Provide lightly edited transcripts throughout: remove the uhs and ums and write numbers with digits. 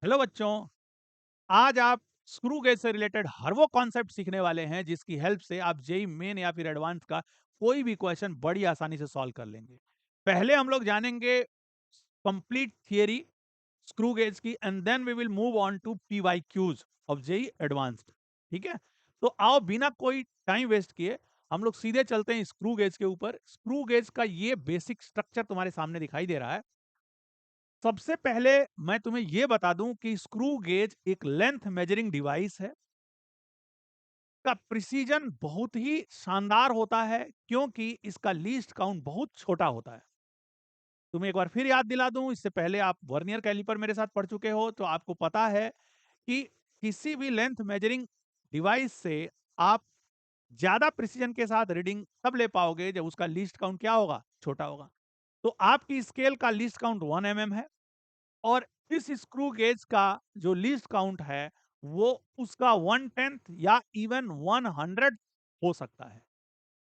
Hello बच्चों। आज आप स्क्रू गेज से रिलेटेड हर वो कॉन्सेप्ट सीखने वाले हैं जिसकी हेल्प से आप जेई मेन या फिर एडवांस का कोई भी क्वेश्चन बड़ी आसानी से सॉल्व कर लेंगे। पहले हम लोग जानेंगे कंप्लीट थियरी स्क्रू गेज की and then we will move on to PYQs of JEE Advanced. ठीक है, तो आओ बिना कोई टाइम वेस्ट किए हम लोग सीधे चलते हैं स्क्रू गेज के ऊपर। स्क्रू गेज का ये बेसिक स्ट्रक्चर तुम्हारे सामने दिखाई दे रहा है। सबसे पहले मैं तुम्हें यह बता दूं कि स्क्रू गेज एक लेंथ मेजरिंग डिवाइस है। का प्रिसीजन बहुत ही शानदार होता है क्योंकि इसका लीस्ट काउंट बहुत छोटा होता है। तुम्हें एक बार फिर याद दिला दूं, इससे पहले आप वर्नियर कैलिपर मेरे साथ पढ़ चुके हो तो आपको पता है कि किसी भी लेंथ मेजरिंग डिवाइस से आप ज्यादा प्रिसीजन के साथ रीडिंग तब ले पाओगे जब उसका लीस्ट काउंट क्या होगा, छोटा होगा। तो आपकी स्केल का लीस्ट काउंट 1 mm है और इस स्क्रू गेज का जो लीस्ट काउंट है वो उसका 1/10 या इवन 100 हो सकता है,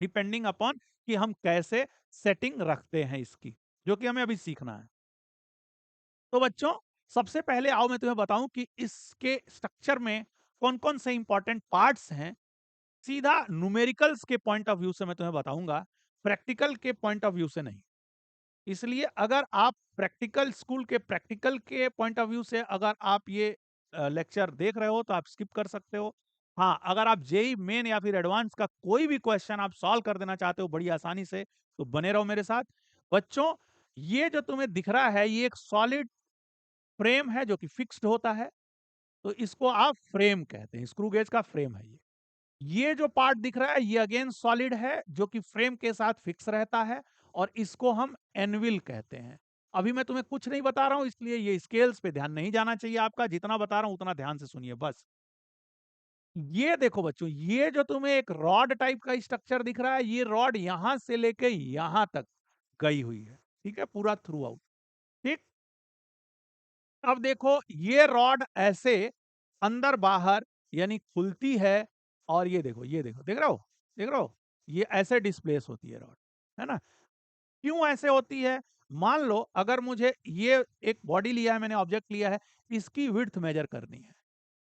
डिपेंडिंग अपॉन कि हम कैसे सेटिंग रखते हैं इसकी, जो कि हमें अभी सीखना है। तो बच्चों, सबसे पहले आओ मैं तुम्हें बताऊं कि इसके स्ट्रक्चर में कौन कौन से इंपॉर्टेंट पार्ट्स हैं। सीधा न्यूमेरिकल्स के पॉइंट ऑफ व्यू से मैं तुम्हें बताऊंगा, प्रैक्टिकल के पॉइंट ऑफ व्यू से नहीं। इसलिए अगर आप प्रैक्टिकल स्कूल के प्रैक्टिकल के पॉइंट ऑफ व्यू से अगर आप ये लेक्चर देख रहे हो तो आप स्किप कर सकते हो। हाँ, अगर आप जेई मेन या फिर एडवांस का कोई भी क्वेश्चन आप सॉल्व कर देना चाहते हो बड़ी आसानी से तो बने रहो मेरे साथ। बच्चों, ये जो तुम्हें दिख रहा है ये एक सॉलिड फ्रेम है जो कि फिक्स्ड होता है, तो इसको आप फ्रेम कहते हैं। स्क्रू गेज का फ्रेम है ये जो पार्ट दिख रहा है ये अगेन सॉलिड है जो कि फ्रेम के साथ फिक्स रहता है और इसको हम एनविल कहते हैं। अभी मैं तुम्हें कुछ नहीं बता रहा हूं इसलिए ये स्केल्स पे ध्यान नहीं जाना चाहिए आपका, जितना बता रहा हूं उतना ध्यान से सुनिए बस। ये देखो बच्चों, ये जो तुम्हें एक रॉड टाइप का स्ट्रक्चर दिख रहा है ये रॉड यहां से लेके यहां तक गई हुई है, ठीक है, पूरा थ्रू आउट। ठीक, अब देखो ये रॉड ऐसे अंदर बाहर यानी खुलती है और ये देखो, ये देखो, देख रहे हो, देख रहे हो, ये ऐसे डिस्प्लेस होती है रॉड, है ना। क्यों ऐसे होती है? मान लो अगर मुझे ये एक बॉडी लिया है, मैंने ऑब्जेक्ट लिया है, इसकी विड्थ मेजर करनी है,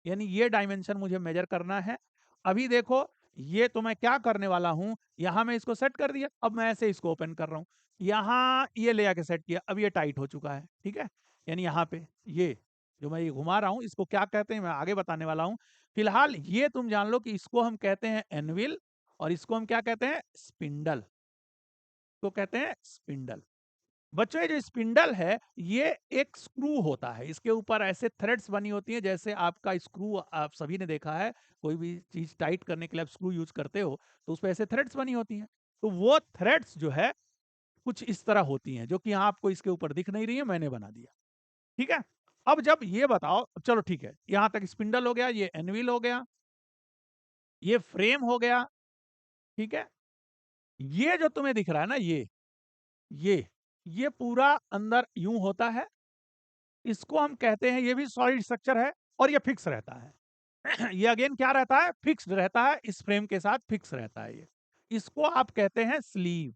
यानी ये डायमेंशन मुझे मेजर करना है। अभी देखो ये तो मैं क्या करने वाला हूं, यहां मैं इसको सेट कर दिया, अब मैं ऐसे इसको ओपन कर रहा हूं, यहां ये ले आके सेट किया, अब ये टाइट हो चुका है, ठीक है। यानी यहाँ पे ये जो मैं ये घुमा रहा हूं इसको क्या कहते हैं मैं आगे बताने वाला हूं। फिलहाल ये तुम जान लो कि इसको हम कहते हैं एनविल और इसको हम क्या कहते हैं, स्पिंडल। तो कहते हैं स्पिंडल। बच्चों ये जो स्पिंडल है ये एक स्क्रू होता है, इसके ऊपर ऐसे थ्रेड्स बनी होती हैं जैसे आपका स्क्रू आप सभी ने देखा है, कोई भी चीज टाइट करने के लिए आप स्क्रू यूज करते हो तो उस पर ऐसे थ्रेड्स बनी होती हैं। तो वो थ्रेड्स जो है कुछ इस तरह होती हैं जो कि यहाँ आपको इसके ऊपर दिख नहीं रही है, मैंने बना दिया, ठीक है। अब जब ये बताओ, चलो ठीक है, यहां तक स्पिंडल हो गया, ये एनविल हो गया, ये फ्रेम हो गया, ठीक है। ये जो तुम्हें दिख रहा है ना ये ये पूरा अंदर यूं होता है, इसको हम कहते हैं, ये भी सॉलिड स्ट्रक्चर है और ये फिक्स रहता है। ये अगेन क्या रहता है, फिक्स्ड रहता है, इस फ्रेम के साथ फिक्स रहता है ये। इसको आप कहते हैं स्लीव।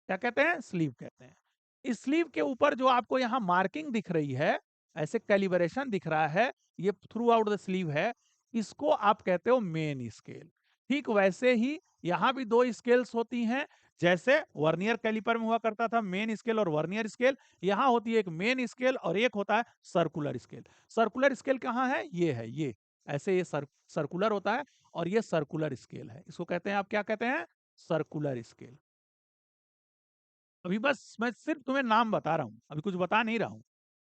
क्या कहते हैं, स्लीव कहते हैं। इस स्लीव के ऊपर जो आपको यहाँ मार्किंग दिख रही है, ऐसे कैलिब्रेशन दिख रहा है, ये थ्रू आउट द स्लीव है, इसको आप कहते हो मेन स्केल। ठीक वैसे ही यहाँ भी दो स्केल्स होती हैं, जैसे वर्नियर कैलिपर में हुआ करता था मेन स्केल और वर्नियर स्केल, यहाँ होती है एक मेन स्केल और एक होता है सर्कुलर स्केल। सर्कुलर स्केल कहाँ है, ये है, ये ऐसे ये सर्कुलर होता है और ये सर्कुलर स्केल है, इसको कहते हैं, आप क्या कहते हैं, सर्कुलर स्केल। अभी बस मैं सिर्फ तुम्हें नाम बता रहा हूं, अभी कुछ बता नहीं रहा हूं।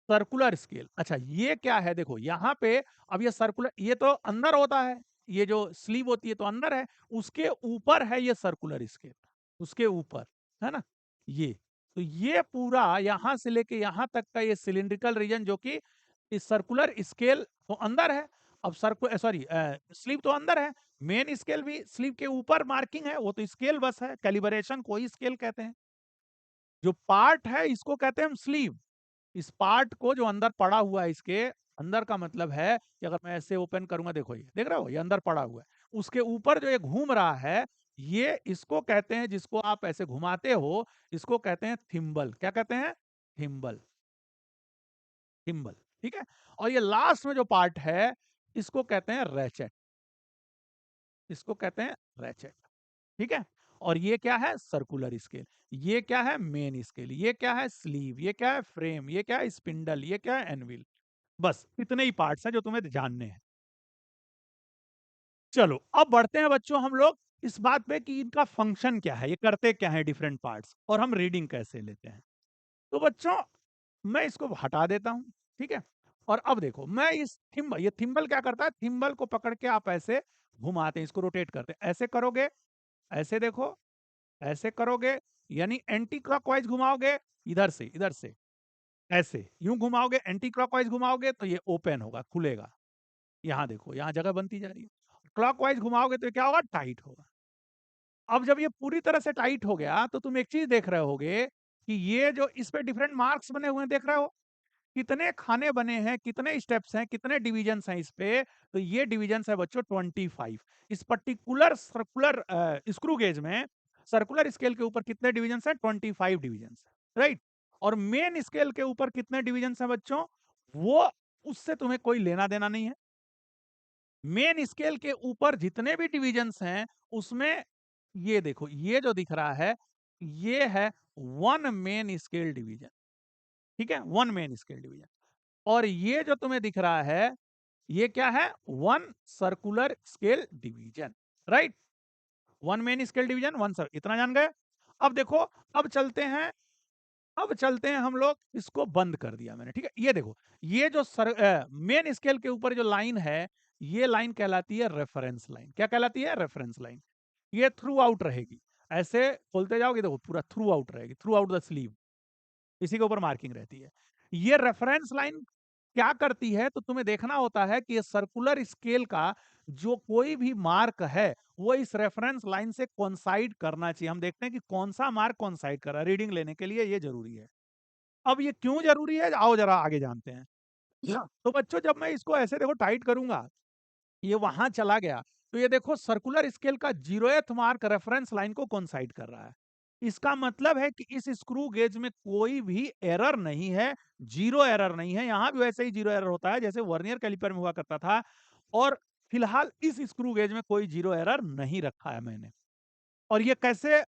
सर्कुलर स्केल, अच्छा ये क्या है, देखो यहाँ पे, अब ये सर्कुलर, ये तो अंदर होता है, ये जो स्लीव होती है तो अंदर है, उसके ऊपर है ये सर्कुलर स्केल, उसके ऊपर, है ना। ये तो ये पूरा यहां से लेके यहां तक का ये सिलिंड्रिकल रीजन जो कि इस सर्कुलर स्केल तो अंदर है। अब सर्कु सॉरी स्लीव तो अंदर है, मेन स्केल भी स्लीव के ऊपर मार्किंग है, वो तो स्केल बस है, कैलिब्रेशन को ही स्केल कहते हैं। जो पार्ट है इसको कहते हैं हम स्लीव। इस पार्ट को जो अंदर पड़ा हुआ है, इसके अंदर का मतलब है कि अगर मैं ऐसे ओपन करूंगा, देखो ये देख रहे हो, ये अंदर पड़ा हुआ है, उसके ऊपर जो ये घूम रहा है, ये इसको कहते हैं, जिसको आप ऐसे घुमाते हो इसको कहते हैं थिम्बल। क्या कहते हैं, थिम्बल, थिम्बल। ठीक है? और ये लास्ट में जो पार्ट है, इसको कहते हैं रैचेट, इसको कहते हैं रैचेट, ठीक है? और ये क्या है? Circular scale. ये क्या है? Main scale. ये क्या है? स्लीव। ये क्या है? फ्रेम। ये क्या है? स्पिंडल। ये क्या है? एनविल। बस इतने ही पार्ट्स हैं जो तुम्हें जानने हैं। चलो, अब बढ़ते हैं बच्चों हम लोग इस बात पे कि इनका फंक्शन क्या है, ये करते क्या है डिफरेंट पार्ट्स, और हम रीडिंग कैसे लेते हैं। तो बच्चों, मैं इसको हटा देता हूं, ठीक है? और अब देखो, मैं इस थिम्बल, ये थिम्बल क्या करता है? थिम्बल को पकड़ के आप ऐसे घुमाते हैं, इसको रोटेट करते हैं। ऐसे करोगे, ऐसे देखो, ऐसे करोगे, यानी एंटी क्लॉकवाइज घुमाओगे, इधर से ऐसे यूं घुमाओगे, एंटी क्लॉकवाइज घुमाओगे तो ये ओपन होगा, खुलेगा। यहाँ देखो, यहाँ जगह बनती जा रही है। क्लॉकवाइज घुमाओगे तो क्या होगा? टाइट होगा। अब जब ये पूरी तरह से टाइट हो गया, तो तुम एक चीज देख रहे होगे कि ये जो इस पे डिफरेंट मार्क्स बने हुए हैं, देख रहे हो कितने खाने बने हैं, कितने स्टेप्स हैं, कितने डिविजन्स हैं इस पे। तो ये डिविजन्स है बच्चों 25। इस पर्टिकुलर सर्कुलर स्क्रू गेज में, सर्कुलर स्केल के ऊपर कितने डिविजन्स हैं? 25 डिविजन्स, राइट? और मेन स्केल के ऊपर कितने डिविजन्स हैं बच्चों? वो उससे तुम्हें कोई लेना देना नहीं है। मेन स्केल के ऊपर जितने भी डिविजन्स हैं, उसमें ये देखो, ये जो दिख रहा है, ये है वन मेन स्केल डिवीजन, ठीक है? One main scale division. और ये जो तुम्हें दिख रहा है, ये क्या है? One circular scale division, right? One main scale division, one sir, इतना जान गए? अब देखो, अब चलते हैं, अब चलते हैं हम लोग, इसको बंद कर दिया मैंने, ठीक है? ये देखो, ये जो मेन स्केल के ऊपर जो लाइन है, ये लाइन कहलाती है रेफरेंस लाइन। क्या कहलाती है? Reference line. ये थ्रू आउट रहेगी, ऐसे खोलते जाओगे, देखो पूरा थ्रू आउट रहेगी, थ्रू आउट द स्लीव, इसी के ऊपर मार्किंग रहती है। ये रेफरेंस लाइन क्या करती है? तो तुम्हें देखना होता है कि ये सर्कुलर स्केल का जो कोई भी मार्क है, वो इस रेफरेंस लाइन से कोइंसाइड करना चाहिए। हम देखते हैं कि कौन सा मार्क कोइंसाइड कर रहा है, रीडिंग लेने के लिए ये जरूरी है। अब ये क्यों जरूरी है, आओ जरा आगे जानते हैं। तो बच्चों, जब मैं इसको ऐसे देखो टाइट करूंगा, ये वहां चला गया, तो ये देखो सर्कुलर स्केल का 0th मार्क रेफरेंस लाइन को कोइंसाइड कर रहा है। इसका मतलब है कि इस स्क्रू गेज में कोई भी एरर नहीं है, जीरो एरर नहीं है। यहां भी वैसे ही जीरो एरर होता है जैसे वर्नियर कैलिपर में हुआ करता था। और फिलहाल इस स्क्रू गेज में कोई जीरो एरर नहीं रखा है मैंने। और ये कैसे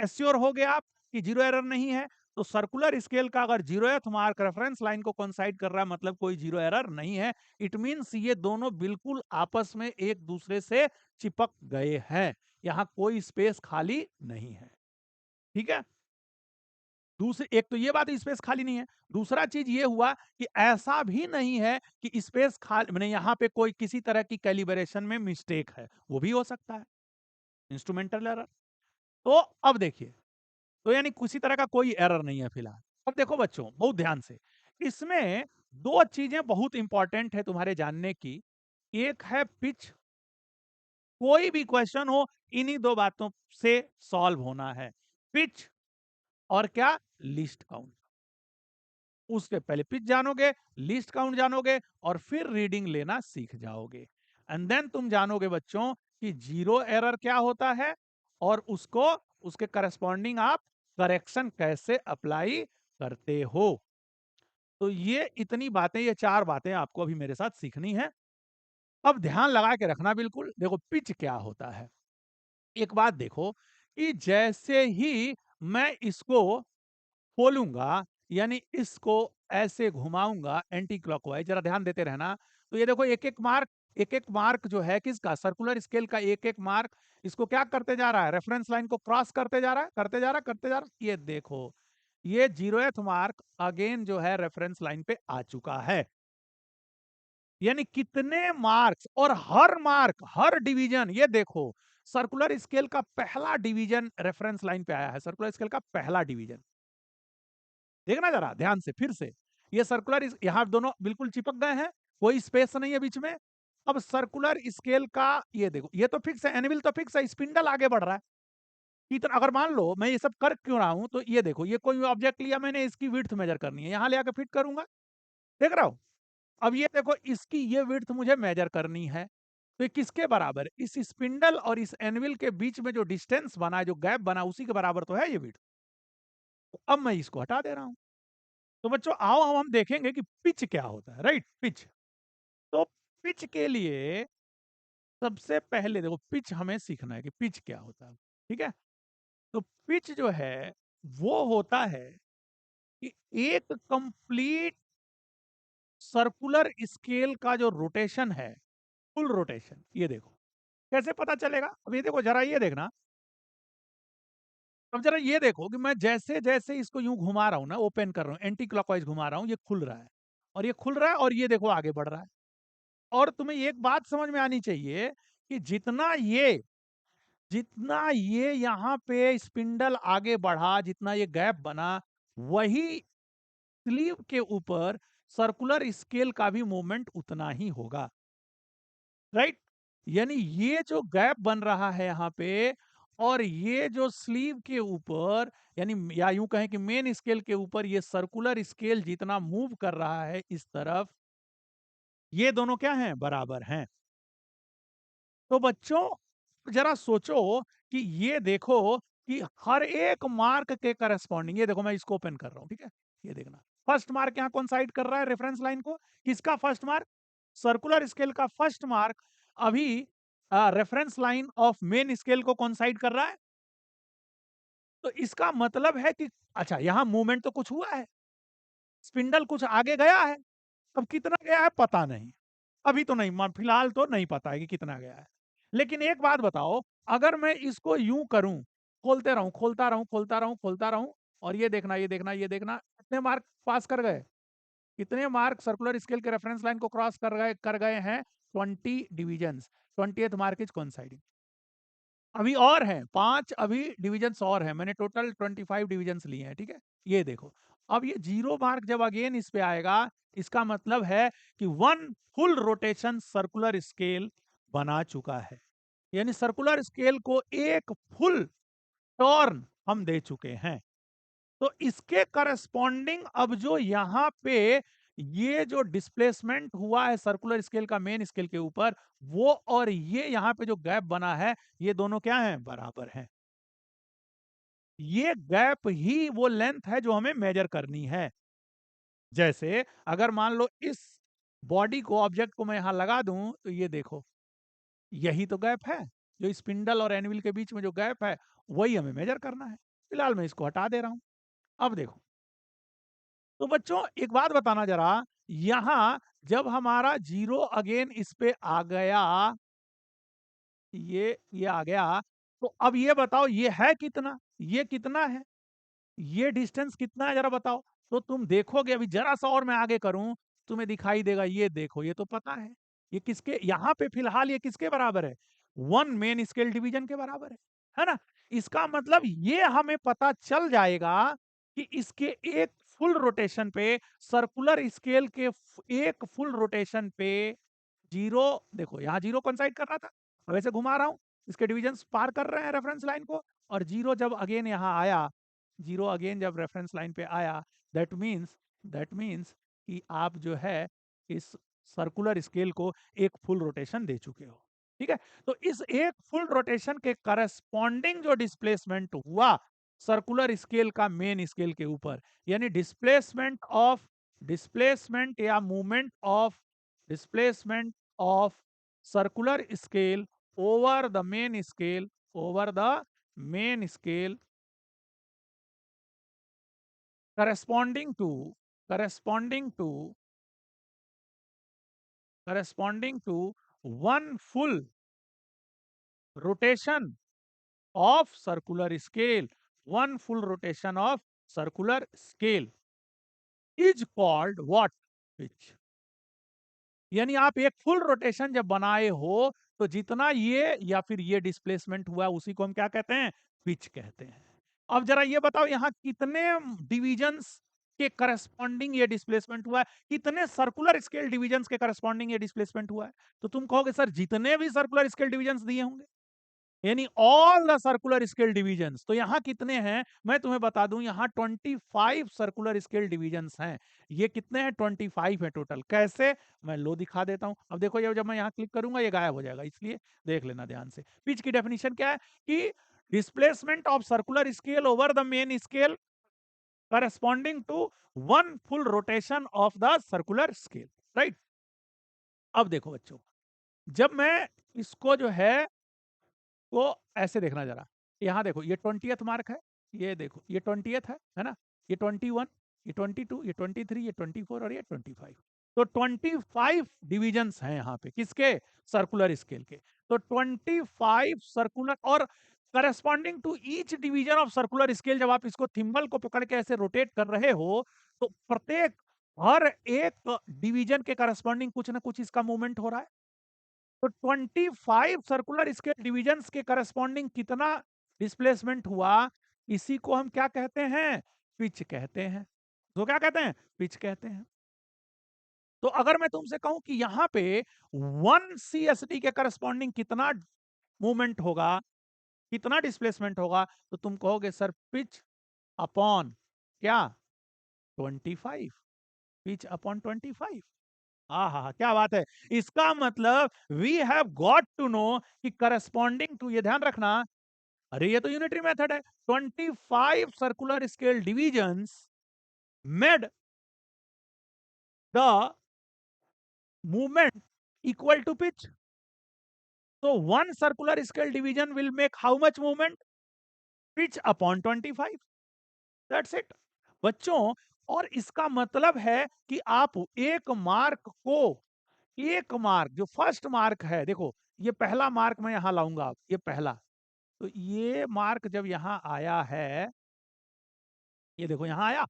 एश्योर हो गया आप कि जीरो एरर नहीं है? तो सर्कुलर स्केल का अगर 0th मार्क रेफरेंस लाइन को कोइंसाइड कर रहा है, मतलब कोई जीरो एरर नहीं है। इट मींस ये दोनों बिल्कुल आपस में एक दूसरे से चिपक गए हैं, यहां कोई स्पेस खाली नहीं है, ठीक है? दूसरी एक तो ये बात, स्पेस खाली नहीं है। दूसरा चीज ये हुआ कि ऐसा भी नहीं है कि स्पेस खाली, मैंने यहाँ पे कोई किसी तरह की कैलिब्रेशन में मिस्टेक है, वो भी हो सकता है, इंस्ट्रूमेंटल एरर। तो अब देखिए, तो यानी किसी तरह का कोई एरर नहीं है फिलहाल। अब देखो बच्चों, बहुत ध्यान से, इसमें दो चीजें बहुत इंपॉर्टेंट है तुम्हारे जानने की। एक है पिच, कोई भी क्वेश्चन हो, इन्हीं दो बातों से सॉल्व होना है। पिच और क्या? List count. उसके पहले पिच जानोगे, लिस्ट काउंट जानोगे, और फिर रीडिंग लेना सीख जाओगे। एंड देन तुम जानोगे बच्चों कि जीरो एरर क्या होता है, और उसको, उसके करस्पॉन्डिंग आप करेक्शन कैसे अप्लाई करते हो। तो ये इतनी बातें, ये चार बातें आपको अभी मेरे साथ सीखनी है। अब ध्यान लगा के रखना बिल्कुल। देखो, पिच क्या होता है। एक बात देखो कि जैसे ही मैं इसको खोलूंगा, यानी इसको ऐसे घुमाऊंगा एंटी क्लॉकवाइज, जरा ध्यान देते रहना। तो ये देखो, एक एक मार्क जो है किसका? सर्कुलर स्केल का एक एक मार्क इसको क्या करते जा रहा है? रेफरेंस लाइन को क्रॉस करते जा रहा है, करते जा रहा है, करते जा रहा है। ये देखो, ये 0th मार्क अगेन जो है रेफरेंस लाइन पे आ चुका है। यानी कितने मार्क्स, और हर मार्क, हर डिवीजन, ये देखो, सर्कुलर स्केल का पहला डिवीजन रेफरेंस लाइन पे आया है। सर्कुलर स्केल का पहला डिवीजन, देखना जरा ध्यान से फिर से। ये सर्कुलर, यहां दोनों बिल्कुल चिपक गए हैं, कोई स्पेस नहीं है बीच में। अब सर्कुलर स्केल का ये देखो, ये तो फिक्स है, एनिविल तो फिक्स है, स्पिंडल आगे बढ़ रहा है। इतना अगर मान लो मैं ये सब कर क्यों रहा हूं, तो ये देखो, ये कोई ऑब्जेक्ट लिया मैंने, इसकी विड्थ मेजर करनी है, यहां ले आके फिट करूंगा, देख रहा हो? अब ये देखो, इसकी ये विड्थ मुझे मेजर करनी है। तो ये किसके बराबर है? इस स्पिंडल और इस एनविल के बीच में जो डिस्टेंस बना है, जो गैप बना, उसी के बराबर तो है ये विड्थ। तो अब मैं इसको हटा दे रहा हूं। तो बच्चों आओ अब हम देखेंगे कि पिच क्या होता है, राइट? पिच। तो पिच के लिए सबसे पहले देखो पिच हमें सीखना है कि पिच क्या होता है, ठीक है? तो पिच जो है वो होता है कि एक कंप्लीट सर्कुलर स्केल का जो रोटेशन है, फुल रोटेशन, ये देखो कैसे पता चलेगा? अब ये देखो जरा, ये देखना, अब जरा ये देखो कि मैं जैसे जैसे इसको यूं घुमा रहा हूं ना, ओपन कर रहा हूं, एंटी क्लॉकवाइज घुमा रहा हूं, ये खुल रहा है और ये खुल रहा है और ये देखो आगे बढ़ रहा है। और तुम्हें एक बात समझ में आनी चाहिए कि जितना ये यहाँ पे स्पिंडल आगे बढ़ा, जितना ये गैप बना, वही स्लीव के ऊपर सर्कुलर स्केल का भी मूवमेंट उतना ही होगा, राइट? यानी ये जो गैप बन रहा है यहाँ पे, और ये जो स्लीव के ऊपर, यानी या यूं कहें कि मेन स्केल के ऊपर ये सर्कुलर स्केल जितना मूव कर रहा है इस तरफ, ये दोनों क्या हैं? बराबर हैं। तो बच्चों जरा सोचो कि ये देखो कि हर एक मार्क के करस्पॉन्डिंग, ये देखो मैं इसको ओपन कर रहा हूं, ठीक है? ये देखना, फर्स्ट मार्क यहाँ कोइंसाइड कर रहा है रेफरेंस लाइन को। किसका फर्स्ट मार्क? सर्कुलर स्केल का फर्स्ट मार्क अभी reference line of main scale को कोइंसाइड कर रहा है। तो इसका मतलब है कि अच्छा, यहां मूवमेंट तो कुछ हुआ है, स्पिंडल कुछ आगे गया है। अब कितना गया है पता नहीं, अभी तो नहीं, फिलहाल तो नहीं पता है कि कितना गया है। लेकिन एक बात बताओ, अगर मैं इसको यूं करूं, खोलते रहूं, खोलता रहूं, खोलता रहूं, खोलता रहूं, और ये देखना, ये देखना, ये देखना, कितने मार्क पास कर गए? कितने मार्क सर्कुलर स्केल के रेफरेंस लाइन को क्रॉस कर गए हैं? 20 divisions. 20th mark is coinciding. अभी और हैं 5 अभी डिविजन्स और हैं, मैंने टोटल 25 डिविजन्स लिए हैं, ठीक है? ये देखो, अब ये 0 मार्क जब अगेन इस पे आएगा, इसका मतलब है कि 1 फुल रोटेशन सर्कुलर स्केल बना चुका है। यानी सर्कुलर स्केल को एक फुल टर्न हम दे चुके हैं। तो इसके करस्पॉन्डिंग अब जो यहाँ पे ये जो डिस्प्लेसमेंट हुआ है सर्कुलर स्केल का मेन स्केल के ऊपर, वो और ये यहाँ पे जो गैप बना है, ये दोनों क्या हैं? बराबर हैं। ये गैप ही वो लेंथ है जो हमें मेजर करनी है। जैसे अगर मान लो इस बॉडी को, ऑब्जेक्ट को मैं यहां लगा दूं, तो ये देखो, यही तो गैप है, जो स्पिंडल और एनविल के बीच में जो गैप है, वही हमें मेजर करना है। फिलहाल मैं इसको हटा दे रहा हूं। अब देखो, तो बच्चों एक बात बताना जरा, यहां जब हमारा 0 अगेन इस पे आ गया, ये आ गया, तो अब ये बताओ ये है कितना? ये कितना है? ये डिस्टेंस कितना है जरा बताओ? तो तुम देखोगे, अभी जरा सा और मैं आगे करूं, तुम्हें दिखाई देगा, ये देखो, ये तो पता है। ये किसके, यहां पे फिलहाल ये किसके बराबर है? 1 मेन स्केल डिवीजन के बराबर है ना? इसका मतलब ये हमें पता चल जाएगा कि इसके एक फुल रोटेशन पे, सर्कुलर स्केल के एक फुल रोटेशन पे 0, देखो यहाँ 0 कोइंसाइड कर रहा था, अब ऐसे घुमा रहा हूं, इसके डिविजन्स पार कर रहे हैं रेफरेंस लाइन को, और 0 जब अगेन यहाँ आया, 0 अगेन जब रेफरेंस लाइन पे आया, दैट मीन्स कि आप जो है इस सर्कुलर स्केल को एक फुल रोटेशन दे चुके हो, ठीक है? तो इस एक फुल रोटेशन के करस्पॉन्डिंग जो डिस्प्लेसमेंट हुआ सर्कुलर स्केल का मेन स्केल के ऊपर, यानी डिस्प्लेसमेंट या movement of displacement of circular scale over the main scale, over the main scale, corresponding to corresponding to corresponding to one full rotation of circular scale, one full rotation of circular scale is called what? Which? यानी आप एक full rotation जब बनाए हो, तो जितना ये या फिर ये डिस्प्लेसमेंट हुआ, उसी को हम क्या कहते हैं? पिच कहते हैं। अब जरा ये बताओ, यहाँ कितने डिविजन्स के करस्पॉन्डिंग ये डिस्प्लेसमेंट हुआ है? कितने सर्कुलर स्केल डिविजन्स के करस्पॉन्डिंग ये डिस्प्लेसमेंट हुआ है? तो तुम कहोगे सर जितने भी सर्कुलर स्केल डिविजन्स दिए होंगे, यानी all the circular scale divisions. तो यहाँ कितने हैं मैं तुम्हें बता दूं, यहाँ 25 सर्कुलर स्केल डिविजन्स हैं। ये कितने हैं? 25 है टोटल। कैसे? मैं लो दिखा देता हूं। अब देखो, ये जब मैं यहाँ क्लिक करूंगा ये गायब हो जाएगा, इसलिए देख लेना ध्यान से। पिच की डेफिनेशन क्या है? कि displacement of circular scale over the main scale corresponding to 1 full rotation of the circular scale, right. अब देखो बच्चों, जब मैं इसको जो है वो ऐसे देखना जरा, यहाँ देखो ये 20th मार्क है, ये देखो ये 20th है ना, ये 21, ये 22, ये 23, ये 24 और ये 25। तो 25 डिविजन्स हैं यहाँ पे किसके, सर्कुलर स्केल के। तो 25 सर्कुलर, और corresponding to each division of circular scale, जब आप इसको थिम्बल को पकड़ के ऐसे रोटेट कर रहे हो, तो प्रत्येक हर एक डिवीजन के करस्पॉन्डिंग कुछ ना कुछ इसका मूवमेंट हो रहा है। तो 25 सर्कुलर स्केल डिविजन्स के करस्पॉन्डिंग कितना डिस्प्लेसमेंट हुआ, इसी को हम क्या कहते हैं, पिच कहते हैं। तो क्या कहते हैं, पिच कहते हैं। तो अगर मैं तुमसे कहूं कि यहां पे 1 CSD के करस्पॉन्डिंग कितना मूवमेंट होगा, कितना डिस्प्लेसमेंट होगा, तो तुम कहोगे सर पिच अपॉन क्या, 25, पिच अपॉन 25। हाँ, क्या बात है। इसका मतलब we have got to know कि करस्पॉन्डिंग टू, ये ध्यान रखना, अरे ये तो यूनिटरी मेथड है, 25 circular scale divisions made the movement equal to pitch. तो 1 circular scale division will make how much movement, pitch upon 25। That's it बच्चों। और इसका मतलब है कि आप एक मार्क को, एक मार्क जो फर्स्ट मार्क है, देखो ये पहला मार्क मैं यहां लाऊंगा, आप ये पहला, तो ये मार्क जब यहां आया है, ये देखो यहां आया,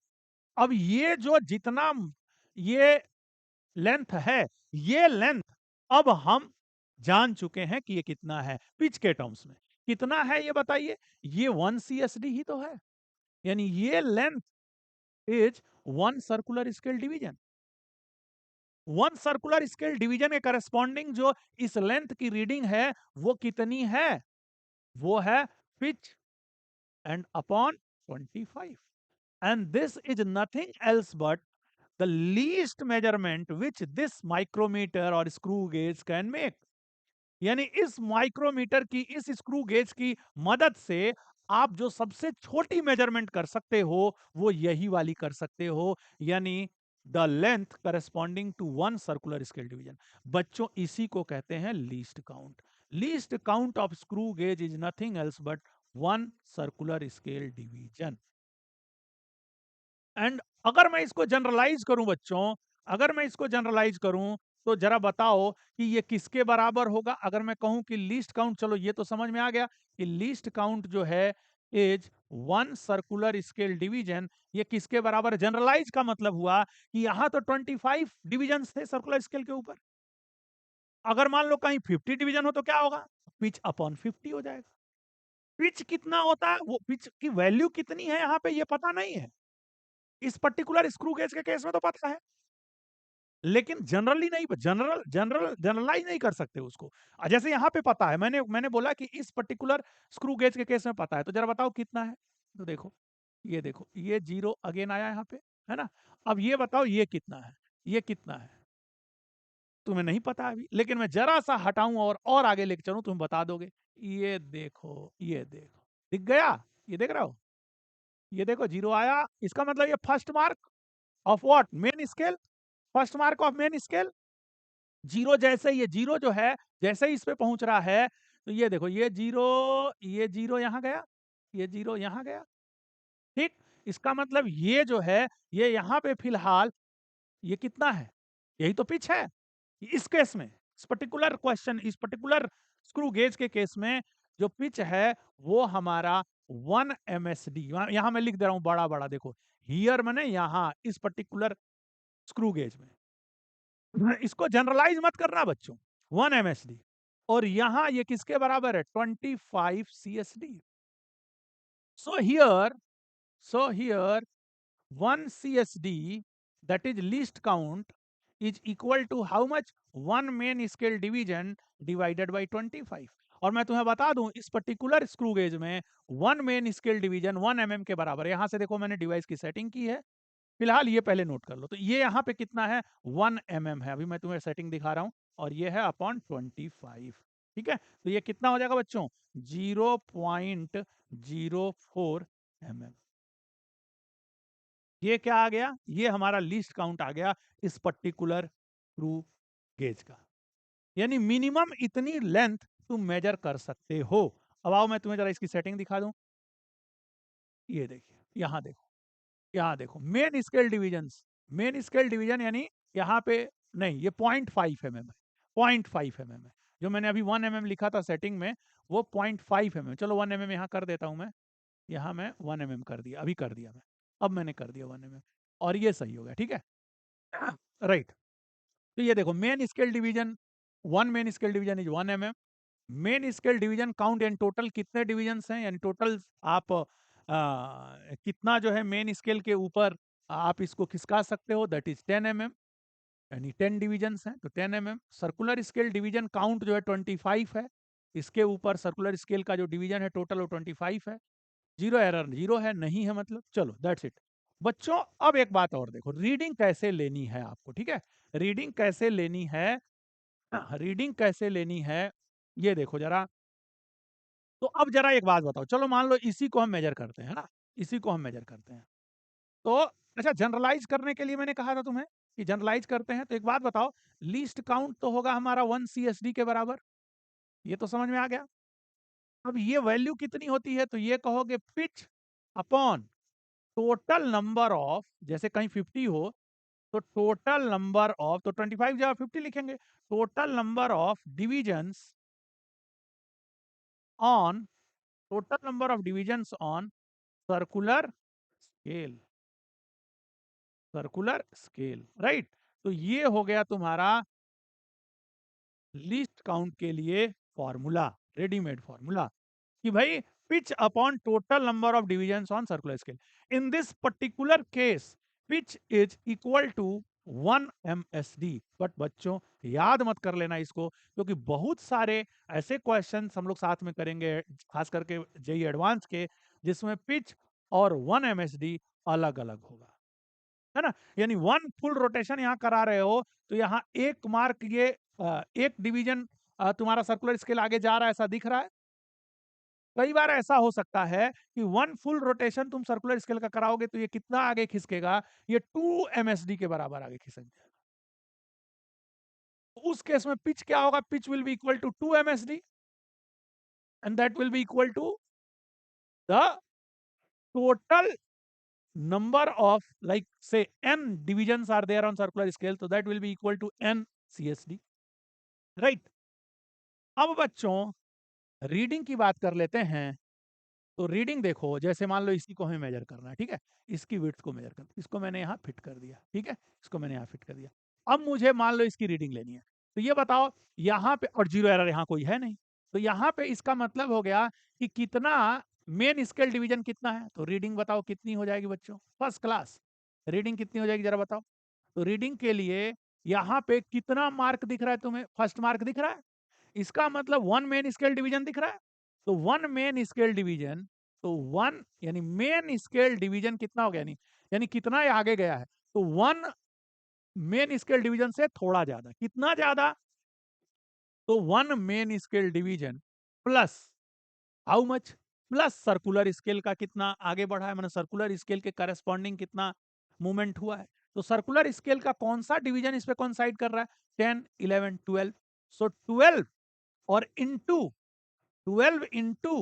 अब ये जो जितना ये लेंथ है, ये लेंथ अब हम जान चुके हैं कि ये कितना है पिच के टर्म्स में। कितना है ये बताइए, ये 1 CSD ही तो है, यानी ये length is 1 circular scale division. 1 circular scale division के करस्पॉन्डिंग जो इस लेंथ की रीडिंग है वो कितनी है, वो है pitch and upon 25। and this is nothing else but the least measurement which this micrometer or screw gauge can make। यानी इस माइक्रोमीटर की, इस स्क्रू गेज की मदद से आप जो सबसे छोटी मेजरमेंट कर सकते हो वो यही वाली कर सकते हो, यानी the length corresponding to 1 circular scale division. बच्चों इसी को कहते हैं least count. Least count of screw gauge is nothing else but 1 circular scale division. And अगर मैं इसको जनरलाइज करूं बच्चों, अगर मैं इसको जनरलाइज करूं, तो जरा बताओ कि ये किसके बराबर होगा। अगर मैं कहूं कि लीस्ट काउंट, चलो ये तो समझ में आ गया कि लीस्ट काउंट जो है इज 1 सर्कुलर स्केल डिवीजन, ये किसके बराबर है। जनरलाइज का मतलब हुआ कि यहां तो 25 डिविजन थे सर्कुलर स्केल के ऊपर, अगर मान लो कहीं 50 डिवीजन हो तो क्या होगा, पिच अपॉन 50 हो जाएगा। पिच कितना होता है, वो पिच की वैल्यू कितनी है यहाँ पे ये पता नहीं है, इस पर्टिकुलर स्क्रू गेज के केस में तो पता है, लेकिन जनरली नहीं, जनरलाइज नहीं कर सकते उसको। जैसे यहाँ पे पता है, मैंने मैंने बोला कि इस पर्टिकुलर स्क्रू गेज के केस में पता है, तो जरा बताओ कितना है। तो देखो ये जीरो अगेन आया यहाँ पे, है ना। अब ये बताओ ये कितना है, ये कितना है, तुम्हें नहीं पता अभी, लेकिन मैं जरा सा हटाऊं और आगे लेके चलूं तुम बता दोगे। ये देखो दिख गया, ये देख रहे हो, ये देखो जीरो आया, इसका मतलब ये first mark of what, main scale, first mark of main scale. Zero जैसे ये जीरो जो है, जैसे ही इस पे पहुंच रहा है, तो ये देखो ये जीरो यहां गया, ये जीरो यहां गया, ठीक। इसका मतलब ये जो है, ये यहां पे फिलहाल ये कितना है, यही तो पिच है। इस केस में, इस पर्टिकुलर क्वेश्चन, इस पर्टिकुलर स्क्रू गेज के केस में जो पिच है वो हमारा 1 MSD, यहां मैं लिख दे रहा हूं बड़ा बड़ा, देखो हियर मैंने यहां इस पर्टिकुलर स्क्रू गेज में, इसको जनरलाइज मत करना बच्चों, 1 MSD। और यहां ये किसके बराबर है, 25 CSD। So here, so here 1 CSD, that is least count, is equal to how much, 1 main scale division divided by 25। और मैं तुम्हें बता दूं इस पर्टिकुलर स्क्रू गेज में 1 main scale division 1 mm के बराबर है। यहां से देखो मैंने डिवाइस की सेटिंग की है, फिलहाल ये पहले नोट कर लो। तो ये यहाँ पे कितना है, 1 mm है, अभी मैं तुम्हें सेटिंग दिखा रहा हूँ, और ये है अपॉन 25। ठीक है, तो ये कितना हो जाएगा बच्चों, 0.04 mm। ये क्या आ गया, ये हमारा लीस्ट काउंट आ गया इस पर्टिकुलर स्क्रू गेज का। यानी मिनिमम इतनी लेंथ तुम मेजर कर सकते हो। अब आओ मैं तुम्हें जरा इसकी सेटिंग दिखा दूं। ये देखिए, यहां देखो, यहाँ देखो main scale division. Main scale division यानी यहाँ पे नहीं, ये 0.5 mm है, 0.5 mm है। जो मैंने अभी 1 mm लिखा था सेटिंग में, वो 0.5 mm। चलो 1 mm यहाँ कर देता हूँ मैं। यहाँ मैं 1 mm कर दिया, अभी कर दिया मैं। अब मैंने कर दिया 1 mm, और ये सही हो गया, ठीक है। राइट। तो ये देखो main scale division, one main scale division is 1 mm। Main scale division count and total कितने डिवीजन हैं, यानी टोटल आप कितना जो है मेन स्केल के ऊपर आप इसको खिसका सकते हो, दैट इज 10 mm। यानी 10 डिवीजन हैं तो 10 mm। Circular scale division count जो है 25 है। इसके ऊपर सर्कुलर स्केल का जो डिवीजन है टोटल वो 25 है। जीरो एरर, जीरो है, नहीं है मतलब, चलो दैट्स इट। बच्चों अब एक बात और देखो, रीडिंग कैसे लेनी है आपको, ठीक है। रीडिंग कैसे लेनी है, रीडिंग कैसे लेनी है, ये देखो जरा। तो अब जरा एक बात बताओ, चलो मान लो इसी को हम मेजर करते हैं ना, इसी को हम मेजर करते हैं। तो अच्छा, जनरलाइज करने के लिए मैंने कहा था तुम्हें कि जनरलाइज करते हैं, तो एक बात बताओ, लीस्ट काउंट तो होगा हमारा 1 CSD के बराबर। ये तो समझ में आ गया। अब ये वैल्यू कितनी होती है, तो ये कहोगे pitch upon total number of, जैसे कहीं 50 हो तो टोटल नंबर ऑफ, तो 25 जगह 50 लिखेंगे, total number of divisions on, total number of divisions on circular scale, circular scale, right. तो ये हो गया तुम्हारा लीस्ट काउंट के लिए फॉर्मूला, रेडीमेड फॉर्मूला, कि भाई pitch upon total number of divisions on circular scale. In this particular case pitch is equal to 1 MSD। But बच्चों याद मत कर लेना इसको, क्योंकि बहुत सारे ऐसे क्वेश्चंस हम लोग साथ में करेंगे, खास करके जेई एडवांस के, जिसमें पिच और 1 MSD अलग अलग होगा, है ना। यानी वन फुल रोटेशन यहाँ करा रहे हो, तो यहाँ एक मार्क ये एक डिवीजन तुम्हारा सर्कुलर स्केल आगे जा रहा है, ऐसा दिख रहा है। कई बार ऐसा हो सकता है कि वन फुल रोटेशन तुम सर्कुलर स्केल का कराओगे तो ये कितना आगे खिसकेगा, ये 2 MSD के बराबर आगे खिसक जाएगा। तो उस केस में पिच क्या होगा, pitch will be equal to 2 MSD, and that will be equal to the total number of, like say n divisions are there on circular scale, so that will be equal to n CSD, right। अब बच्चों reading की बात कर लेते हैं। तो reading देखो, जैसे मान लो इसी को हमें मेजर करना है, ठीक है। इसकी विड्थ को मेजर करना, इसको मैंने यहाँ फिट कर दिया, ठीक है, इसको मैंने यहाँ फिट कर दिया। अब मुझे मान लो इसकी रीडिंग लेनी है, तो ये बताओ यहाँ पे, और जीरो एरर यहाँ कोई है नहीं, तो यहाँ पे इसका मतलब हो गया कि कितना मेन स्केल डिवीजन कितना है। तो रीडिंग बताओ कितनी हो जाएगी बच्चों, फर्स्ट क्लास। रीडिंग कितनी हो जाएगी जरा बताओ। तो रीडिंग के लिए यहाँ पे कितना मार्क दिख रहा है तुम्हें, फर्स्ट मार्क दिख रहा है, इसका मतलब वन मेन स्केल डिवीजन दिख रहा है। तो वन मेन स्केल डिवीजन, तो वन यानी मेन स्केल डिवीजन कितना हो गया, यानी कितना ये आगे गया है, तो वन मेन स्केल डिवीजन से थोड़ा ज्यादा, कितना ज्यादा, तो one main scale division plus how much, plus circular scale का कितना आगे बढ़ा है, मतलब सर्कुलर स्केल के करस्पॉन्डिंग कितना मूवमेंट हुआ है। तो सर्कुलर स्केल का कौन सा डिवीजन इस पे कॉन्साइड कर रहा है, 10 11 12, सो 12 और into 12 into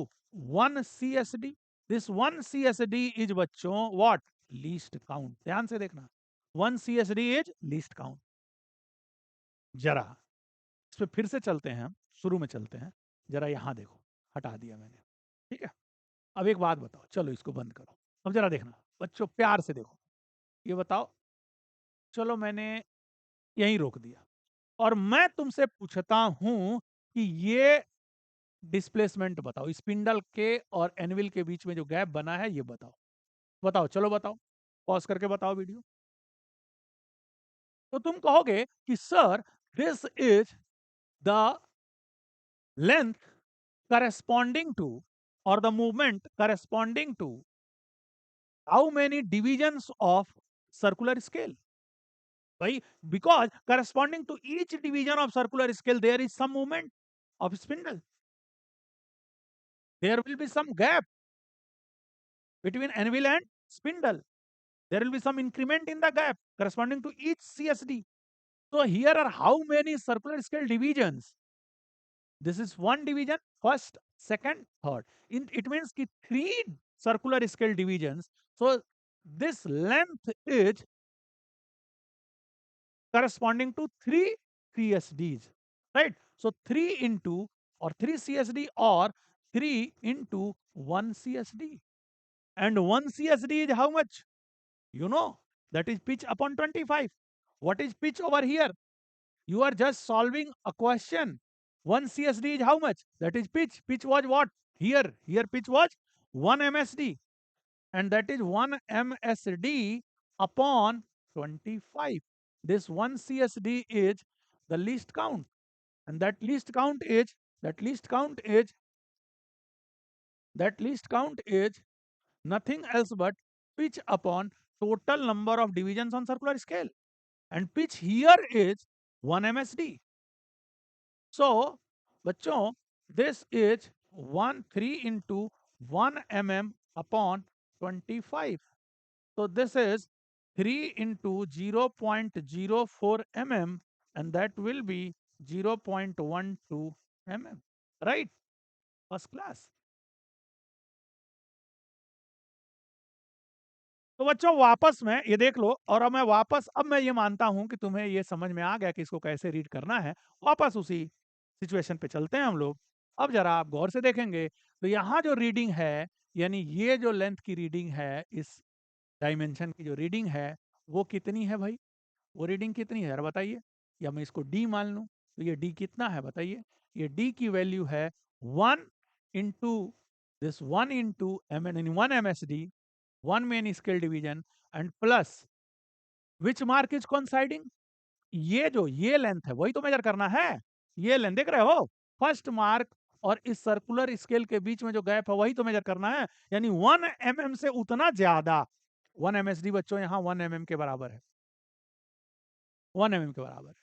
1 CSD। This 1 CSD is बच्चों व्हाट, लीस्ट काउंट। ध्यान से देखना, 1 CSD इज लीस्ट काउंट। जरा इस पे फिर से चलते हैं, हम शुरू में चलते हैं। जरा यहां देखो, हटा दिया मैंने, ठीक है। अब एक बात बताओ, चलो इसको बंद करो। अब जरा देखना बच्चों, प्यार से देखो, ये बताओ, चलो मैंने यहीं रोक दिया, और मैं तुमसे पूछता हूं कि ये डिस्प्लेसमेंट बताओ, स्पिंडल के और एनविल के बीच में जो गैप बना है ये बताओ। बताओ, चलो बताओ, पॉज करके बताओ वीडियो। तो तुम कहोगे कि sir this is the length corresponding to, or the movement corresponding to how many divisions of circular scale, भाई, because corresponding to each division of circular scale there is some movement of spindle, there will be some gap between anvil and spindle, there will be some increment in the gap corresponding to each CSD. So here are how many circular scale divisions? This is one division, first, second, third. It means ki three circular scale divisions. So this length is corresponding to three CSDs, right? So 3 into or 3 CSD or 3 into 1 CSD. And 1 CSD is how much? You know, that is pitch upon 25. What is pitch over here? You are just solving a question. 1 CSD is how much? That is pitch. Pitch was what? Here pitch was 1 MSD. And that is 1 MSD upon 25. This 1 CSD is the least count. And that least count is nothing else but pitch upon total number of divisions on circular scale. And pitch here is 1 MSD. So, बच्चों, this is 3 into 1 mm upon 25. So, this is 3 into 0.04 mm, and that will be 0.12 mm. Right? First class. तो बच्चों वापस में ये देख लो, और अब मैं ये मानता हूं कि तुम्हें ये समझ में आ गया कि इसको कैसे रीड करना है। वापस उसी सिचुएशन पे चलते हैं हम लोग। अब जरा आप गौर से देखेंगे तो यहाँ जो रीडिंग है, यानी ये जो लेंथ की रीडिंग है, इस डायमेंशन की जो रीडिंग है वो कितनी है भाई? वो रीडिंग कितनी है यार बताइए? या मैं इसको डी मान लूं तो ये डी कितना है बताइए? ये डी की वैल्यू है 1 into this 1 into M N 1 MSD, 1 main scale division, and plus which mark is coinciding? ये लेंथ है वही तो मेजर करना है। ये लेंथ देख रहे हो, फर्स्ट मार्क और इस सर्कुलर स्केल के बीच में जो गैप है वही तो मेजर करना है। यानी 1 mm से उतना ज्यादा 1 MSD बच्चों यहाँ 1 mm के बराबर है। 1 mm के बराबर है।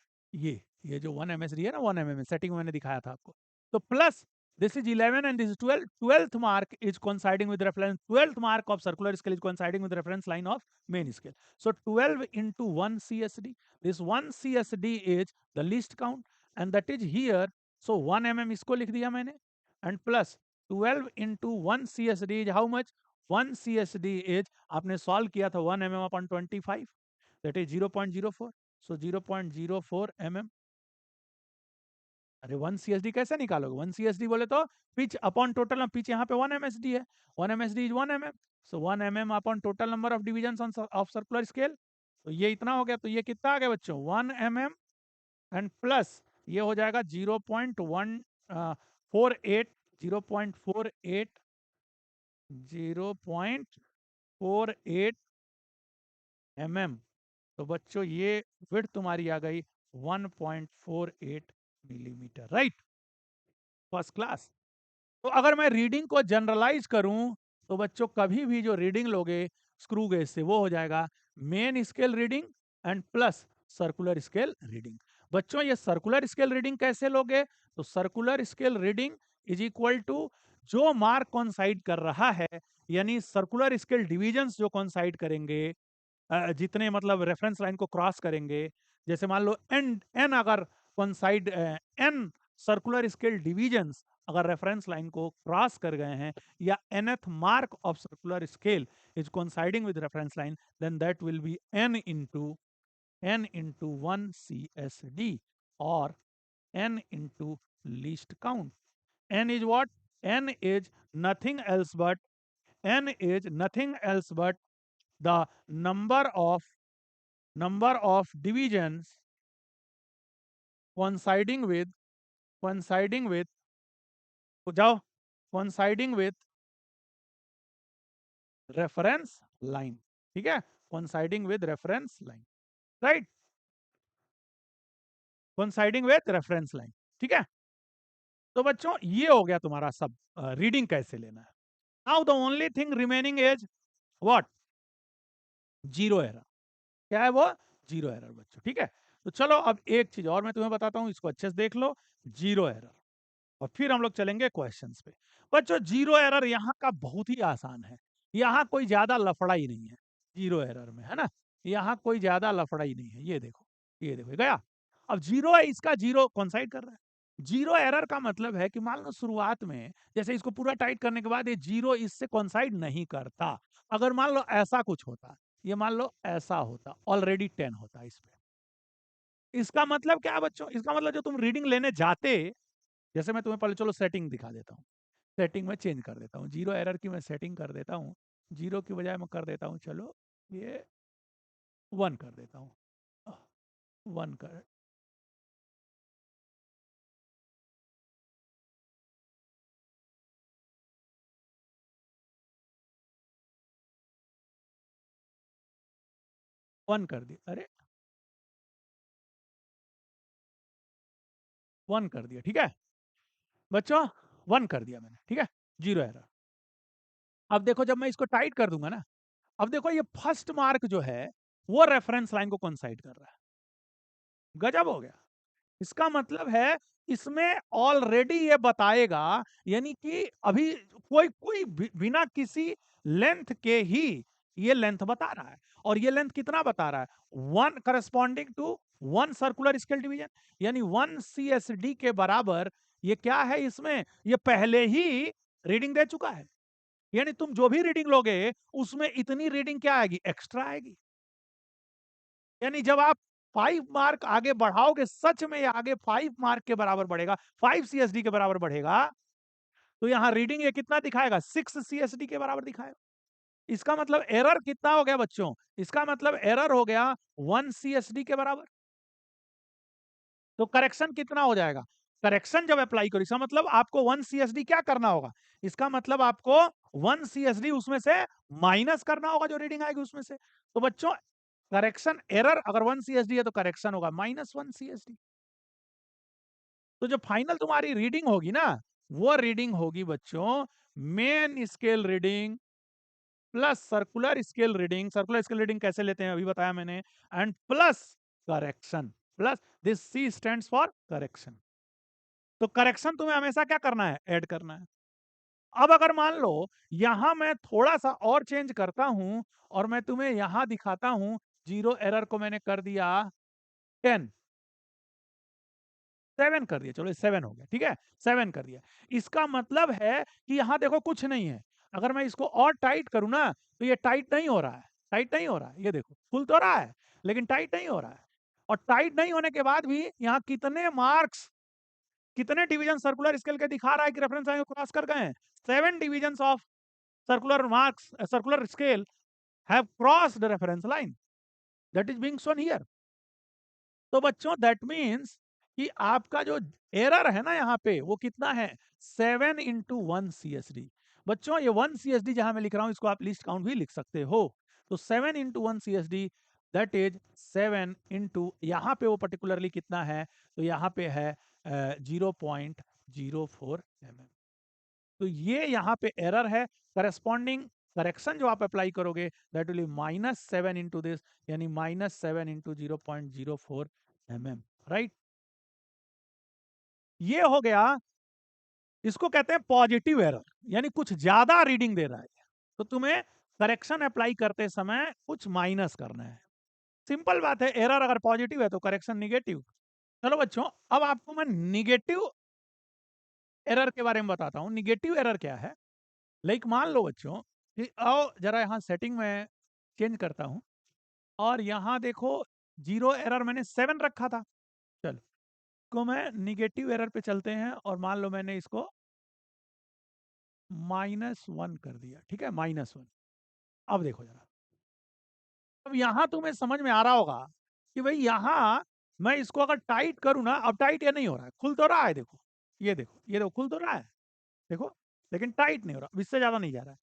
ये जो 1 MSD है ना, 1 mm सेटिंग मैंने दिखाया था आपको। तो plus this is 11 and this is 12. 12th mark is coinciding with reference. 12th mark of circular scale is coinciding with reference line of main scale. So 12 into 1 CSD. This 1 CSD is the least count and that is here. So 1 mm इसको लिख दिया मैंने, and plus 12 into 1 CSD is how much? 1 CSD is आपने solve किया था 1 mm upon 25. That is 0.04. So 0.04 mm. अरे 1 CSD कैसे निकालोगे? 1 CSD बोले तो पिच अपॉन टोटल, पिच यहाँ पे 1 MSD है, 1 MSD is 1 mm, so 1 mm upon total number of divisions of circular scale. तो ये इतना हो गया, तो ये कितना आ गया बच्चों? 1 mm एंड प्लस ये हो जाएगा 0.48 mm। तो बच्चों ये विड्थ तुम्हारी आ गई 1.48 मिलीमीटर, राइट? First class. तो अगर मैं रीडिंग को जनरलाइज करूं तो बच्चों कभी भी जो रीडिंग लोगे स्क्रू गेज से वो हो जाएगा main scale reading and plus circular scale reading. बच्चों ये सर्कुलर स्केल रीडिंग कैसे लोगे? तो circular scale reading is equal to जो मार्क कॉन्साइड कर रहा है, यानी सर्कुलर स्केल डिविजन्स जो कॉन्साइड करेंगे, जितने मतलब रेफरेंस लाइन को क्रॉस करेंगे, जैसे मान लो एन एन अगर coincide n circular scale divisions अगर रेफरेंस लाइन को क्रॉस कर गए हैं, या nth mark of circular scale is coinciding with reference line, then that will be n into 1 CSD or n into least count. n is what? n is nothing else but the number of divisions coinciding with जाओ coinciding with reference line. ठीक है, coinciding with reference line, right? coinciding with reference line, ठीक है। तो बच्चों ये हो गया तुम्हारा सब रीडिंग कैसे लेना है। Now the only thing remaining is what? Zero error. क्या है वो? जीरो एरर बच्चों, ठीक है। तो चलो अब एक चीज और मैं तुम्हें बताता हूं, इसको अच्छे से देख लो। जीरो एरर, और फिर हम लोग चलेंगे क्वेश्चंस पे। बच्चों जीरो एरर यहाँ का बहुत ही आसान है, यहाँ कोई ज्यादा लफड़ा ही नहीं है। जीरो एरर में, है ना। यहाँ कोई ज्यादा लफड़ा ही नहीं है, ये देखो गया। अब जीरो है, इसका जीरो कॉन्साइड कर रहा है। जीरो एरर का मतलब है कि मान लो शुरुआत में जैसे इसको पूरा टाइट करने के बाद ये जीरो इससे कॉन्साइड नहीं करता। अगर मान लो ऐसा कुछ होता, ये मान लो ऐसा होता, ऑलरेडी 10 होता इस पे। इसका मतलब क्या है बच्चों, इसका मतलब जो तुम रीडिंग लेने जाते, जैसे मैं तुम्हें पहले चलो सेटिंग दिखा देता हूँ, सेटिंग में चेंज कर देता हूँ, जीरो एरर की मैं सेटिंग कर देता हूँ, जीरो की बजाय मैं कर देता हूँ, चलो ये 1 कर देता हूँ, 1 कर 1 कर दिया, अरे 1 कर दिया, ठीक है बच्चों, 1 कर दिया मैंने, ठीक है, जीरो एरर। अब देखो जब मैं इसको टाइट कर दूंगा ना, अब देखो ये फर्स्ट मार्क जो है वो रेफरेंस लाइन को कोइंसाइड कर रहा है। गजब हो गया। इसका मतलब है इसमें ऑलरेडी ये बताएगा, यानी कि अभी कोई कोई बिना किसी लेंथ के ही ये लेंथ बता रहा है। और ये लेंथ कितना बता रहा है, 1 corresponding to 1 circular scale division, यानी 1 CSD के बराबर। ये क्या है, इसमें ये पहले ही रीडिंग दे चुका है, यानी तुम जो भी रीडिंग लोगे उसमें इतनी रीडिंग क्या आएगी, एक्स्ट्रा आएगी। यानी जब आप 5 मार्क आगे बढ़ाओगे, सच में ये आगे 5 मार्क के बराबर बढ़ेगा, 5 CSD के बराबर बढ़ेगा, तो यहां रीडिंग ये कितना दिखाएगा, 6 CSD के बराबर दिखाएगा। इसका मतलब एरर कितना हो गया बच्चों, इसका मतलब एरर हो गया 1 CSD के बराबर। तो करेक्शन कितना हो जाएगा, करेक्शन जब अप्लाई करो, इसका मतलब आपको 1 CSD क्या करना होगा, इसका मतलब आपको 1 CSD उसमें से माइनस करना होगा, जो रीडिंग आएगी उसमें से। तो बच्चों करेक्शन एरर अगर 1 CSD है तो करेक्शन होगा -1 CSD। तो जो फाइनल तुम्हारी रीडिंग होगी ना, वो रीडिंग होगी बच्चों main scale reading plus circular scale reading. Circular scale reading कैसे लेते हैं अभी बताया मैंने, and plus correction, plus this C stands for correction. तो करेक्शन तुम्हें हमेशा क्या करना है, ऐड करना है। अब अगर मान लो यहां मैं थोड़ा सा और चेंज करता हूं और मैं तुम्हें यहां दिखाता हूं, जीरो एरर को मैंने कर दिया 10, 7 कर दिया, चलो 7 हो गया, ठीक है 7 कर दिया। इसका मतलब है कि यहां देखो कुछ नहीं है, अगर मैं इसको और टाइट करूं ना तो ये टाइट नहीं हो रहा है, टाइट नहीं हो रहा है, ये देखो खुल तो रहा है लेकिन टाइट नहीं हो रहा है। और टाइट नहीं होने के बाद भी यहाँ कितने मार्क्स, कितने डिवीजन सर्कुलर स्केल के दिखा रहा है कि रेफरेंस लाइन को क्रॉस कर गए हैं, 7 division of circular marks, circular scale have crossed the reference line, that is being shown here. तो बच्चों दैट मीन्स कि आपका जो एरर है ना यहाँ पे वो कितना है, 7 × 1 CSD। बच्चों ये 1 CSD जहां मैं लिख रहा हूं इसको आप लिस्ट काउंट भी लिख सकते हो। तो 7 × 1 CSD दैट इज 7 इंटू, यहाँ पे वो पर्टिकुलरली कितना है, तो यहाँ पे है 0.04 mm। तो ये यहाँ पे एरर है, करस्पॉन्डिंग करेक्शन जो आप अप्लाई करोगे that will B -7 into this, यानी -7 इंटू 0.04 mm, राइट। ये हो गया, इसको कहते हैं पॉजिटिव एरर, यानी कुछ ज्यादा रीडिंग दे रहा है, तो तुम्हें करेक्शन अप्लाई करते समय कुछ माइनस करना है। सिंपल बात है, एरर अगर पॉजिटिव है तो करेक्शन निगेटिव। चलो बच्चों अब आपको मैं निगेटिव एरर के बारे में बताता हूं। निगेटिव एरर क्या है, लाइक मान लो बच्चों कि आओ जरा यहाँ सेटिंग में चेंज करता हूं और यहाँ देखो जीरो एरर मैंने 7 रखा था, चलो को मैं निगेटिव एरर पे चलते हैं और मान लो मैंने इसको -1 कर दिया, ठीक है -1। अब देखो जरा, अब यहां तुम्हें समझ में आ रहा होगा कि भाई यहां मैं इसको अगर टाइट करूं ना, अब टाइट ये नहीं हो रहा है, खुल तो रहा है, देखो ये देखो, ये देखो खुल तो रहा है, देखो लेकिन टाइट नहीं हो रहा, इससे ज्यादा नहीं जा रहा है।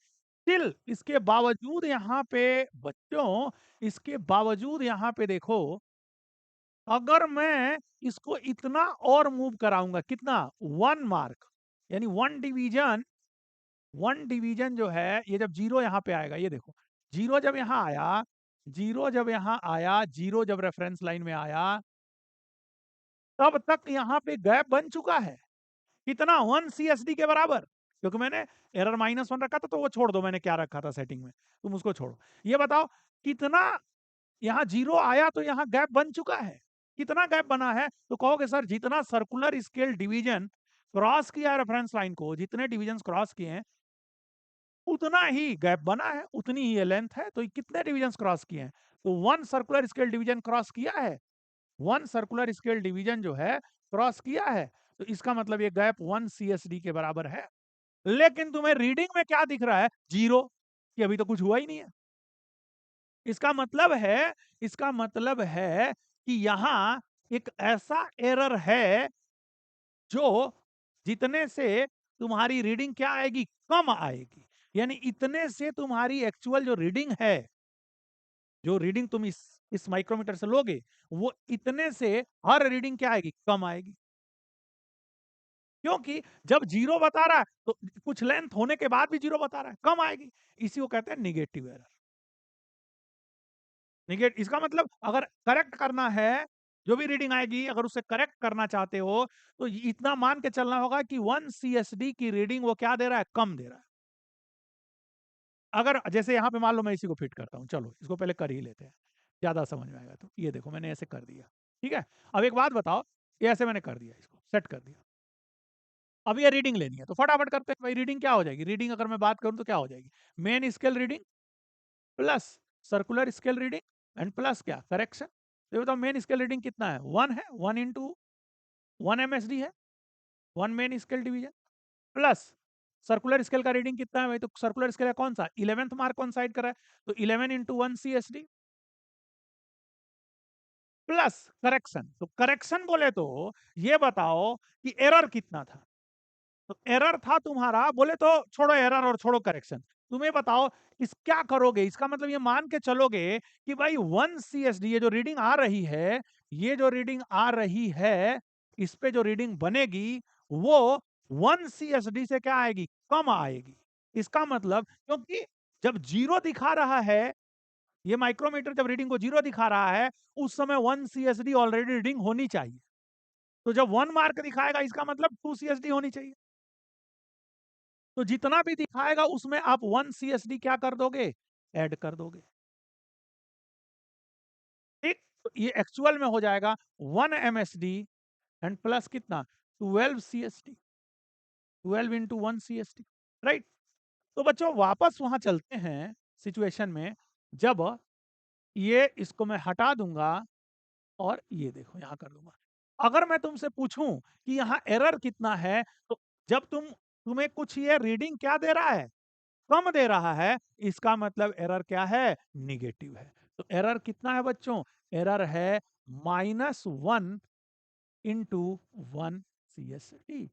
स्टिल इसके बावजूद यहाँ पे बच्चों, इसके बावजूद यहाँ पे देखो, अगर मैं इसको इतना और मूव कराऊंगा, कितना 1 मार्क, यानी 1 डिवीजन, 1 डिवीजन जो है, ये जब जीरो यहाँ पे आएगा, ये देखो जीरो जब यहाँ आया, जीरो जब यहाँ आया, जीरो जब रेफरेंस लाइन में आया, तब तक यहाँ पे गैप बन चुका है, कितना 1 CSD के बराबर। क्योंकि मैंने एरर -1 रखा था, तो वो छोड़ दो, मैंने क्या रखा था सेटिंग में, तुम उसको छोड़ो। ये बताओ कितना यहाँ 0 आया तो यहाँ गैप बन चुका है। कितना गैप बना है? तो कहोगे सर जितना सर्कुलर स्केल डिवीजन क्रॉस किया है रेफरेंस लाइन को, जितने डिवीजन क्रॉस किए हैं उतना ही गैप बना है, उतनी ही ये लेंथ है, तो कितने डिवीजन क्रॉस किए हैं? तो 1 सर्कुलर स्केल डिवीजन क्रॉस किया है। 1 सर्कुलर स्केल डिवीजन जो है क्रॉस किया है, तो इसका मतलब ये गैप 1 सीएसडी के बराबर है। लेकिन तुम्हें रीडिंग में क्या दिख रहा है? 0, कि अभी तो कुछ हुआ ही नहीं है। इसका मतलब है कि यहां एक ऐसा एरर है जो जितने से तुम्हारी रीडिंग क्या आएगी? कम आएगी। यानी इतने से तुम्हारी एक्चुअल जो रीडिंग है, जो रीडिंग तुम इस माइक्रोमीटर से लोगे, वो इतने से हर रीडिंग क्या आएगी? कम आएगी। क्योंकि जब 0 बता रहा है तो कुछ लेंथ होने के बाद भी 0 बता रहा है, कम आएगी। इसी को कहते हैं नेगेटिव एरर। इसका मतलब अगर करेक्ट करना है, जो भी रीडिंग आएगी अगर उसे करेक्ट करना चाहते हो, तो इतना मान के चलना होगा कि 1 सीएसडी की रीडिंग वो क्या दे रहा है? कम दे रहा है। अगर जैसे यहाँ पे मान लो मैं इसी को फिट करता हूँ, चलो इसको पहले कर ही लेते हैं, ज्यादा समझ में आएगा। तो ये देखो मैंने ऐसे कर दिया, ठीक है। अब एक बात बताओ, ये ऐसे मैंने कर दिया, इसको सेट कर दिया। अब ये रीडिंग लेनी है तो फटाफट करते हैं भाई। रीडिंग क्या हो जाएगी? रीडिंग अगर मैं बात करूं तो क्या हो जाएगी? Main scale reading plus circular scale reading and plus क्या? करेक्शन। तो बताओ मेन स्केल रीडिंग कितना है? 1 है, 1 इंटू 1 MSD है, 1 main scale division, plus circular scale का रीडिंग कितना है भाई? तो सर्कुलर स्केल कौन सा? 11th मार्क कौन साइड कर रहा है, तो 11 इंटू 1 CSD प्लस करेक्शन। तो करेक्शन बोले तो ये बताओ कि एरर कितना था? तो एरर था तुम्हारा, बोले तो छोड़ो एरर और छोड़ो करेक्शन, तुम्हें बताओ इस क्या करोगे? इसका मतलब ये मान के चलोगे कि भाई 1 CSD, ये जो रीडिंग आ रही है, ये जो रीडिंग आ रही है, इस पे जो रीडिंग बनेगी वो 1 CSD से क्या आएगी? कम आएगी। इसका मतलब क्योंकि जब 0 दिखा रहा है, ये माइक्रोमीटर जब रीडिंग को 0 दिखा रहा है, उस समय 1 CSD ऑलरेडी रीडिंग होनी चाहिए। तो जब 1 मार्क दिखाएगा, इसका मतलब 2 CSD होनी चाहिए। तो जितना भी दिखाएगा उसमें आप 1 CSD क्या कर दोगे? ऐड कर दोगे। ठीक, तो ये एक्चुअल में हो जाएगा 1 MSD एंड प्लस कितना? 12 CSD, 12 इंटू 1 CSD, राइट। तो बच्चों वापस वहां चलते हैं सिचुएशन में, जब ये इसको मैं हटा दूंगा और ये देखो यहां कर दूंगा। अगर मैं तुमसे पूछूं कि यहाँ एरर कितना है, तो जब तुम्हें कुछ ये रीडिंग क्या दे रहा है? कम दे रहा है, इसका मतलब एरर क्या है? निगेटिव है। तो एरर कितना है बच्चों? एरर है -1 इंटू 1 CSD।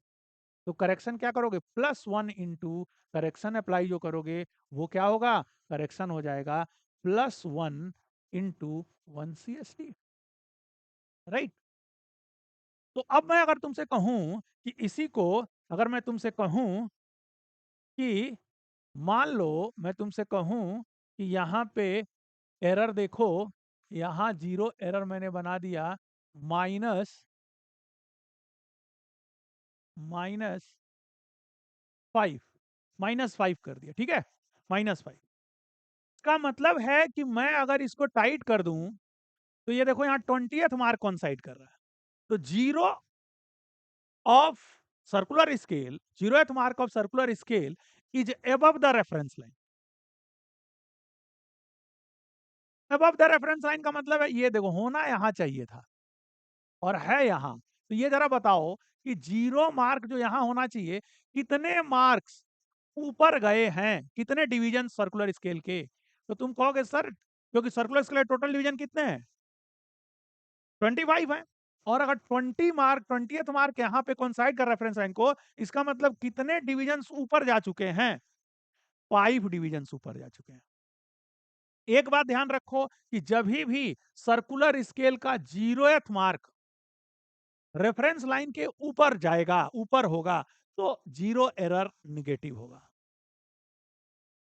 तो करेक्शन क्या करोगे? +1 इंटू करेक्शन अप्लाई जो करोगे वो क्या होगा? करेक्शन हो जाएगा +1 इंटू 1 CSD, राइट। तो अब मैं अगर तुमसे कहूं कि इसी को, अगर मैं तुमसे कहूं कि मान लो मैं तुमसे कहूं कि यहाँ पे एरर देखो, यहाँ 0 एरर मैंने बना दिया, माइनस माइनस 5, -5 कर दिया, ठीक है, -5। इसका मतलब है कि मैं अगर इसको टाइट कर दूं, तो ये देखो यहाँ 20th मार्क कौन साइड कर रहा है, तो 0 of circular scale, 0th mark of circular scale is above the reference line. Above the reference line का मतलब है ये देखो होना यहाँ चाहिए था और है यहाँ। तो ये जरा बताओ कि 0 मार्क जो यहाँ होना चाहिए, कितने मार्क्स ऊपर गए हैं? कितने डिवीजन सर्कुलर स्केल के? तो तुम कहोगे सर क्योंकि सर्कुलर स्केल टोटल डिवीजन कितने हैं? 25 है। और अगर 20th मार्क यहाँ पे कोइंसाइड कर रेफरेंस लाइन को, इसका मतलब कितने डिवीजन ऊपर जा चुके हैं? 5 डिवीजन ऊपर जा चुके हैं। एक बात ध्यान रखो कि जब भी सर्कुलर स्केल का 0th मार्क रेफरेंस लाइन के ऊपर जाएगा, ऊपर होगा, तो 0 एरर निगेटिव होगा।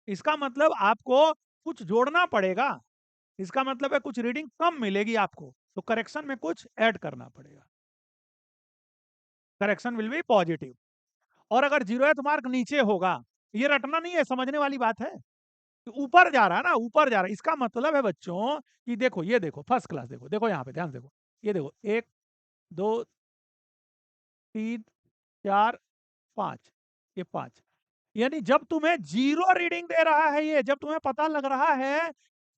इसका मतलब आपको कुछ जोड़ना पड़ेगा, इसका मतलब है कुछ रीडिंग कम मिलेगी आपको, तो करेक्शन में कुछ ऐड करना पड़ेगा। Correction will B positive. और अगर 0th मार्क नीचे होगा, ये रटना नहीं है, समझने वाली बात है। तो ऊपर जा रहा है ना, ऊपर जा रहा है, इसका मतलब है बच्चों कि देखो, ये देखो फर्स्ट क्लास, देखो देखो यहाँ पे ध्यान से देखो, ये देखो 1 2 3 4 5, ये 5, यानी जब तुम्हें 0 रीडिंग दे रहा है, ये जब तुम्हें पता लग रहा है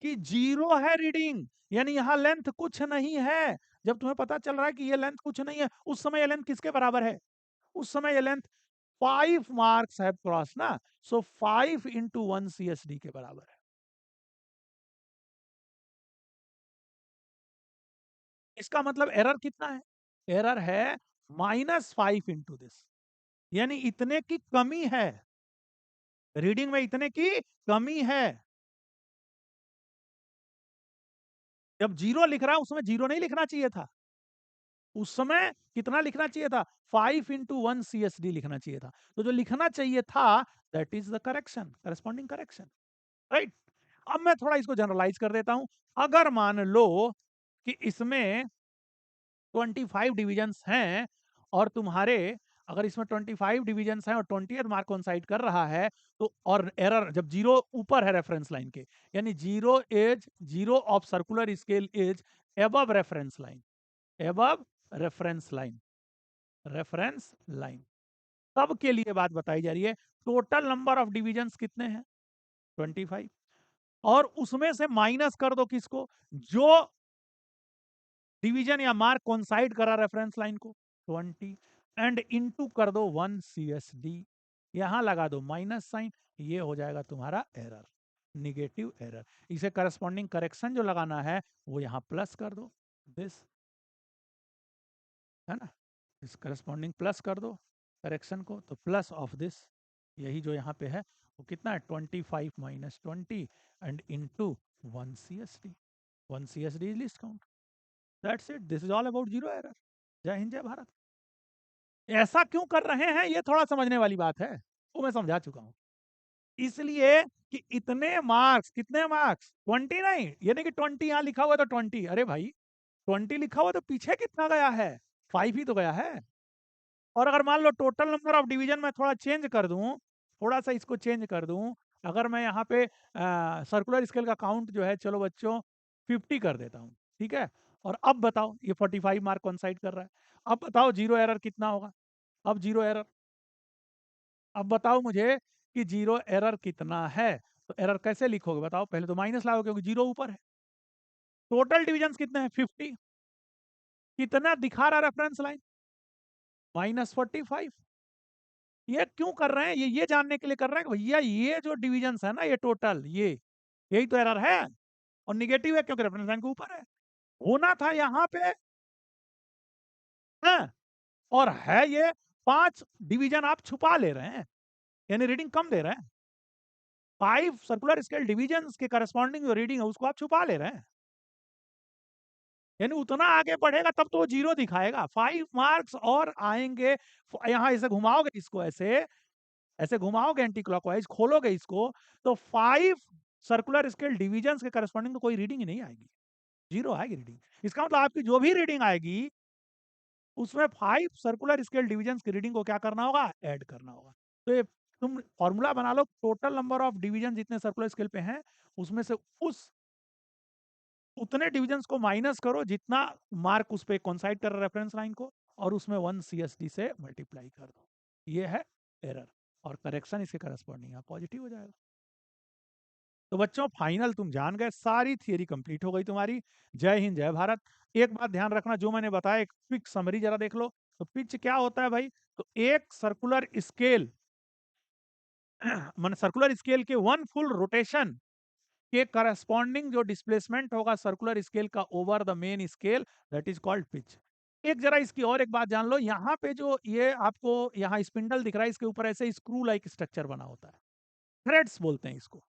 कि 0 है रीडिंग, यानी यहाँ लेंथ कुछ नहीं है, जब तुम्हें पता चल रहा है कि ये लेंथ कुछ नहीं है, उस समय ये लेंथ किसके बराबर है? उस समय ये लेंथ 5 मार्क्स हैव क्रॉस ना, सो 5 इंटू 1 CSD के बराबर है। इसका मतलब एरर कितना है? एरर है -5 इंटू दिस, यानी इतने की कमी है, रीडिंग में इतने की कमी है। जब 0 लिख रहा है, उसमें 0 नहीं लिखना चाहिए था, उस समय कितना लिखना चाहिए था? 5 इंटू 1 CSD लिखना चाहिए था। तो जो लिखना चाहिए था, that is the correction, corresponding correction, right? अब मैं थोड़ा इसको जनरलाइज कर देता हूं। अगर मान लो कि इसमें 25 डिविजन्स हैं, और तुम्हारे, अगर इसमें 25 डिविजन्स हैं और 20th मार्क कोइंसाइड कर रहा है, तो और एरर जब 0 ऊपर है रेफरेंस लाइन के, यानी 0 of circular scale is above reference line, above reference line, reference line, तब के लिए बात बताई जा रही है। टोटल नंबर ऑफ डिविजन्स कितने हैं? 25, और उसमें से माइनस कर दो किसको? जो डिवीजन या मार्क कोइंसाइड करा रेफरेंस लाइन को, 20, एंड इनटू कर दो 1 CSD, यहां लगा दो माइनस साइन, ये हो जाएगा तुम्हारा एरर, निगेटिव एरर। इसे करस्पॉन्डिंग करेक्शन जो लगाना है, वो यहां प्लस कर दो, दिस, है ना, इस करस्पॉन्डिंग प्लस कर दो करेक्शन को, तो प्लस ऑफ दिस, यही जो यहाँ पे है वो कितना है? 25 minus 20 and into 1 CSD, 1 CSD is least count, that's it, this is all about zero error. जय हिंद जय भारत। ऐसा क्यों कर रहे हैं, ये थोड़ा समझने वाली बात है, वो मैं समझा चुका हूं। इसलिए कि इतने मार्क्स, कितने मार्क्स? 20 नहीं, यानी कि 20 यहां लिखा हुआ तो 20, अरे भाई 20 लिखा हुआ तो पीछे कितना गया है? 5 ही तो गया है। और अगर मान लो टोटल नंबर ऑफ डिवीजन में थोड़ा चेंज कर दूं, थोड़ा सा इसको चेंज कर दूं, अगर मैं यहाँ पे सर्कुलर स्केल का काउंट जो है, चलो बच्चों 50 कर देता हूँ, ठीक है, और अब बताओ, ये 45 मार्क कॉन्साइड कर रहा है, अब बताओ जीरो एरर कितना होगा? अब जीरो एरर, अब बताओ मुझे कि जीरो एरर कितना है? तो एरर कैसे लिखोगे बताओ? पहले तो माइनस लाओगे क्योंकि जीरो ऊपर है। टोटल डिविजन कितने हैं? 50, कितना दिखा रहा रेफरेंस लाइन? -45। ये क्यों कर रहे हैं? ये जानने के लिए कर रहे हैं कि भैया ये जो डिविजन्स है ना, ये टोटल, ये यही तो एरर है, और निगेटिव है क्योंकि रेफरेंस लाइन के ऊपर है। होना था यहाँ पे, है, और है ये 5 डिवीजन आप छुपा ले रहे हैं, यानी रीडिंग कम दे रहे हैं। 5 सर्कुलर स्केल डिविजन्स के करस्पॉन्डिंग जो रीडिंग है, उसको आप छुपा ले रहे हैं, यानी उतना आगे बढ़ेगा तब तो वो जीरो दिखाएगा। 5 मार्क्स और आएंगे, यहाँ ऐसे घुमाओगे इसको, ऐसे ऐसे घुमाओगे एंटी क्लॉकवाइज, खोलोगे इसको, तो 5 सर्कुलर स्केल डिविजन्स के करस्पॉन्डिंग तो कोई रीडिंग ही नहीं आएगी, जीरो आएगी रीडिंग। इसका मतलब आपकी जो भी रीडिंग आएगी, उसमें 5 सर्कुलर स्केल डिविजन्स की रीडिंग को क्या करना होगा? ऐड करना होगा। तो ये तुम फॉर्मूला बना लो, टोटल नंबर ऑफ डिविजन जितने सर्कुलर स्केल पे हैं, उसमें से उस उतने डिविजन्स को माइनस करो जितना मार्क उस पे कोइंसाइड कर रहा रेफरेंस लाइन को, और उसमें 1 CSD से मल्टीप्लाई कर दो, ये है एरर, और करेक्शन इसके करस्पॉन्डिंग पॉजिटिव हो जाएगा। तो बच्चों फाइनल तुम जान गए, सारी थियरी कंप्लीट हो गई तुम्हारी। जय हिंद जय भारत। एक बात ध्यान रखना, जो मैंने बताया, एक क्विक समरी जरा देख लो। तो पिच क्या होता है भाई? तो एक सर्कुलर स्केल मान सर्कुलर स्केल के 1 फुल रोटेशन के करस्पॉन्डिंग जो डिस्प्लेसमेंट होगा सर्कुलर स्केल का over the main scale, that is called pitch. एक जरा इसकी और एक बात जान लो, यहाँ पे जो ये आपको यहाँ स्पिंडल दिख रहा है, इसके ऊपर ऐसे स्क्रू लाइक स्ट्रक्चर बना होता है, थ्रेड्स बोलते हैं इसको।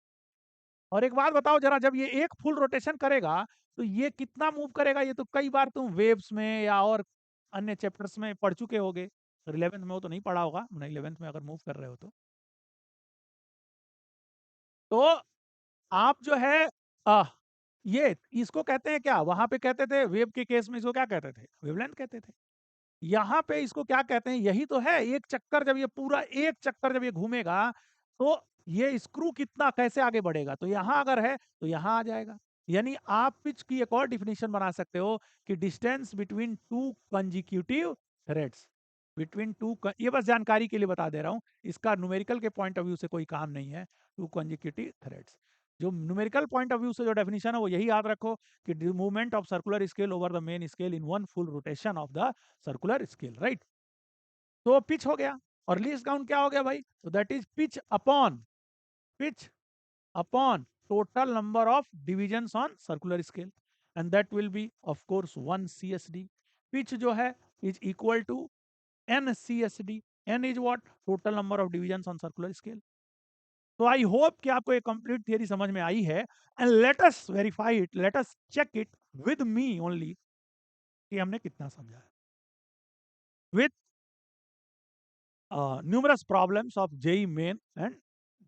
और एक बात बताओ जरा, जब ये एक फुल रोटेशन करेगा, तो ये कितना मूव करेगा? ये तो कई बार तुम वेव्स में या और अन्य चैप्टर्स में पढ़ चुके होगे, 11th में हो तो नहीं पढ़ा होगा, 11th में अगर मूव कर रहे हो तो आप जो है आ, ये इसको कहते हैं क्या, वहां पे कहते थे वेव के केस में इसको क्या कहते थे? वेवलेंथ कहते थे। यहाँ पे इसको क्या कहते हैं, यही तो है, एक चक्कर जब ये पूरा एक चक्कर जब ये घूमेगा तो ये स्क्रू कितना कैसे आगे बढ़ेगा, तो यहाँ अगर है तो यहाँ आ जाएगा। यानी आप पिच की एक और डिफिनेशन बना सकते हो कि distance between two consecutive threads, between two, ये बस जानकारी के लिए बता दे रहा हूँ, इसका न्यूमेरिकल के पॉइंट ऑफ व्यू से कोई काम नहीं है। टू कंजिक्यूटिव थ्रेड्स, जो न्यूमेरिकल पॉइंट ऑफ व्यू से जो डेफिनेशन है वो यही याद रखो कि movement of circular scale over the main scale in one full rotation of the circular scale, right. तो पिच हो गया, और लीस्ट काउंट क्या हो गया भाई, तो that is pitch upon total number of divisions on circular scale, and that will be of course 1 CSD। Pitch जो है is equal to n CSD, n is what, total number of divisions on circular scale. तो I hope कि आपको ये complete theory समझ में आई है, and let us verify it, let us check it with me only कि हमने कितना समझा है, with numerous problems of JEE Main and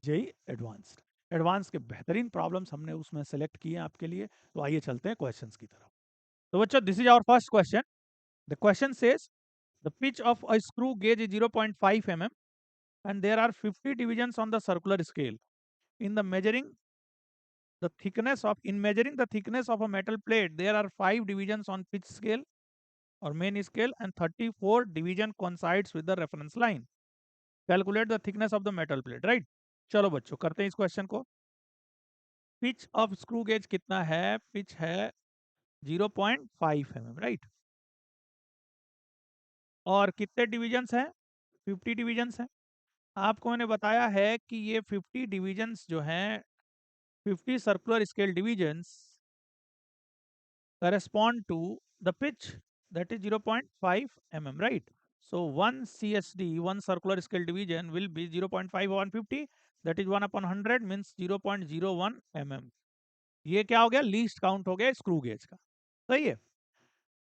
JEE Advanced. Advance के बेहतरीन प्रॉब्लम्स हमने उसमें सेलेक्ट किए आपके लिए। तो आइए चलते हैं क्वेश्चंस की तरफ। तो बच्चों, this is our first question. The question says the pitch of a screw gauge is 0.5 mm and there are 50 divisions on the circular scale. In the measuring the thickness of in measuring the thickness of a metal plate, there are 5 divisions on pitch scale or main scale and 34 division coincides with the reference line. Calculate the thickness of the metal plate, right? चलो बच्चों करते हैं इस question को। Pitch of screw gauge कितना है, pitch है 0.5 mm, right. और कितने डिविजन्स हैं, 50 डिविजन्स हैं। आपको मैंने बताया है कि ये 50 डिविजन्स जो हैं, 50 circular scale divisions correspond to the pitch, that is 0.5 mm, right? So 1 CSD, 1 circular scale division will be 0.5 upon 50, that is 1 upon 100 means 0.01 mm. ये क्या हो गया, लीस्ट काउंट हो गया स्क्रू गेज का, सही है।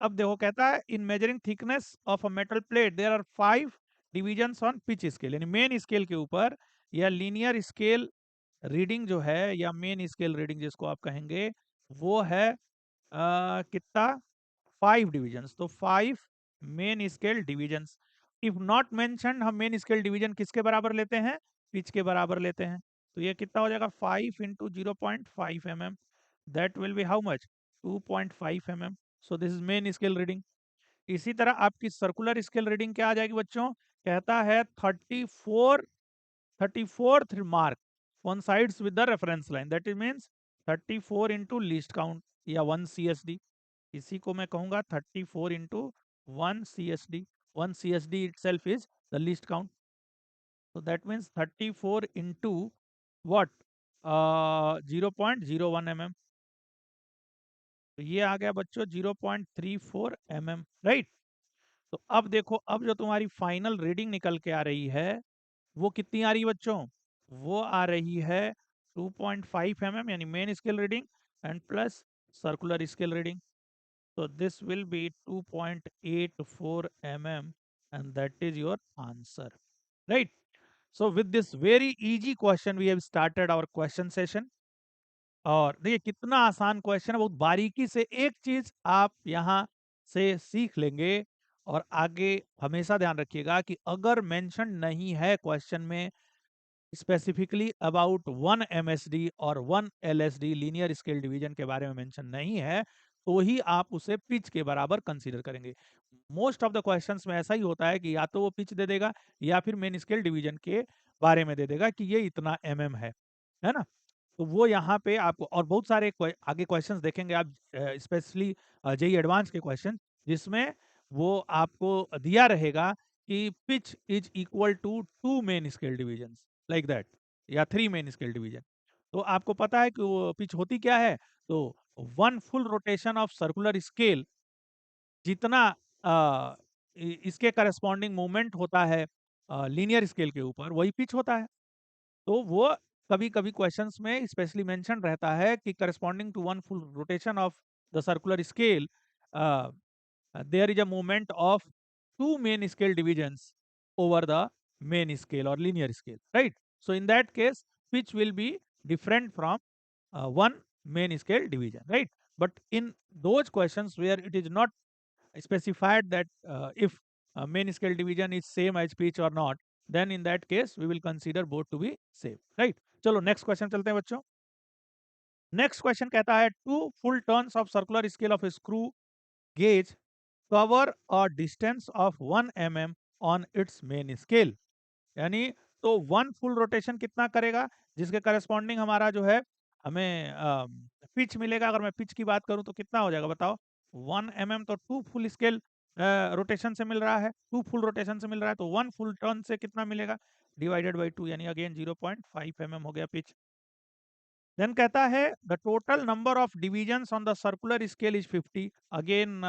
अब देखो कहता है in measuring thickness of a metal plate there are 5 divisions on pitch scale, यानी मेन स्केल के ऊपर या लीनियर स्केल रीडिंग जो है या मेन स्केल रीडिंग जिसको आप कहेंगे वो है कितना, 5 डिविजन्स। तो 5 main scale divisions. If not mentioned, हम मेन स्केल डिवीजन किसके बराबर लेते हैं, पिच के बराबर लेते हैं। तो ये कितना हो जाएगा 5 into 0.5 mm, that will be how much, 2.5 mm। So this is main scale reading. इसी तरह आपकी सर्कुलर स्केल रीडिंग क्या आ जाएगी बच्चों, कहता है 34th mark coincides with the reference line, that it means 34 into least count या 1 CSD। इसी को मैं कहूंगा 34 into 1 CSD। 1 CSD itself is the least count, so that means 34 into what, 0.01 mm। तो ये आ गया बच्चों 0.34 mm, राइट। तो अब देखो, अब जो तुम्हारी फाइनल रीडिंग निकल के आ रही है वो कितनी आ रही है बच्चों, वो आ रही है 2.5 mm, यानी main scale reading and plus circular scale reading. So this will be 2.84 mm and that is your answer, right? So with this very easy question we have started our question session। और देखिए कितना आसान question है, बहुत बारीकी से एक चीज आप यहाँ से सीख लेंगे। और आगे हमेशा ध्यान रखिएगा कि अगर मेंशन नहीं है क्वेश्चन में स्पेसिफिकली अबाउट 1 MSD और 1 LSD लीनियर स्केल डिवीजन के बारे में मेंशन नहीं है, तो ही आप उसे पिच के बराबर कंसीडर करेंगे। मोस्ट ऑफ द क्वेश्चंस में ऐसा ही होता है कि या तो वो पिच दे देगा या फिर मेन स्केल डिवीजन के बारे में दे देगा कि ये इतना mm है ना। तो वो यहाँ पे आपको और बहुत सारे आगे क्वेश्चंस देखेंगे आप, स्पेशली जेई एडवांस के क्वेश्चन, जिसमें वो आपको दिया रहेगा कि pitch is equal to 2 main scale division like that, या 3 मेन स्केल डिवीजन। तो आपको पता है कि वो पिच होती क्या है, तो 1 full rotation of circular scale जितना इसके करस्पॉन्डिंग मूवमेंट होता है लीनियर स्केल के ऊपर, वही पिच होता है। तो वो कभी कभी क्वेश्चंस में स्पेशली मेंशन रहता है कि corresponding to 1 full rotation of the circular scale there is a movement of 2 main scale divisions over the main scale or linear scale, right? So in that case pitch will be different from 1 main scale division, right? But in those questions where it is not specified that if main scale division is same as pitch or not, then in that case we will consider both to be same, right? चलो next question चलते हैं बच्चों। Next question कहता है two full turns of circular scale of screw gauge cover a distance of 1 mm on its main scale. यानी तो one full rotation कितना करेगा, जिसके करस्पॉन्डिंग हमारा जो है हमें पिच मिलेगा। अगर मैं पिच की बात करूं तो कितना हो जाएगा बताओ, 1 mm तो टू फुल स्केल रोटेशन से मिल रहा है, टू फुल रोटेशन से मिल रहा है, तो वन फुल टर्न से कितना मिलेगा, डिवाइडेड बाई टू, यानी अगेन 0.5 mm हो गया पिच। देन कहता है the total number of divisions on the circular scale is 50। Again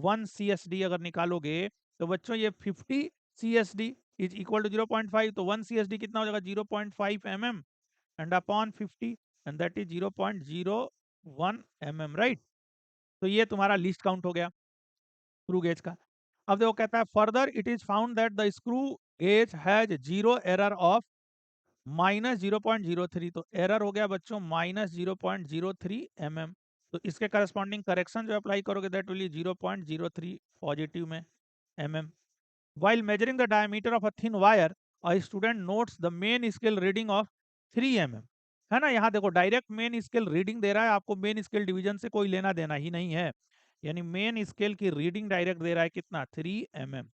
1 CSD अगर निकालोगे तो बच्चों ये 50 CSD इज इक्वल टू 0.5, तो 1 CSD कितना हो जाएगा 0.5 mm and upon 50 and that is 0.01 mm, right. तो ये तुम्हारा लिस्ट काउंट हो गया स्क्रू गेज का। अब देखो कहता है further it is found that the screw gauge has zero error of -0.03, तो एरर हो गया बच्चों -0.03 mm। तो इसके करस्पॉन्डिंग करेक्शन जो अप्लाई करोगे दैट विल 0.03 पॉजिटिव में mm। While measuring the diameter of a thin wire, a student notes the main scale reading of 3 mm। है ना, यहाँ देखो डायरेक्ट मेन स्केल रीडिंग दे रहा है आपको, मेन स्केल डिवीजन से कोई लेना देना ही नहीं है, यानी मेन स्केल की रीडिंग डायरेक्ट दे रहा है कितना 3 mm।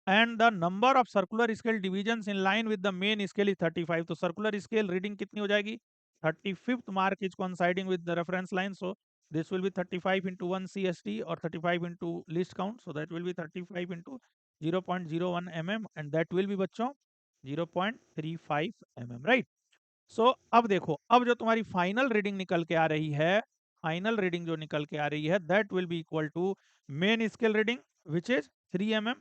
And the number of circular scale divisions in line with the main scale is 35। तो सर्कुलर स्केल रीडिंग कितनी हो जाएगी, 35th mark is coinciding with the reference line, so this will be 35 into 1 CST or 35 into least count, so that will be 35 into 0.01 mm and that will be बच्चों 0.35 mm, right? So अब देखो, अब जो तुम्हारी final reading निकल के आ रही है, फाइनल रीडिंग जो निकल के आ रही है that will be equal to main scale reading which is 3 mm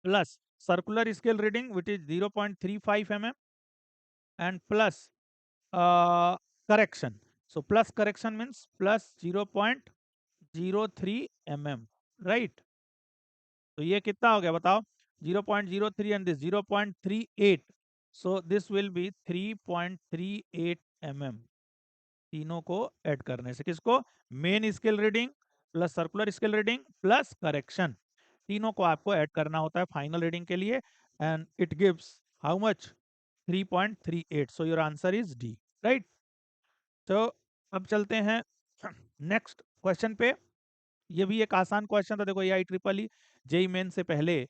plus circular scale reading which is 0.35 mm and plus correction. So plus correction means plus 0.03 mm, right? तो ये कितना हो गया बताओ, 0.03 and this 0.38, so this will be 3.38 mm। तीनों को add करने से किसको, main scale reading plus circular scale reading plus correction, तीनों को आपको ऐड करना होता है फाइनल रीडिंग के लिए, and it gives how much 3.38, so your answer is D, right. तो अब चलते हैं नेक्स्ट क्वेश्चन पे। ये भी एक आसान क्वेश्चन था, देखो AIEEE जेई मेन से पहले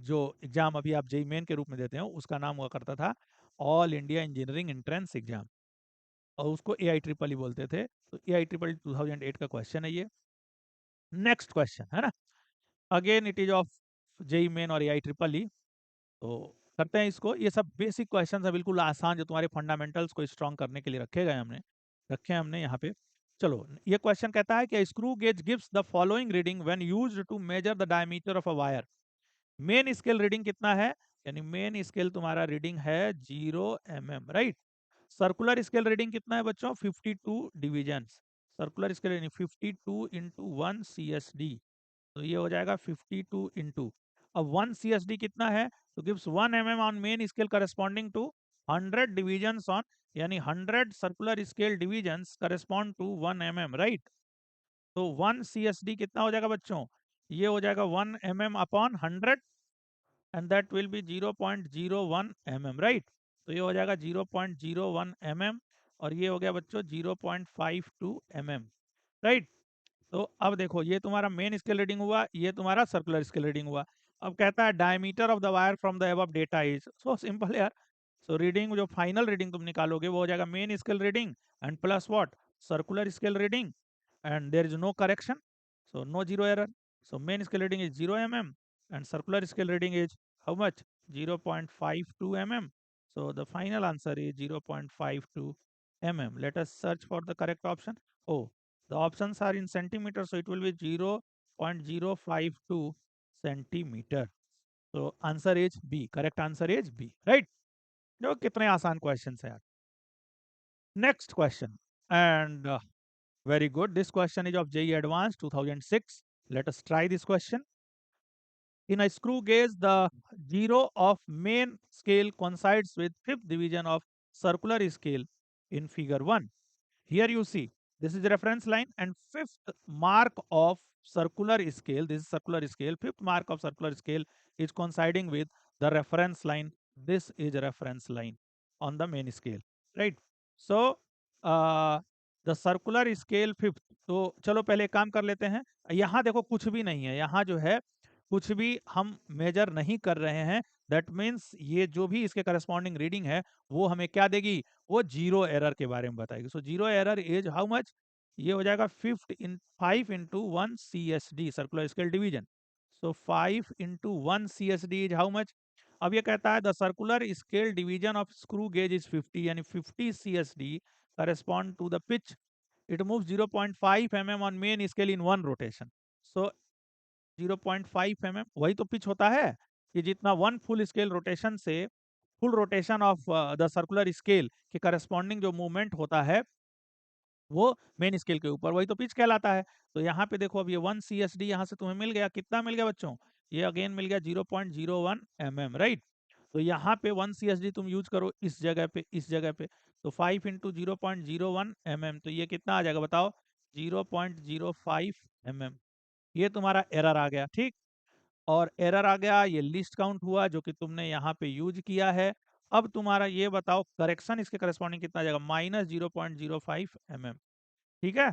जो एग्जाम अभी आप जेई मेन के रूप में देते हो उसका नाम हुआ करता था all India engineering entrance exam, और उसको AIEEE बोलते थे। तो AIEEE 2008 का क्वेश्चन है ये। नेक्स्ट क्वेश्चन है ना, again it is of JEE Main और AIEEE। तो करते हैं इसको, ये सब बेसिक क्वेश्चन है बिल्कुल आसान, जो तुम्हारे फंडामेंटल्स को स्ट्रॉन्ग करने के लिए रखे हैं हमने यहाँ पे। चलो ये क्वेश्चन कहता है कि screw gauge gives the following reading when used to measure the diameter of a wire. Main scale reading कितना है, यानी मेन स्केल तुम्हारा रीडिंग है 0 mm, right. Circular scale reading कितना है बच्चों, 52 डिविजन्स। सर्कुलर स्केल यानी 52 इंटू 1 CSD, तो ये हो जाएगा 52 इंटू, अब 1 CSD कितना है, तो gives 1 mm on main scale corresponding to 100 divisions on, यानी 100 circular scale divisions correspond to 1 mm, right. तो 1 CSD कितना हो जाएगा बच्चों, ये हो जाएगा 1 mm upon 100 and that will be 0.01 mm, right. तो ये हो जाएगा 0.01 mm और ये हो गया बच्चों 0.52 mm, राइट। तो अब देखो ये तुम्हारा मेन स्केल रीडिंग हुआ, ये तुम्हारा सर्कुलर स्केल रीडिंग हुआ। अब कहता है diameter of the wire from the above data is, so simple यार। सो रीडिंग जो फाइनल रीडिंग तुम निकालोगे वो हो जाएगा main scale reading and plus what, circular scale reading, and there is no correction, so no zero error. So main scale reading is 0 mm and circular scale reading is how much, 0.52 mm. So the final answer is 0.52 mm. Let us search for the correct option. Oh, the options are in centimeter, so it will be 0.052 centimeter. So answer is B, correct answer is B, right? जो कितने आसान question है यार। Next question, and very good. This question is of JEE Advanced 2006. Let us try this question. In a screw gauge, the zero of main scale coincides with fifth division of circular scale in figure 1. Here you see, this is the reference line and fifth mark of circular scale, this is circular scale, fifth mark of circular scale is coinciding with the reference line. This is a reference line on the main scale, right? So the circular scale fifth. तो चलो पहले एक काम कर लेते हैं, यहाँ देखो कुछ भी नहीं है, यहाँ जो है कुछ भी हम मेजर नहीं कर रहे हैं, दैट मीन्स ये जो भी इसके करस्पॉन्डिंग रीडिंग है वो हमें क्या देगी, वो जीरो एरर के बारे में बताएगी। So zero error is how much, ये हो जाएगा 5 into 1 CSD circular scale division. So 5 into 1 CSD is how much. अब ये कहता है the circular scale division of screw gauge is 50, यानी 50 CSD correspond to the pitch. It moves 0.5 mm on main scale in one rotation. So 0.5 mm वही तो pitch होता है कि जितना वन फुल स्केल रोटेशन से full rotation of the circular scale के corresponding जो मूवमेंट होता है वो मेन स्केल के ऊपर, वही तो पिच कहलाता है। तो यहाँ पे देखो अब ये 1 CSD यहाँ से तुम्हें मिल गया, कितना मिल गया बच्चों, ये अगेन मिल गया 0.01 mm, राइट। तो यहाँ पे 1 CSD तुम यूज करो इस जगह पे, इस जगह पे, तो 5 इंटू 0.01 mm, तो ये कितना आ जाएगा बताओ, 0.05 mm। ये तुम्हारा एरर आ गया, ठीक। और एरर आ गया, ये लिस्ट काउंट हुआ जो कि तुमने यहाँ पे यूज किया है। अब तुम्हारा ये बताओ करेक्शन इसके करस्पॉन्डिंग कितना आ जाएगा, -0.05 mm, ठीक है।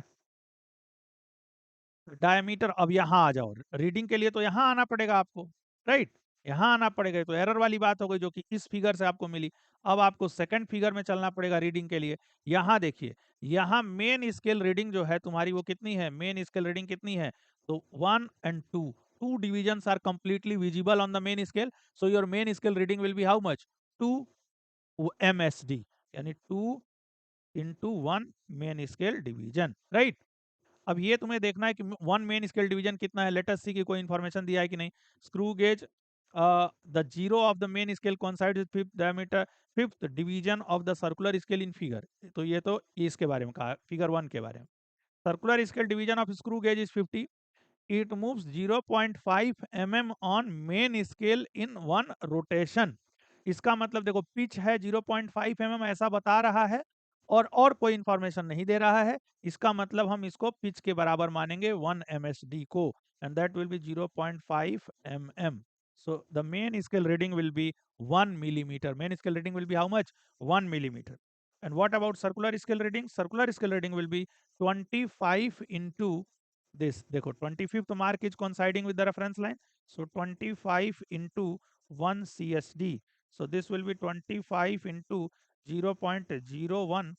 डायमीटर, अब यहाँ आ जाओ रीडिंग के लिए, तो यहाँ आना पड़ेगा आपको, राइट, यहाँ आना पड़ेगा। तो एरर वाली बात हो गई जो कि इस फिगर से आपको मिली। अब आपको सेकंड फिगर में चलना पड़ेगा रीडिंग के लिए। यहाँ देखिए, यहाँ मेन स्केल रीडिंग जो है तुम्हारी वो कितनी है, मेन स्केल रीडिंग कितनी है, तो 1 and 2, two divisions are completely visible on the main scale, so your main scale reading will be how much, 2 MSD, यानी 2 into 1 main scale division, right. अब ये तुम्हें देखना है कि वन मेन स्केल डिवीजन कितना है, लेट अस सी कि कोई इंफॉर्मेशन दिया है कि नहीं। Screw gauge the zero of the main scale coincides with fifth diameter, fifth division of the circular scale in figure. तो ये तो इसके बारे में कहा, फिगर 1 के बारे में। Circular scale division of screw gauge is 50, it moves 0.5 mm on main scale in one rotation। इसका मतलब देखो पिच है 0.5 mm ऐसा बता रहा है, और कोई इंफॉर्मेशन नहीं दे रहा है। इसका मतलब हम इसको पिच के बराबर मानेंगे 1 MSD को, and that will B 0.5 mm। so the main scale reading will be 1 millimeter, main scale reading will be how much, 1 millimeter। and what about circular scale reading, circular scale reading will be 25 into this, देखो 25th mark is coinciding with the reference line, so 25 into 1 CSD, so this will be 25 into 0.01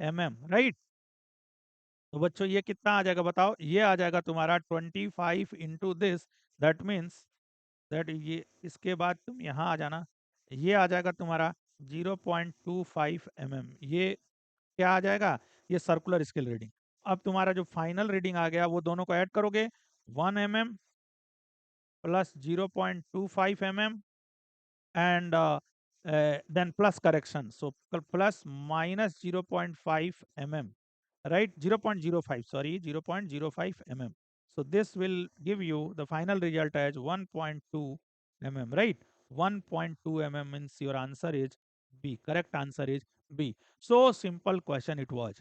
mm, right। तो बच्चों ये कितना आ जाएगा बताओ, ये आ जाएगा तुम्हारा 25 into this, that means that ये इसके बाद तुम यहाँ आ जाना, ये आ जाएगा तुम्हारा 0.25 mm, ये क्या आ जाएगा, ये सर्कुलर स्केल रीडिंग। अब तुम्हारा जो फाइनल रीडिंग आ गया वो दोनों को ऐड करोगे, 1 mm plus 0.25 mm and then plus correction, so plus minus 0.5 mm, right, 0.05, sorry, 0.05 mm। so this will give you the final result as 1.2 mm, right, 1.2 mm means your answer is B, correct answer is B। so simple question it was।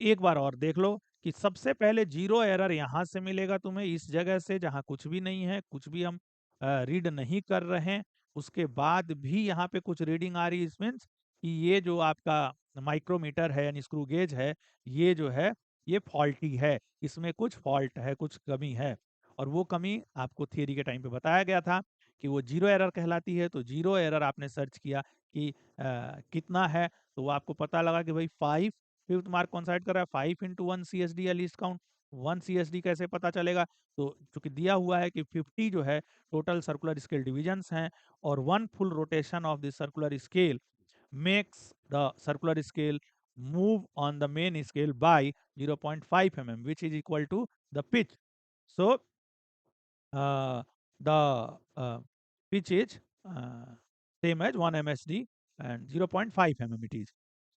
एक बार और देख लो कि सबसे पहले zero error यहां से मिलेगा तुम्हें, इस जगह से जहां कुछ भी नहीं है, कुछ भी हम रीड नहीं कर रहे हैं। उसके बाद भी यहाँ पे कुछ रीडिंग आ रही है, मीन्स कि ये जो आपका माइक्रोमीटर है यानी स्क्रू गेज है, ये जो है ये फॉल्टी है, इसमें कुछ फॉल्ट है, कुछ कमी है। और वो कमी आपको थियरी के टाइम पे बताया गया था कि वो जीरो एरर कहलाती है। तो जीरो एरर आपने सर्च किया कि कितना है, तो वो आपको पता लगा कि भाई 5, फिफ्थ मार्क कौन साइड कर रहा है, 5 इंटू 1 CSD या लीस्ट काउंट। 1 CSD कैसे पता चलेगा, तो चूंकि दिया हुआ है कि 50 जो है टोटल सर्कुलर स्केल डिविजन्स हैं, और one full rotation of the circular scale makes the circular scale move on the main scale by 0.5 mm, which is equal to the pitch। so the pitch is uh, same as 1 MSD and 0.5 mm it is।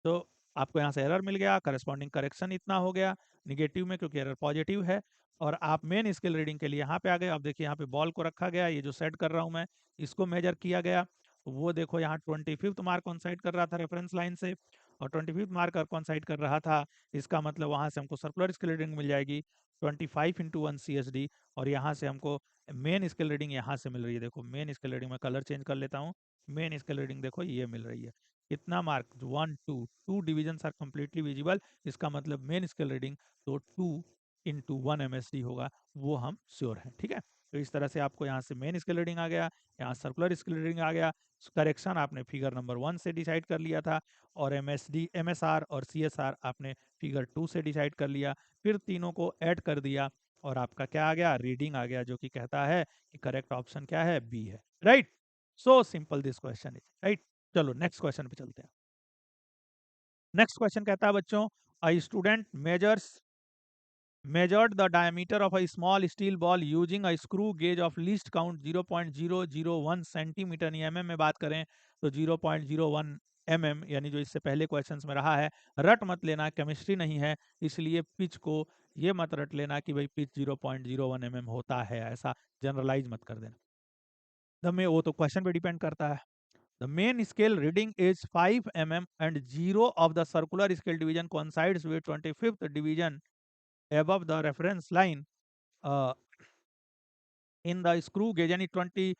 तो आपको यहाँ से error मिल गया, corresponding correction इतना हो गया negative में क्योंकि एरर पॉजिटिव है, और आप मेन स्केल रीडिंग के लिए यहाँ पे आ गए। अब देखिए यहाँ पे बॉल को रखा गया, ये जो सेट कर रहा हूँ मैं इसको मेजर किया गया, वो देखो यहाँ 25th मार्क ऑन साइड कर रहा था रेफरेंस लाइन से, और 25th मार्कर कॉन्साइड कर रहा था, इसका मतलब वहां से हमको सर्कुलर स्केल रीडिंग मिल जाएगी 25 इंटू 1 CSD, और यहाँ से हमको मेन स्केल रीडिंग यहाँ से मिल रही है। देखो मेन स्केल रीडिंग में कलर चेंज कर लेता हूँ, मेन स्केल रीडिंग देखो ये मिल रही है। कितना mark? 1 2 division are completely visible, इसका मतलब मेन स्केल रीडिंग तो 2 इंटू 1 MSD होगा, वो हम श्योर हैं। ठीक है, तो इस तरह से आपको यहाँ से मेन स्केल रीडिंग आ गया, यहाँ सर्कुलर स्केल रीडिंग आ गया। करेक्शन आपने फिगर नंबर 1 से डिसाइड कर लिया था, और MSR और CSR आपने फिगर 2 से डिसाइड कर लिया, फिर तीनों को ऐड कर दिया और आपका क्या आ गया? रीडिंग आ गया, जो कि कहता है कि करेक्ट ऑप्शन क्या है? बी है। Right, so simple this question is. Right, चलो नेक्स्ट क्वेश्चन पे चलते हैं। नेक्स्ट क्वेश्चन कहता है बच्चों, a student measured the diameter of a small steel ball using a screw gauge of least count 0.001 centimetre, mm में बात करें तो 0.01 mm, यानी जो इससे पहले क्वेश्चंस में रहा है। रट मत लेना, केमिस्ट्री नहीं है, इसलिए पिच को ये मत रट लेना कि भाई पिच 0.01 mm होता है, ऐसा जनरलाइज मत कर देना। वो तो क्वेश्चन पे डिपेंड करता है। The main scale reading is 5 mm and 0 of the circular scale division coincides with 25th division above the reference line uh, in the screw gauge, यानी 25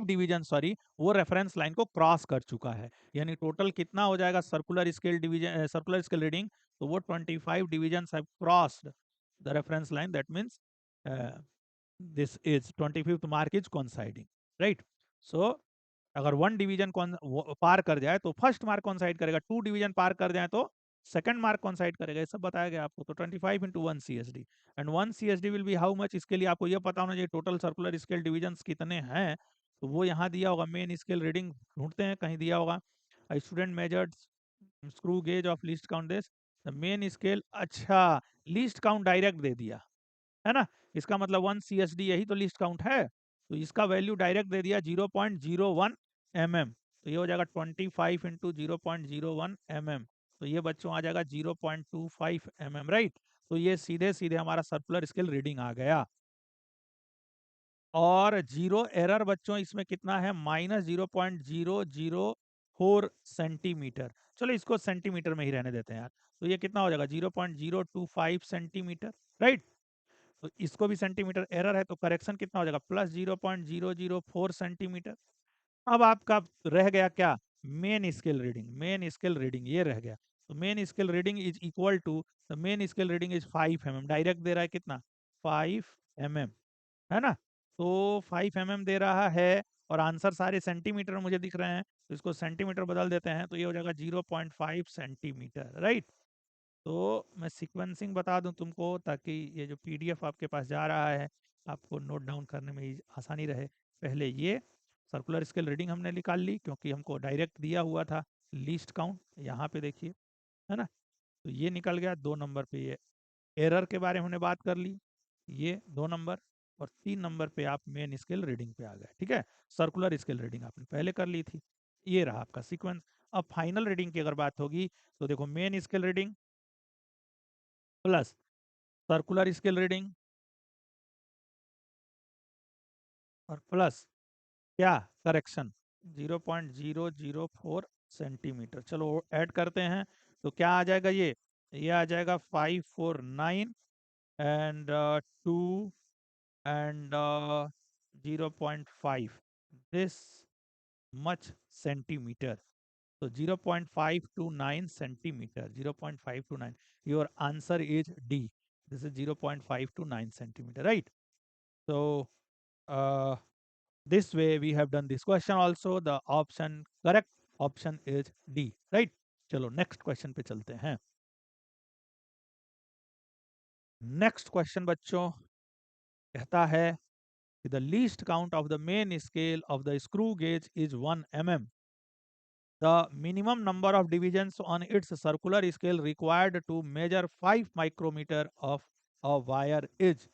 डिवीजन सॉरी, वो रेफरेंस लाइन को cross कर चुका है। यानी total कितना हो जाएगा circular scale division, circular scale reading? तो वो 25 division have crossed the reference line, that means this is 25th mark is coinciding. Right, so अगर 1 डिवीजन पार कर जाए तो फर्स्ट मार्क कोइंसाइड करेगा, 2 डिवीजन पार कर जाए तो सेकंड मार्क कोइंसाइड करेगा, ये सब बताया गया आपको। तो 25 into 1 CSD, and 1 CSD will be how much? इसके लिए आपको ये पता होना चाहिए टोटल सर्कुलर स्केल डिविजन्स कितने हैं, तो वो यहाँ दिया होगा। मेन स्केल रीडिंग ढूंढते हैं, कहीं दिया होगा। Student measured screw gauge of least count this the main scale, अच्छा लीस्ट काउंट डायरेक्ट दे दिया है ना, इसका मतलब 1 CSD यही तो लिस्ट काउंट है, तो इसका वैल्यू डायरेक्ट दे दिया 0.01 mm, तो ये हो जाएगा 25 इंटू 0.01 mm, तो ये बच्चों आ जाएगा 0.25 mm। राइट, तो ये सीधे सीधे हमारा सर्कुलर स्केल रीडिंग आ गया। और जीरो एरर बच्चों इसमें कितना है? -0.004 सेंटीमीटर। चलो इसको सेंटीमीटर में ही रहने देते हैं यार, तो ये कितना हो जाएगा? 0.025 सेंटीमीटर। राइट, तो इसको भी सेंटीमीटर एरर है, तो करेक्शन कितना हो जाएगा? +0.004 सेंटीमीटर। अब आपका रह गया क्या? Main scale reading. Main scale reading ये रह गया, तो main scale reading is equal to, the main scale reading is 5 mm, direct दे रहा है कितना? 5 mm, है ना, तो 5 mm दे रहा है, और आंसर सारे सेंटीमीटर में मुझे दिख रहे हैं, तो इसको सेंटीमीटर बदल देते हैं, तो ये हो जाएगा 0.5 सेंटीमीटर। राइट, तो मैं सीक्वेंसिंग बता दूं तुमको, ताकि ये जो PDF आपके पास जा रहा है आपको नोट डाउन करने में आसानी रहे। पहले ये सर्कुलर स्केल रीडिंग हमने निकाल ली, क्योंकि हमको डायरेक्ट दिया हुआ था लीस्ट काउंट, यहाँ पे देखिए, है ना, तो ये निकल गया। 2 नंबर पे ये एरर के बारे में हमने बात कर ली, ये 2 नंबर, और 3 नंबर पे आप मेन स्केल रीडिंग पे आ गए। ठीक है, सर्कुलर स्केल रीडिंग आपने पहले कर ली थी, ये रहा आपका सीक्वेंस। अब फाइनल रीडिंग की अगर बात होगी, तो देखो main scale reading plus circular scale reading और प्लस क्या? Correction 0.004 centimetre. चलो ऐड करते हैं, तो क्या आ जाएगा? ये आ जाएगा 549 and 2 and 0.5 this much centimetre, तो 0.529 centimetre, 0.529, your answer is D, this is 0.529 centimetre. Right, so this way we have done this question also, the option correct option is D। right, चलो next question पे चलते हैं। Next question बच्चों कहता है कि the least count of the main scale of the screw gauge is 1 mm, the minimum number of divisions on its circular scale required to measure 5 micrometer of a wire is,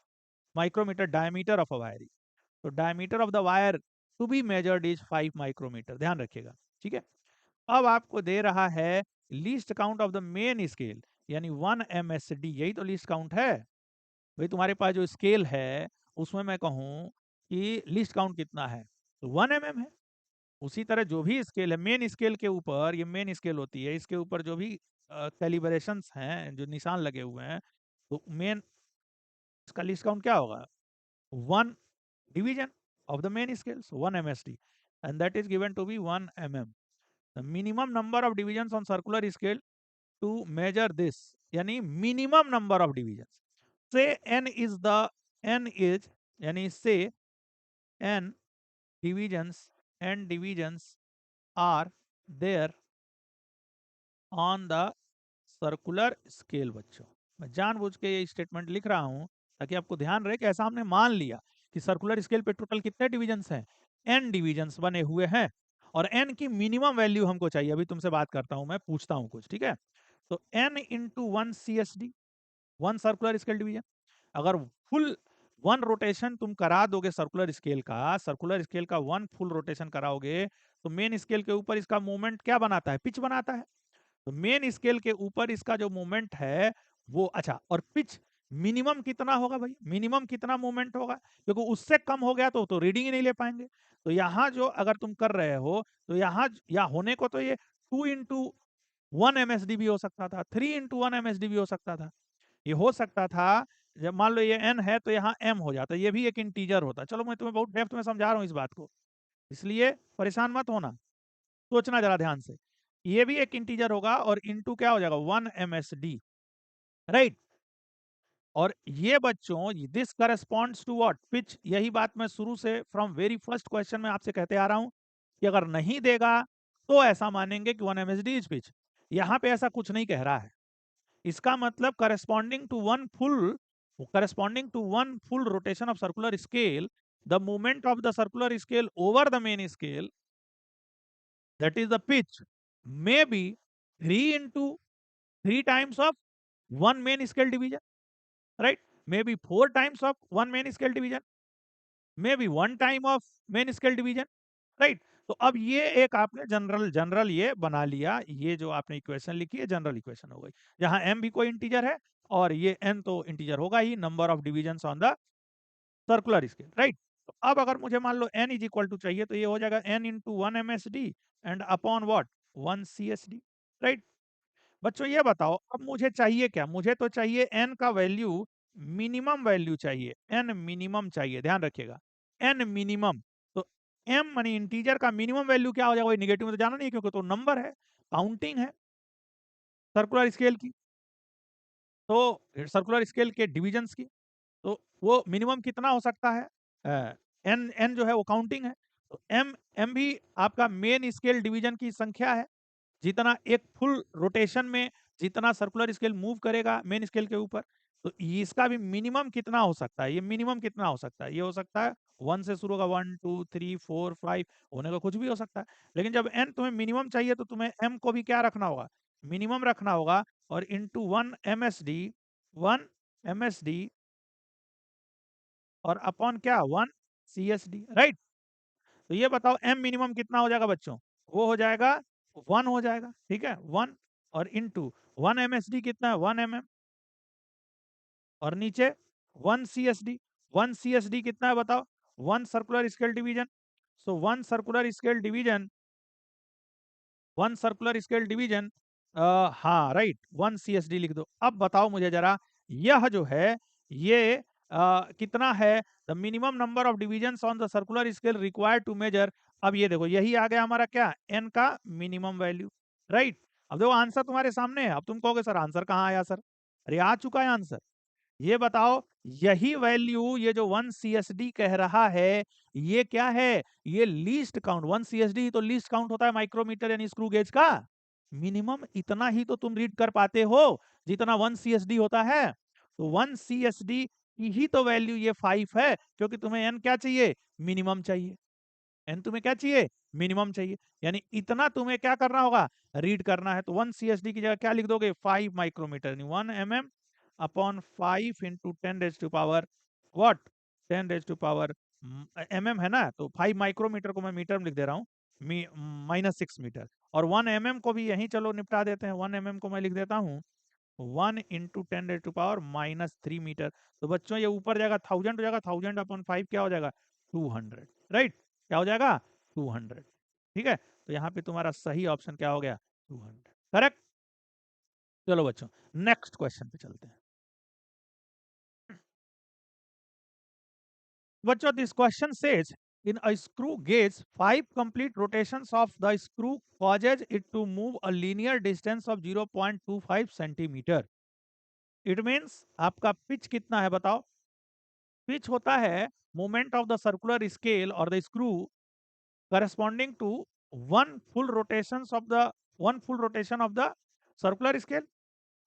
micrometer diameter of a wire, तो diameter of the wire to be measured is 5 micrometer, ध्यान रखिएगा। ठीक है, अब आपको दे रहा है least count of the main scale, यानी 1 MSD, यही तो लीस्ट काउंट है भाई। तुम्हारे पास जो स्केल है उसमें मैं कहूं कि लीस्ट काउंट कितना है, तो 1 mm है। उसी तरह जो भी स्केल है, मेन स्केल के ऊपर, ये मेन स्केल होती है, इसके ऊपर जो भी कैलिब्रेशंस हैं, जो निशान लगे हुए हैं, तो मेन इसका लीस्ट काउंट क्या होगा? 1 division of the main scale, so 1 MSD, and that is given to be 1 mm. The minimum number of divisions on circular scale to measure this, yani minimum number of divisions. Say n is yani say n divisions are there on the circular scale. बच्चों, मैं जानबूझ के ये statement लिख रहा हूं ताकि आपको ध्यान रहे कि ऐसा हमने मान लिया कि सर्कुलर स्केल पे टोटल कितने डिविजन्स हैं, एन डिविजन्स बने हुए हैं, और एन की मिनिमम वैल्यू हमको चाहिए। अभी तुमसे बात करता हूं, मैं पूछता हूं कुछ, ठीक है? तो n into 1 CSD, 1 circular scale division. अगर फुल 1 रोटेशन तुम करा दोगे सर्कुलर स्केल का 1 फुल रोटेशन कराओगे, तो मेन स्केल के ऊपर इसका मूवमेंट क्या बनाता है? पिच बनाता है। तो मेन स्केल के ऊपर इसका जो मूवमेंट है वो, अच्छा, और पिच मिनिमम कितना होगा भाई? मिनिमम कितना मूवमेंट होगा? क्योंकि उससे कम हो गया तो रीडिंग ही नहीं ले पाएंगे। तो यहाँ जो अगर तुम कर रहे हो, तो यहाँ या होने को तो ये 2 into 1 MSD भी हो सकता था, 3 into 1 MSD भी हो सकता था। ये हो सकता था, जब मान लो ये n है तो यहाँ m हो जाता, ये भी एक इंटीजर होता। चलो मैं तुम्हें बहुत डेप्थ में समझा रहा हूँ इस बात को, इसलिए परेशान मत होना, सोचना जरा ध्यान से। ये भी एक इंटीजर होगा और इनटू क्या हो जाएगा? 1 MSD, राइट। और ये बच्चों, this corresponds to what? Pitch. यही बात मैं शुरू से फ्रॉम वेरी फर्स्ट क्वेश्चन में आपसे कहते आ रहा हूं कि अगर नहीं देगा तो ऐसा मानेंगे कि 1 MSD इज पिच। यहां पे ऐसा कुछ नहीं कह रहा है। इसका मतलब corresponding to one full rotation of circular scale, the movement of the circular scale over the main scale, that is the pitch, may be 3 into 3 times of 1 main scale division, right? Maybe 4 times of 1 main scale division, maybe 1 time of main scale division, right? तो अब ये एक आपने general general ये बना लिया, ये जो आपने इक्वेशन लिखी है जनरल इक्वेशन हो गई, जहां m भी कोई इंटीजर है और ये n तो इंटीजर होगा ही, number of divisions on the circular scale, right. तो अब अगर मुझे मान लो n इज इक्वल टू चाहिए, तो ये हो जाएगा n into 1 MSD and upon what? 1 CSD, right. बच्चों ये बताओ, अब मुझे चाहिए क्या? मुझे तो चाहिए n का वैल्यू, मिनिमम वैल्यू चाहिए, n मिनिमम चाहिए, ध्यान रखिएगा, n मिनिमम। तो m मानी इंटीजर का मिनिमम वैल्यू क्या हो जाएगा? वही निगेटिव में तो जाना नहीं है, क्योंकि तो नंबर है, काउंटिंग है सर्कुलर स्केल की, तो सर्कुलर स्केल के डिविजन्स की, तो वो मिनिमम कितना हो सकता है? एन एन जो है वो काउंटिंग है, तो एम एम भी आपका मेन स्केल डिवीजन की संख्या है, जितना एक फुल रोटेशन में जितना सर्कुलर स्केल मूव करेगा मेन स्केल के ऊपर, तो इसका भी मिनिमम कितना हो सकता है? ये मिनिमम कितना हो सकता है? ये हो सकता है 1 से शुरू होगा, 1 2 3 4 5, होने का कुछ भी हो सकता है। लेकिन जब एन तुम्हें मिनिमम चाहिए तो तुम्हें एम को भी क्या रखना होगा? मिनिमम रखना होगा, और इंटू 1 MSD और अपॉन क्या? 1 CSD, राइट। तो ये बताओ एम मिनिमम कितना हो जाएगा बच्चों? वो हो जाएगा 1 हो जाएगा, ठीक है, 1, और इंटू 1 MSD कितना है? 1 mm, और नीचे 1 CSD। 1 CSD कितना है बताओ? 1 सर्कुलर स्केल डिवीजन। सो 1 सर्कुलर स्केल डिवीजन, हाँ राइट, 1 CSD लिख दो। अब बताओ मुझे जरा, यह जो है ये कितना है? The minimum number of divisions on the circular scale required to measure. अब ये देखो, यही आ गया हमारा क्या? एन का मिनिमम वैल्यू, राइट। अब देखो आंसर तुम्हारे सामने है। अब तुम कहोगे सर आंसर कहाँ आया सर? अरे आ चुका है आंसर। ये बताओ, यही वैल्यू, ये जो 1 CSD कह रहा है, ये क्या है? ये लीस्ट काउंट, 1 CSD तो लीस्ट काउंट होता है माइक्रोमीटर यानी स्क्रू गेज का। मिनिमम इतना ही तो तुम रीड कर पाते हो जितना 1 CSD होता है। तो 1 CSD की ही तो वैल्यू ये 5 है, क्योंकि तुम्हें एन क्या चाहिए? मिनिमम चाहिए। एन तुम्हें क्या चाहिए? मिनिमम चाहिए। यानी इतना तुम्हें क्या करना होगा? रीड करना है। तो 1 CSD की जगह क्या लिख दोगे? 5 माइक्रोमीटर, यानी 1 mm upon 5 into 10 raise to power what? 10 raise to power mm है ना, तो 5 माइक्रोमीटर को मैं मीटर में लिख दे रहा हूँ, -6 मीटर। और 1 mm को भी यहीं चलो निपटा देते हैं। 1 mm को मैं लिख देता हूँ 1 into 10 raise to power -3 metre. तो बच्चों ये ऊपर जाएगा 1000 हो जाएगा, 1000 अपॉन 5 क्या हो जाएगा? 200, राइट। क्या हो जाएगा? 200। ठीक है, तो यहाँ पे तुम्हारा सही ऑप्शन क्या हो गया, 200, करेक्ट। चलो बच्चों, नेक्स्ट क्वेश्चन पे चलते हैं। बच्चों, this question says in a screw gauge 5 complete rotations of the screw causes it to move a linear distance of 0.25 centimeter. It means आपका पिच कितना है बताओ। पिच होता है moment of the circular scale और the screw corresponding to one full rotation of the circular scale.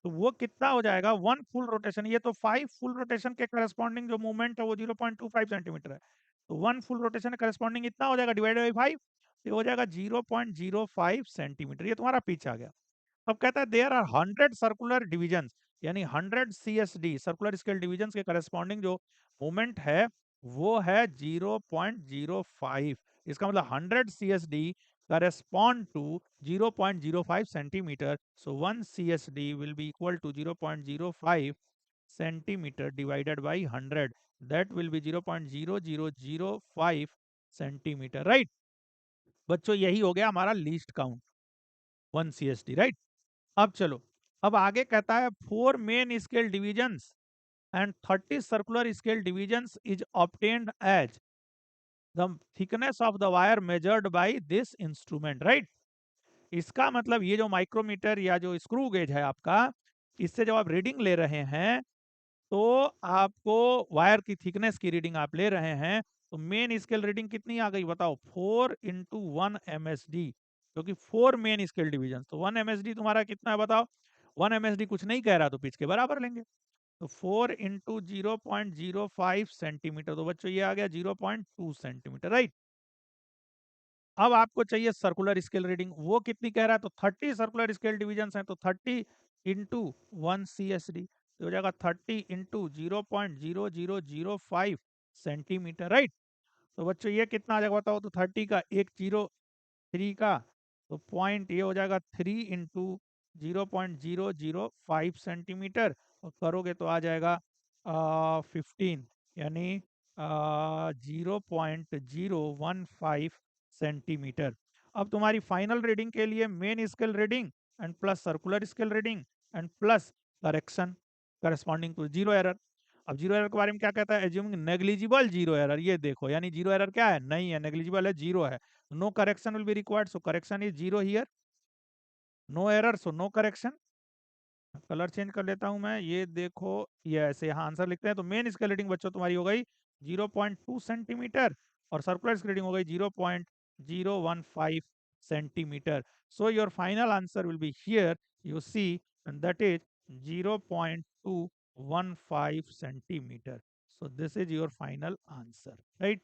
तो वो कितना हो जाएगा, वन फुल रोटेशन, ये तो 5 फुल रोटेशन के करस्पॉन्डिंग जो मूवमेंट है वो 0.25 सेंटीमीटर है। तो वन फुल रोटेशन करस्पॉन्डिंग इतना हो जाएगा डिवाइडेड बाई 5, ये हो जाएगा 0.05 सेंटीमीटर, ये तुम्हारा पिच आ गया। अब कहता है देयर आर 100 सर्कुलर डिविजन, यानी 100 CSD सर्कुलर स्केल डिविजन के करस्पॉन्डिंग जो मोमेंट है वो है 0.05। इसका मतलब 100 CSD correspond to 0.05 centimeter. So 1 CSD will be equal to 0.05 centimeter divided by 100. That will be 0.0005 centimeter, right? बच्चों यही हो गया हमारा लीस्ट काउंट, 1 CSD, राइट। अब चलो, अब आगे कहता है 4 main scale divisions and 30 circular scale divisions is obtained as the thickness of the wire measured by this instrument, right? इसका मतलब ये जो माइक्रोमीटर या जो स्क्रू गेज है आपका, इससे जब आप रीडिंग ले रहे हैं तो आपको वायर की थिकनेस की रीडिंग आप ले रहे हैं, तो मेन स्केल रीडिंग कितनी आ गई बताओ, 4 × 1 MSD, क्योंकि 4 मेन स्केल डिवीजन, तो 1 MSD तुम्हारा कितना है बताओ। 1 MSD कुछ नहीं कह रहा तो पिच के बराबर लेंगे, तो 4 × 0.05 सेंटीमीटर, तो बच्चों ये आ गया 0.2 सेंटीमीटर, राइट। अब आपको चाहिए सर्कुलर स्केल रीडिंग, वो कितनी कह रहा है, तो 30 सर्कुलर स्केल डिवीजन हैं, तो 30 × 1 CSD, तो हो जाएगा 30 × 0.0005 सेंटीमीटर, राइट। तो बच्चों ये कितना आ जाएगा बताओ, तो 30 का 103 का, तो पॉइंट ये हो जाएगा 3 × 0.005 सेंटीमीटर, और करोगे तो आ जाएगा 15, यानी 0.015 सेंटीमीटर। अब तुम्हारी फाइनल रीडिंग के लिए main scale reading and plus circular scale reading and plus correction corresponding to zero error. अब जीरो एरर के बारे में क्या कहता है, एज्यूमिंग नेग्लिजिबल जीरो एरर, ये देखो, यानी जीरो एरर क्या है, नहीं है, नेग्लिजिबल है, जीरो है, no correction will be required, so correction is zero here, no error so no correction. Colour change कर लेता हूं मैं, ये देखो, ये ऐसे यहाँ आंसर लिखते हैं, तो मेन स्केल रीडिंग बच्चों तुम्हारी हो गई 0.2 सेंटीमीटर और सर्कुलर स्केल रीडिंग हो गई 0.015 centimetre. So your final answer will be here, you see, and that is 0.215 centimetre. So this is your final answer, right.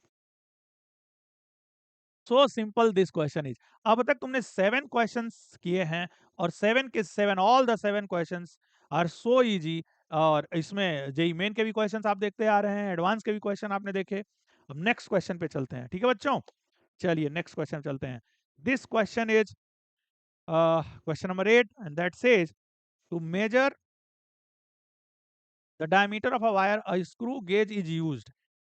So simple this question is. अब तक तुमने 7 क्वेश्चंस किए हैं, और 7 के 7, all the 7 questions are so easy. और इसमें JEE main के भी क्वेश्चंस आप देखते आ रहे हैं, एडवांस के भी क्वेश्चन आपने देखे। अब नेक्स्ट क्वेश्चन पे चलते हैं, ठीक है बच्चों। चलिए नेक्स्ट क्वेश्चन चलते हैं। This question is question number 8, and that says to measure the diameter of a wire a screw gauge is used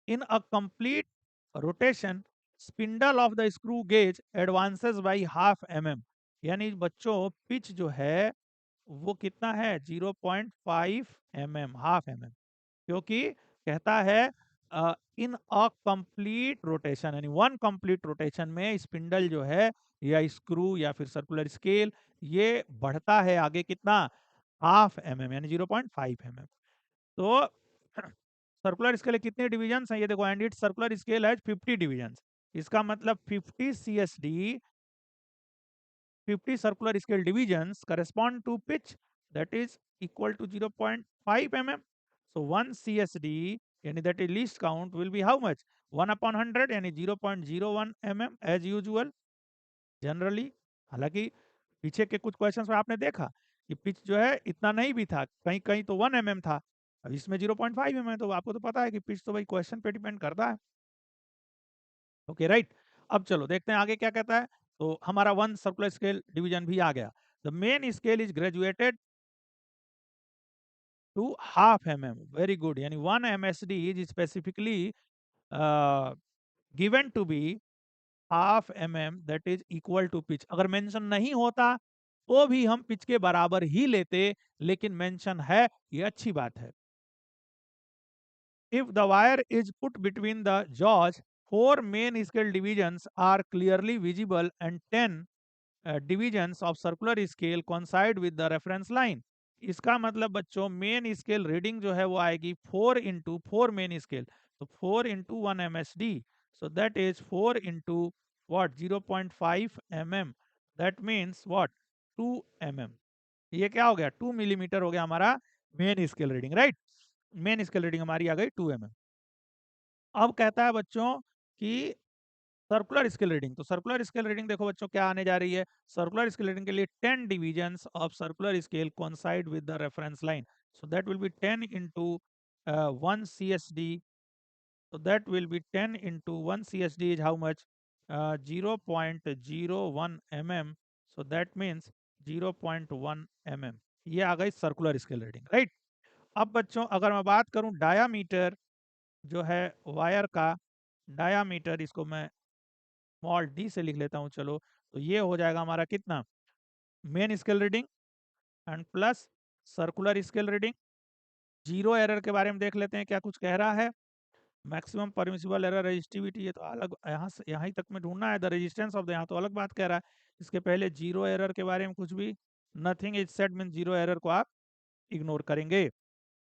in a complete rotation spindle of the screw gauge advances by half mm, यानी बच्चों pitch जो है वो कितना है, 0.5 mm, half mm, क्योंकि कहता है इन अ कंप्लीट रोटेशन, यानी वन कंप्लीट रोटेशन में स्पिंडल जो है या स्क्रू या फिर सर्कुलर स्केल ये बढ़ता है आगे कितना, हाफ mm, यानी 0.5 mm। तो सर्कुलर स्केल कितने डिविजन हैं ये देखो, एंड इट सर्कुलर स्केल है 50 डिविजन। इसका मतलब 50 CSD, 50 circular scale divisions correspond to pitch that is equal to 0.5 mm। So 1 CSD यानी that is least count will be how much, 1/100, यानी 0.01 mm एज यूजुअल जनरली। हालांकि पीछे के कुछ questions में आपने देखा कि पिच जो है इतना नहीं भी था, कहीं कहीं तो 1 mm था, अब इसमें 0.5 mm है, तो आपको तो पता है कि पिच तो भाई क्वेश्चन पे डिपेंड करता है। Okay, right. अब चलो देखते हैं आगे क्या कहता है। तो हमारा वन सर्कुलर स्केल डिवीजन भी आ गया। The main scale is graduated to half mm, very good, यानी 1 MSD is specifically given to be half mm that is equal to pitch. अगर मेंशन नहीं होता तो भी हम पिच के बराबर ही लेते, लेकिन मेंशन है, ये अच्छी बात है। If the wire is put between the jaws, four main scale divisions are clearly visible and 10 divisions of circular scale coincide with the reference line. इसका मतलब बच्चों मेन स्केल रीडिंग जो है वो आएगी 4 इंटू 4 मेन स्केल, तो 4 into 1 MSD, so that is 4 into what 0.5 mm, that means what 2 mm। ये क्या हो गया 2 मिलीमीटर हो गया हमारा main scale reading, right. Main scale reading हमारी आ गई 2 mm। अब कहता है बच्चों कि सर्कुलर स्केल रीडिंग, तो सर्कुलर स्केल रीडिंग देखो बच्चों क्या आने जा रही है। सर्कुलर स्केल रीडिंग के लिए 10 divisions of circular scale coincide with the reference line, so that will B 10 into 1 CSD, so that will be 10 into 1 CSD is how much 0.01 mm, so that means 0.1 mm। ये आ गई circular scale reading, right. अब बच्चों अगर मैं बात करूं diameter जो है वायर का, डायामीटर इसको मैं स्मॉल डी से लिख लेता हूं, चलो। तो ये हो जाएगा हमारा कितना, main scale reading and plus circular scale reading. Zero error के बारे में देख लेते हैं क्या कुछ कह रहा है। मैक्सिमम परमिसिबल एरर रेजिस्टिविटी, ये तो अलग, यहाँ से यहाँ ही तक में ढूंढना है। द रेजिस्टेंस ऑफ द, यहाँ तो अलग बात कह रहा है। इसके पहले जीरो एरर के बारे में कुछ भी, nothing is said mean zero error को आप इग्नोर करेंगे।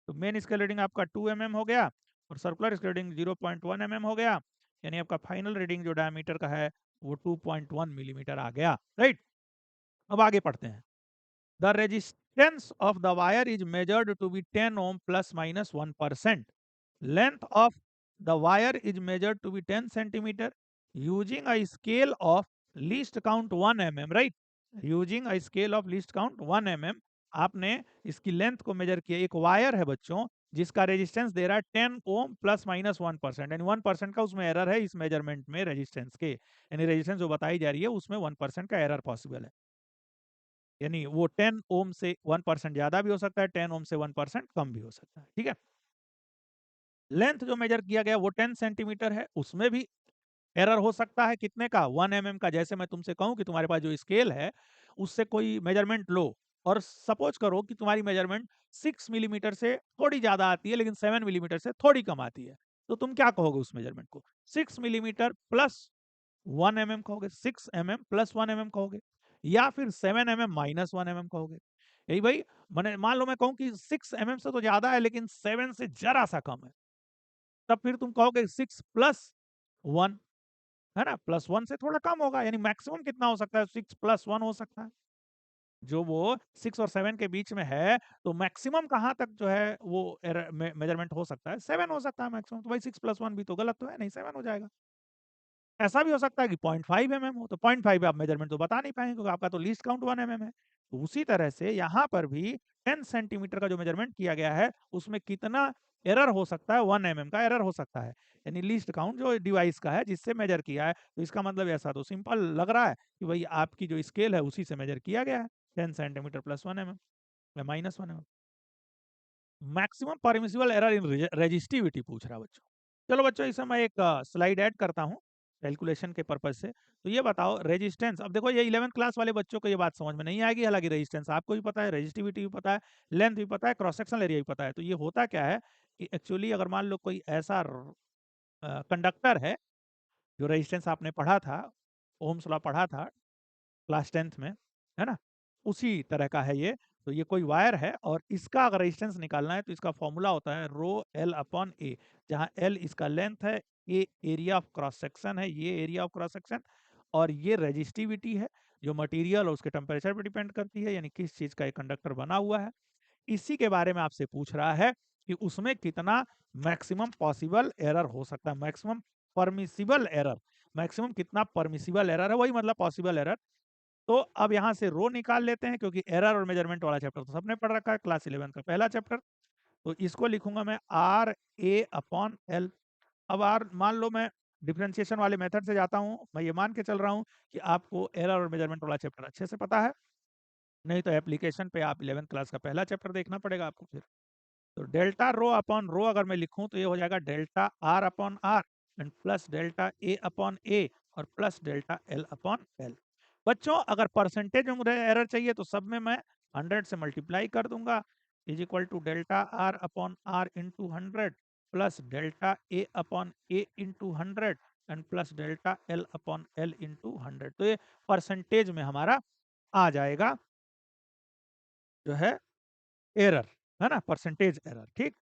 तो मेन स्केल रीडिंग आपका 2 mm हो गया और सर्कुलर स्केल रीडिंग 0.1 mm हो गया, यानी आपका फाइनल रीडिंग जो डायमीटर का है वो 2.1 मिलीमीटर आ गया, राइट। अब आगे पढ़ते हैं। The resistance of the wire is measured to be 10 ohm plus minus 1%। Length of the wire is measured to be 10 centimeter using a scale of least count 1 mm, right? Using a scale of least count 1 mm, आपने इसकी length को major किया। एक wire है बच्चों जिसका resistance दे रहा है 10 ओम प्लस माइनस 1%, यानी 1% का उसमें एरर है इस मेजरमेंट में रेजिस्टेंस के, यानी रेजिस्टेंस जो बताई जा रही है उसमें 1% का एरर पॉसिबल है, यानी वो 10 ओम से 1% ज्यादा भी हो सकता है, 10 ओम से 1% कम भी हो सकता है, ठीक है। लेंथ जो मेजर किया गया वो 10 सेंटीमीटर है, उसमें भी एरर हो सकता है, कितने का 1 mm का। जैसे मैं तुमसे कहूं कि तुम्हारे पास जो स्केल है उससे कोई मेजरमेंट लो और सपोज करो कि तुम्हारी मेजरमेंट 6 मिलीमीटर से थोड़ी ज्यादा आती है लेकिन 7 मिलीमीटर से थोड़ी कम आती है, तो तुम क्या कहोगे उस मेजरमेंट को, 6 मिलीमीटर प्लस 1 mm कहोगे, 6 mm प्लस 1 mm कहोगे, या फिर 7 mm माइनस 1 mm कहोगे। यही भाई, मैंने मान लो मैं कहूं कि 6 mm से तो ज्यादा है लेकिन 7 से जरा सा कम है, तब फिर तुम कहोगे 6 प्लस 1, है ना, प्लस 1 से थोड़ा कम होगा, यानी मैक्सिमम कितना हो सकता है 6 प्लस 1 हो सकता है। जो वो 6 और 7 के बीच में है, तो मैक्सिमम कहाँ तक जो है वो मेजरमेंट हो सकता है, 7 हो सकता है मैक्सिमम। तो भाई 6 प्लस 1 भी तो गलत तो है नहीं, 7 हो जाएगा। ऐसा भी हो सकता है कि 0.5 mm हो, तो 0.5 आप मेजरमेंट तो बता नहीं पाएंगे क्योंकि आपका तो लीस्ट काउंट 1 mm है। तो उसी तरह से यहाँ पर भी 10 सेंटीमीटर का जो मेजरमेंट किया गया है उसमें कितना एरर हो सकता है, 1 mm का एरर हो सकता है, यानी लीस्ट काउंट जो डिवाइस का है जिससे मेजर किया है। तो इसका मतलब ऐसा तो सिंपल लग रहा है कि भाई आपकी जो स्केल है उसी से मेजर किया गया है, 10 सेंटीमीटर प्लस 1 mm या minus 1 mm। Maximum permissible error in resistivity पूछ रहा है बच्चों। चलो बच्चों इसमें मैं एक स्लाइड ऐड करता हूँ कैलकुलेशन के पर्पज से। तो ये बताओ रेजिस्टेंस, अब देखो ये 11th क्लास वाले बच्चों को ये बात समझ में नहीं आएगी, हालांकि रेजिस्टेंस आपको भी पता है, रेजिस्टिविटी भी पता है, लेंथ भी पता है, क्रॉस सेक्शनल एरिया भी पता है। तो ये होता क्या है कि एक्चुअली अगर मान लो कोई ऐसा कंडक्टर है, जो रेजिस्टेंस आपने पढ़ा था, ओम्स लॉ पढ़ा था क्लास 10th में, है ना, उसी तरह का है ये। तो ये कोई वायर है और इसका अगर रेजिस्टेंस निकालना है तो इसका फॉर्मूला होता है रो एल अपॉन ए, जहाँ एल इसका लेंथ है, ए एरिया ऑफ क्रॉस सेक्शन है, ये एरिया ऑफ क्रॉस सेक्शन, और ये रेजिस्टिविटी है जो मटेरियल और उसके टेम्परेचर पर डिपेंड करती है, यानी किस चीज का एक कंडक्टर बना हुआ है। इसी के बारे में आपसे पूछ रहा है कि उसमें कितना मैक्सिमम पॉसिबल एरर हो सकता है, मैक्सिमम परमिसिबल एरर, मैक्सिमम कितना परमिसिबल एरर है, वही मतलब पॉसिबल एरर। तो अब यहां से रो निकाल लेते हैं क्योंकि एरर और मेजरमेंट वाला चैप्टर तो सबने पढ़ रखा है, क्लास 11 का पहला चैप्टर। तो इसको लिखूंगा मैं आर ए अपॉन एल। अब आर मान लो मैं डिफरेंशिएशन वाले मेथड से जाता हूं, मैं ये मान के चल रहा हूं कि आपको एरर और मेजरमेंट वाला चैप्टर अच्छे से पता है, नहीं तो एप्लीकेशन पे आप 11th क्लास का पहला चैप्टर देखना पड़ेगा आपको फिर। तो डेल्टा रो अपॉन रो अगर मैं लिखूं तो ये हो जाएगा delta are upon r and plus delta A upon a. और plus delta L upon l. बच्चों अगर परसेंटेज में मुझे एरर चाहिए तो सब में मैं 100 से मल्टीप्लाई कर दूंगा, is equal to delta are upon R into 100 plus delta A upon A into 100 and plus delta L upon L into 100। तो ये परसेंटेज में हमारा आ जाएगा जो है एरर, है ना, परसेंटेज एरर। ठीक,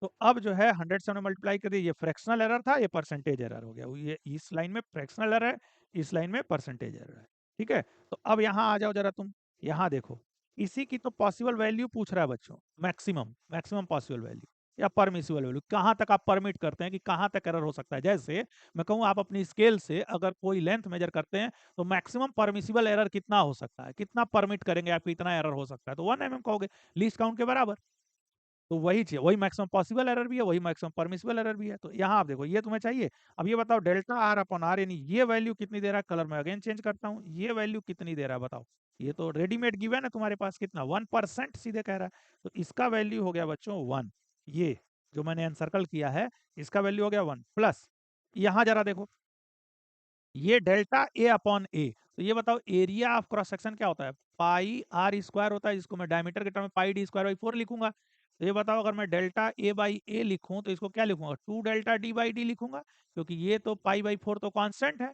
तो अब जो है 100 से हमने मल्टीप्लाई कर दिया, ये फ्रैक्शनल एरर था, ये परसेंटेज एरर हो गया। ये इस लाइन में फ्रैक्शनल एरर है, इस लाइन में परसेंटेज एरर है। ठीक है, तो अब यहाँ आ जाओ जरा तुम, यहाँ देखो, इसी की तो पॉसिबल वैल्यू पूछ रहा है बच्चों, मैक्सिमम मैक्सिमम पॉसिबल वैल्यू या परमिसिबल वैल्यू, कहाँ तक आप परमिट करते हैं कि कहाँ तक एरर हो सकता है। जैसे मैं कहूँ आप अपनी स्केल से अगर कोई लेंथ मेजर करते हैं तो मैक्सिमम परमिसिबल एरर कितना हो सकता है, कितना परमिट करेंगे आप, इतना एरर हो सकता है, तो 1 mm कहोगे, लीस्ट काउंट के बराबर। तो वही चीज, वही मैक्सिमम पॉसिबल एरर भी है, वही मैक्सिमम परमिसिबल एरर भी है। तो यहाँ आप देखो, ये तुम्हें चाहिए। अब ये बताओ डेल्टा आर अपॉन आर, यानी ये वैल्यू कितनी दे रहा है, कलर में अगेन चेंज करता हूँ, ये वैल्यू कितनी दे रहा है बताओ। ये तो रेडीमेड गिवन है तुम्हारे पास, कितना 1% सीधे कह रहा है। तो इसका वैल्यू हो गया बच्चों 1, ये जो मैंने एनसर्कल किया है इसका वैल्यू हो गया 1 प्लस, यहाँ जरा देखो, ये डेल्टा ए अपॉन ए, तो ये बताओ एरिया ऑफ क्रॉस सेक्शन क्या होता है, पाई आर स्क्वायर होता है, जिसको मैं डायमीटर के टर्म में पाई डी स्क्वायर बाई 4 लिखूंगा। तो ये बताओ अगर मैं डेल्टा ए बाई ए लिखूं तो इसको क्या लिखूंगा, 2 डेल्टा डी बाई डी लिखूंगा, क्योंकि ये तो पाई बाई 4 तो कांस्टेंट है।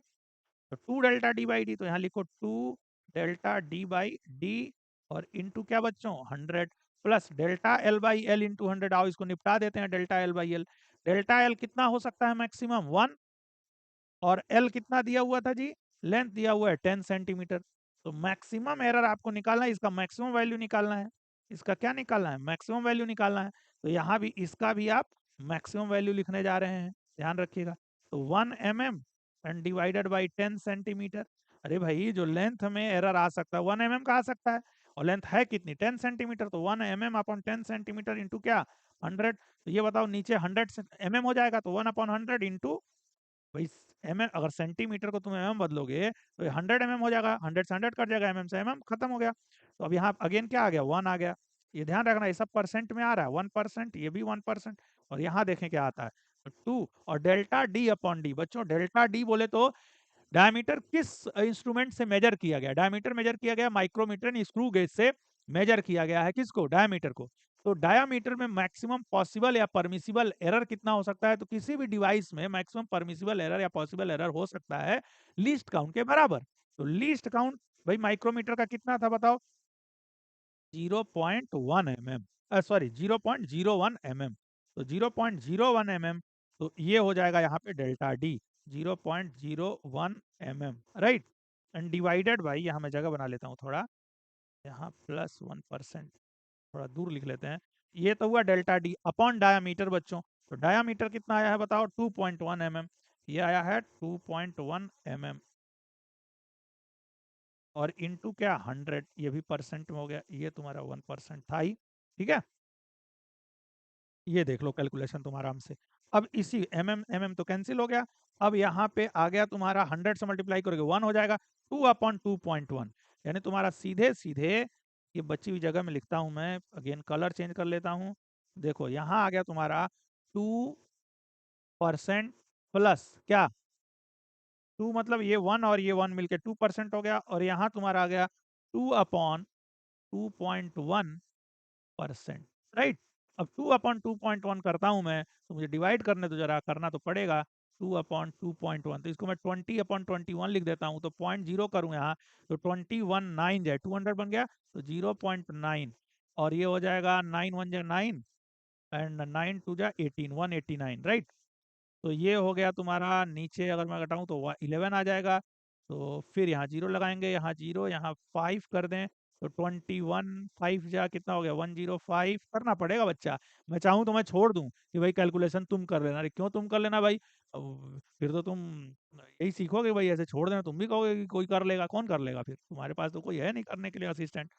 तो 2 डेल्टा डी बाई डी, तो यहाँ लिखो 2 डेल्टा डी बाई डी और इंटू क्या बच्चों 100 plus delta L by L into 100। आओ इसको निपटा देते हैं, delta L by L, delta L कितना हो सकता है मैक्सिमम 1, और एल कितना दिया हुआ था जी, लेंथ दिया हुआ है 10 सेंटीमीटर। तो मैक्सिमम एरर आपको निकालना है, इसका मैक्सिमम वैल्यू निकालना है, इसका क्या निकालना है, मैक्सिमम वैल्यू निकालना है। तो यहाँ भी इसका भी आप मैक्सिमम वैल्यू लिखने जा रहे हैं, ध्यान रखिएगा। तो 1 mm and divided by 10 centimetre. अरे भाई जो लेंथ में एरर आ सकता है 1 mm का आ सकता है, और लेंथ है कितनी 10 सेंटीमीटर, तो 1 mm अपॉन 10 सेंटीमीटर इंटू क्या 100। तो ये बताओ नीचे 100 mm हो जाएगा, तो 1/100 इंटू, भाई एम अगर सेंटीमीटर को तुम एम बदलोगे तो 100 mm हो जाएगा, 100 से 100 कट जाएगा, एम से एम खत्म हो गया। तो अब यहाँ अगेन क्या आ गया 1 आ गया। ये ध्यान रखना, ये सब परसेंट में आ रहा है, 1%, ये भी 1%, और यहाँ देखें क्या आता है 2, और डेल्टा डी अपॉन डी। बच्चों डेल्टा डी बोले तो डायमीटर किस इंस्ट्रूमेंट से मेजर किया गया, डायमीटर मेजर किया गया माइक्रोमीटर स्क्रू गेज से मेजर किया गया है, किसको, डायमीटर को। तो डायमीटर में मैक्सिमम पॉसिबल या परमिसिबल एरर कितना हो सकता है, तो किसी भी डिवाइस में मैक्सिमम परमिसिबल एरर या पॉसिबल एरर हो सकता है लीस्ट काउंट के बराबर। तो लीस्ट काउंट भाई माइक्रोमीटर का कितना था बताओ, 0.1 mm, सॉरी 0.01 mm। तो 0.01 mm, तो ये हो जाएगा यहाँ पे delta D 0.01 mm, right. And divided by, यहाँ मैं जगह बना लेता हूँ थोड़ा, यहाँ +1%, थोड़ा दूर लिख लेते हैं। ये तो हुआ डेल्टा डी अपॉन डायामीटर बच्चों। तो डायामीटर कितना आया है बताओ 2.1 mm, ये आया है 2.1 mm, और इंटू क्या 100, ये भी परसेंट में हो गया, ये तुम्हारा 1% था ही। ठीक है, ये देख लो कैलकुलेशन तुम आराम से। अब इसी एम तो कैंसिल हो गया। अब यहाँ पे आ गया तुम्हारा 100 से मल्टीप्लाई करोगे 1 हो जाएगा, 2/2.1, यानी तुम्हारा सीधे सीधे, ये बची हुई जगह में लिखता हूं मैं, अगेन कलर चेंज कर लेता हूं। देखो यहाँ आ गया तुम्हारा 2% प्लस क्या, 2 मतलब ये 1 और ये 1 मिलके 2% हो गया, और यहाँ तुम्हारा आ गया 2/2.1%, राइट। अब 2/2.1 करता हूं मैं, तो मुझे डिवाइड करने तो जरा, करना तो पड़ेगा। 2/2.1, तो इसको मैं 20/21 लिख देता हूं, तो 0.0 करूं यहाँ, तो 21 9 जाए, 200 बन गया, तो 0.9, और ये हो जाएगा 9 1 जा 9 एंड 9 2 जा 18, 189, राइट। तो ये हो गया तुम्हारा, नीचे अगर मैं घटाऊं तो 11 आ जाएगा। तो फिर यहाँ जीरो लगाएंगे, यहाँ जीरो, यहाँ 5 कर दें, तो 21 5 जा कितना हो गया 105, करना पड़ेगा बच्चा। मैं चाहूँ तो मैं छोड़ दूं कि भाई कैलकुलेशन तुम कर लेना, अरे क्यों तुम कर लेना भाई, फिर तो तुम यही सीखोगे भाई, ऐसे छोड़ देना, तुम भी कहोगे कि कोई कर लेगा, कौन कर लेगा, फिर तुम्हारे पास तो कोई है नहीं करने के लिए असिस्टेंट।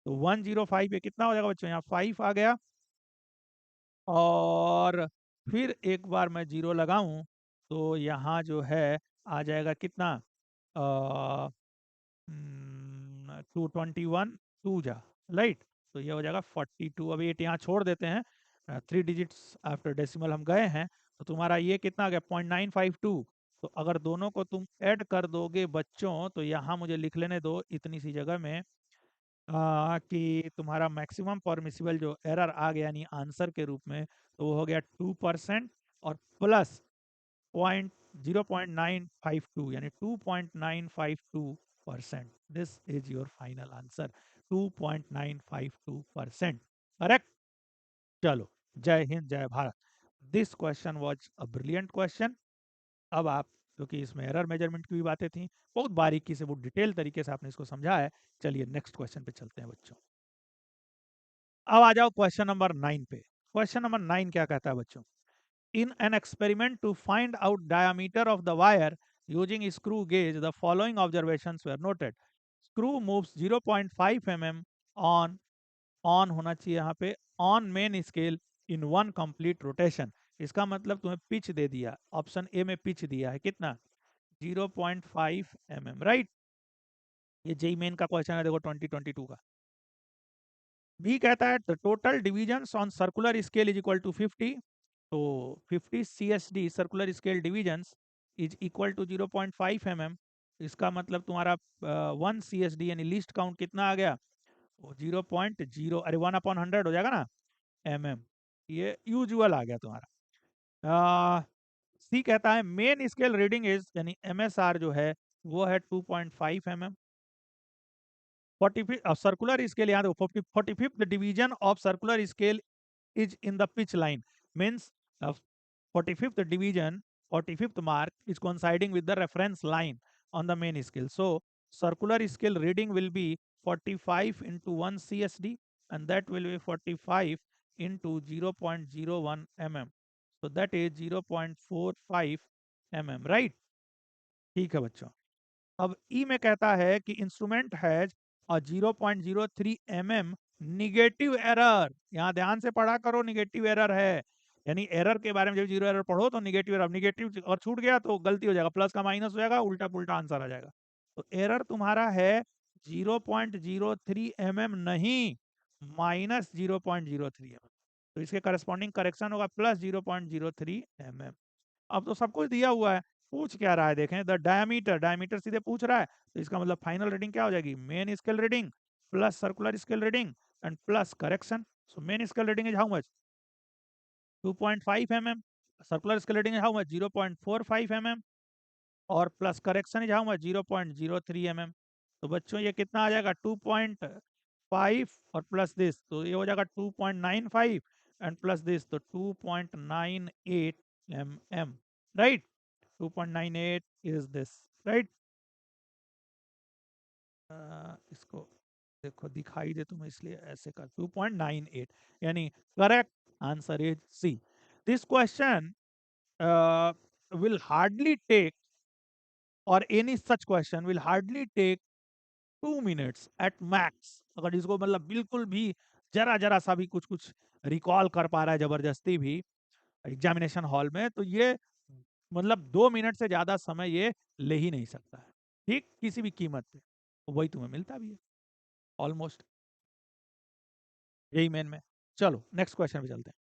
तो 105 पे कितना हो जाएगा बच्चों, यहाँ 5 आ गया, और फिर एक बार मैं जीरो लगाऊं तो यहाँ जो है आ जाएगा कितना, 221 2 जा, राइट। तो ये हो जाएगा 42। अब 8 यहाँ छोड़ देते हैं, 3 डिजिट्स आफ्टर डेसिमल हम गए हैं, तो तुम्हारा ये कितना आ गया 0.952, तो अगर दोनों को तुम ऐड कर दोगे बच्चों, तो यहाँ मुझे लिख लेने दो इतनी सी जगह में कि तुम्हारा मैक्सिमम परमिसिबल जो एरर आ गया यानी आंसर के रूप में, तो वो हो गया 2% और प्लस पॉइंट 0.952 यानी 2.952%। This is your final answer, 2.952%। Correct. चलो, जय हिंद जय Bharat. This question was a brilliant question. अब आप, क्योंकि इसमें एरर मेजरमेंट की भी बातें थी, बहुत बारीकी से, बहुत डिटेल तरीके से आपने इसको समझा है। चलिए नेक्स्ट क्वेश्चन पे चलते हैं बच्चों। अब आ जाओ क्वेश्चन नंबर 9 पे। क्वेश्चन नंबर 9 क्या कहता है बच्चों? In an experiment to find out diameter of the wire using screw gauge, the following observations were noted. Screw moves 0.5 mm on होना चाहिए यहाँ पे on main scale in one complete rotation। इसका मतलब तुम्हें पिच दे दिया, ऑप्शन ए में pitch दिया है कितना? 0.5 mm, राइट। ये जेई मेन का क्वेश्चन है, देखो 2022 का। बी कहता है the total divisions on circular scale is equal to 50। तो 50 CSD circular scale divisions is equal to 0.5 mm। इसका मतलब तुम्हारा 1 CSD यानी लीस्ट काउंट कितना आ गया? वो 0.0, अरे 1/100 हो जाएगा ना, mm। ये यूजुअल आ गया तुम्हारा। सी कहता है मेन स्केल रीडिंग इज यानी MSR जो है वो है 2.5 mm। 45 सर्कुलर स्केल, याद हो 45th division of circular scale is in the pitch line, means the 45th division, 45th mark is coinciding with the reference line on the main scale. So circular scale reading will be 45 into 1 CSD, and that will be 45 into 0.01 mm, so that is 0.45 mm, right? ठीक है बच्चों। अब ई में कहता है कि instrument has a 0.03 mm negative error. यहाँ ध्यान से पढ़ा करो, निगेटिव एरर है, यानी एरर के बारे में जब जीरो एरर पढ़ो तो निगेटिव एरर, निगेटिव और छूट गया तो गलती हो जाएगा, प्लस का माइनस हो जाएगा, उल्टा पुल्टा आंसर आ जाएगा। तो एरर तुम्हारा है 0.03 mm, नहीं -0.03 mm। तो इसके करस्पॉन्डिंग करेक्शन होगा प्लस 0.03 mm। अब तो सब कुछ दिया हुआ है, पूछ क्या रहा है देखें, द डायमीटर, डायमीटर सीधे पूछ रहा है, तो इसका मतलब फाइनल रीडिंग क्या हो जाएगी? Main scale reading plus circular scale reading and plus correction. So main scale reading is how much? 2.5 mm। Circular scale reading is how much? 0.45 mm। और plus correction is how much? 0.03 mm। तो बच्चों ये कितना आ जाएगा? 2.5 और plus this, तो ये हो जाएगा 2.95 एंड प्लस दिस, तो 2.98 mm, right. 2.98 is this, right? इसको देखो दिखाई दे तुम्हें इसलिए ऐसे कर, 2.98 यानी correct answer is C. This question will hardly take, or any such question will hardly take 2 minutes at max। अगर इसको मतलब बिल्कुल भी जरा जरा सा भी कुछ कुछ रिकॉल कर पा रहा है जबरदस्ती भी एग्जामिनेशन हॉल में, तो ये मतलब 2 मिनट से ज्यादा समय ये ले ही नहीं सकता है, ठीक, किसी भी कीमत पे। तो वही तुम्हें मिलता भी है ऑलमोस्ट, यही मेन में। चलो नेक्स्ट क्वेश्चन पे चलते हैं।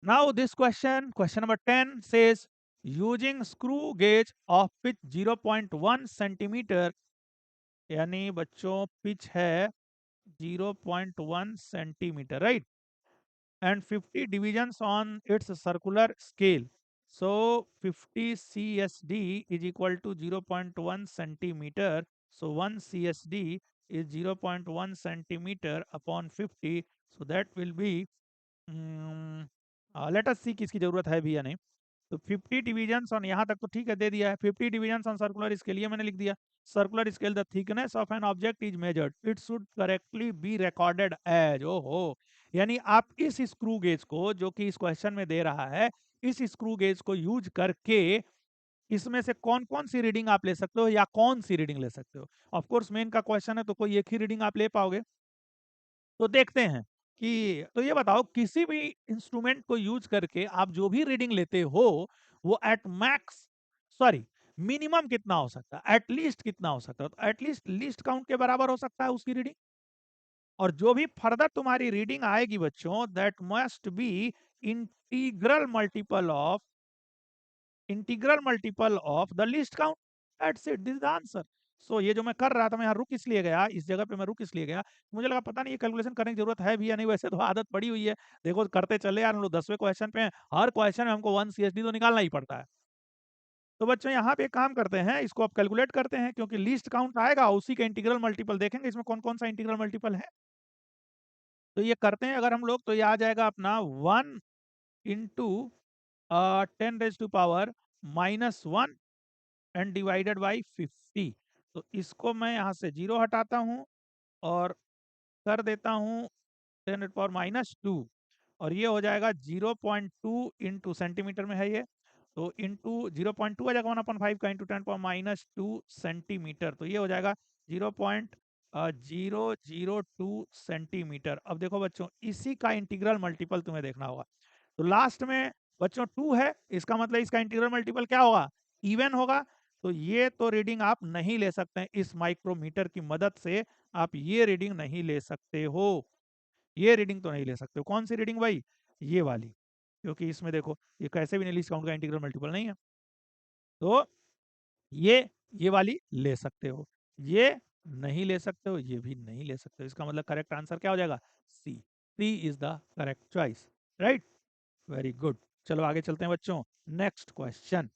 Now this question, question number 10 says using screw gauge of pitch 0.1 centimetre, यानी बच्चों पिच है 0.1 centimetre, right, and 50 divisions on its circular scale. So 50 CSD is equal to 0.1 centimeter. So 1 CSD is 0.1 centimeter upon 50. So that will be, let us see किसकी जरूरत है भी या नहीं। तो 50 डिविजन्स ऑन, यहाँ तक तो ठीक है, दे दिया है 50 डिविजन्स ऑन सर्कुलर स्केल, ये मैंने लिख दिया। Circular scale the thickness of an object is measured, it should correctly be recorded as, ओहो, यानी आप इस स्क्रू गेज को जो कि इस क्वेश्चन में दे रहा है, इस स्क्रू गेज को यूज करके इसमें से कौन कौन सी रीडिंग आप ले सकते हो या कौन सी रीडिंग ले सकते हो। ऑफ कोर्स मेन का क्वेश्चन है तो कोई एक ही रीडिंग आप ले पाओगे। तो देखते हैं कि, तो ये बताओ किसी भी इंस्ट्रूमेंट को यूज करके आप जो भी रीडिंग लेते हो वो एट मैक्स, सॉरी, मिनिमम कितना हो सकता है, एटलीस्ट कितना हो सकता है, तो एटलीस्ट लीस्ट काउंट के बराबर हो सकता है उसकी रीडिंग। और जो भी फर्दर तुम्हारी रीडिंग आएगी बच्चों, that must be integral multiple of integral multiple of the least count, that's it, this is the answer. So ये जो मैं कर रहा था, मैं यहाँ रुक इसलिए गया, इस जगह पे मैं रुक इसलिए गया, मुझे लगा पता नहीं ये कैलकुलेशन करने की जरूरत है भी या नहीं, वैसे तो आदत पड़ी हुई है, देखो करते चले यार, हम लोग 10वें क्वेश्चन पे हैं, हर क्वेश्चन में हमको 1 CSD तो निकालना ही पड़ता है। तो बच्चों यहाँ पे एक काम करते हैं, इसको आप कैलकुलेट करते हैं, क्योंकि लीस्ट काउंट आएगा उसी का इंटीग्रल मल्टीपल देखेंगे इसमें कौन कौन सा इंटीग्रल मल्टीपल है। तो ये करते हैं अगर हम लोग, तो ये आ जाएगा अपना 1 इंटू 10⁻⁻1 एंड डिवाइडेड बाई 50। तो इसको मैं यहाँ से 0 हटाता हूँ और कर देता हूँ 10⁻², और ये हो जाएगा 0.2 इंटू सेंटीमीटर में है ये, तो इंटू 0.2 आ जाएगा 1/5 का इंटू 10⁻²सेंटीमीटर, तो ये हो जाएगा 0.002 सेंटीमीटर। अब देखो बच्चों, इसी का इंटीग्रल मल्टीपल तुम्हें देखना होगा। तो लास्ट में बच्चों 2 है, इसका मतलब इसका इंटीग्रल मल्टीपल क्या होगा, इवन होगा। तो ये तो रीडिंग आप नहीं ले सकते हैं, इस माइक्रोमीटर की मदद से आप ये रीडिंग नहीं ले सकते हो, ये रीडिंग तो नहीं ले सकते हो। कौन सी रीडिंग भाई, ये वाली, क्योंकि इसमें देखो ये कैसे भी नहीं लीस्ट काउंट का इंटीग्रल मल्टीपल नहीं है। तो ये वाली ले सकते हो, ये नहीं ले सकते हो, ये भी नहीं ले सकते हो, इसका मतलब करेक्ट आंसर क्या हो जाएगा, C. C is the correct choice, right, very good. चलो आगे चलते हैं बच्चों, नेक्स्ट क्वेश्चन।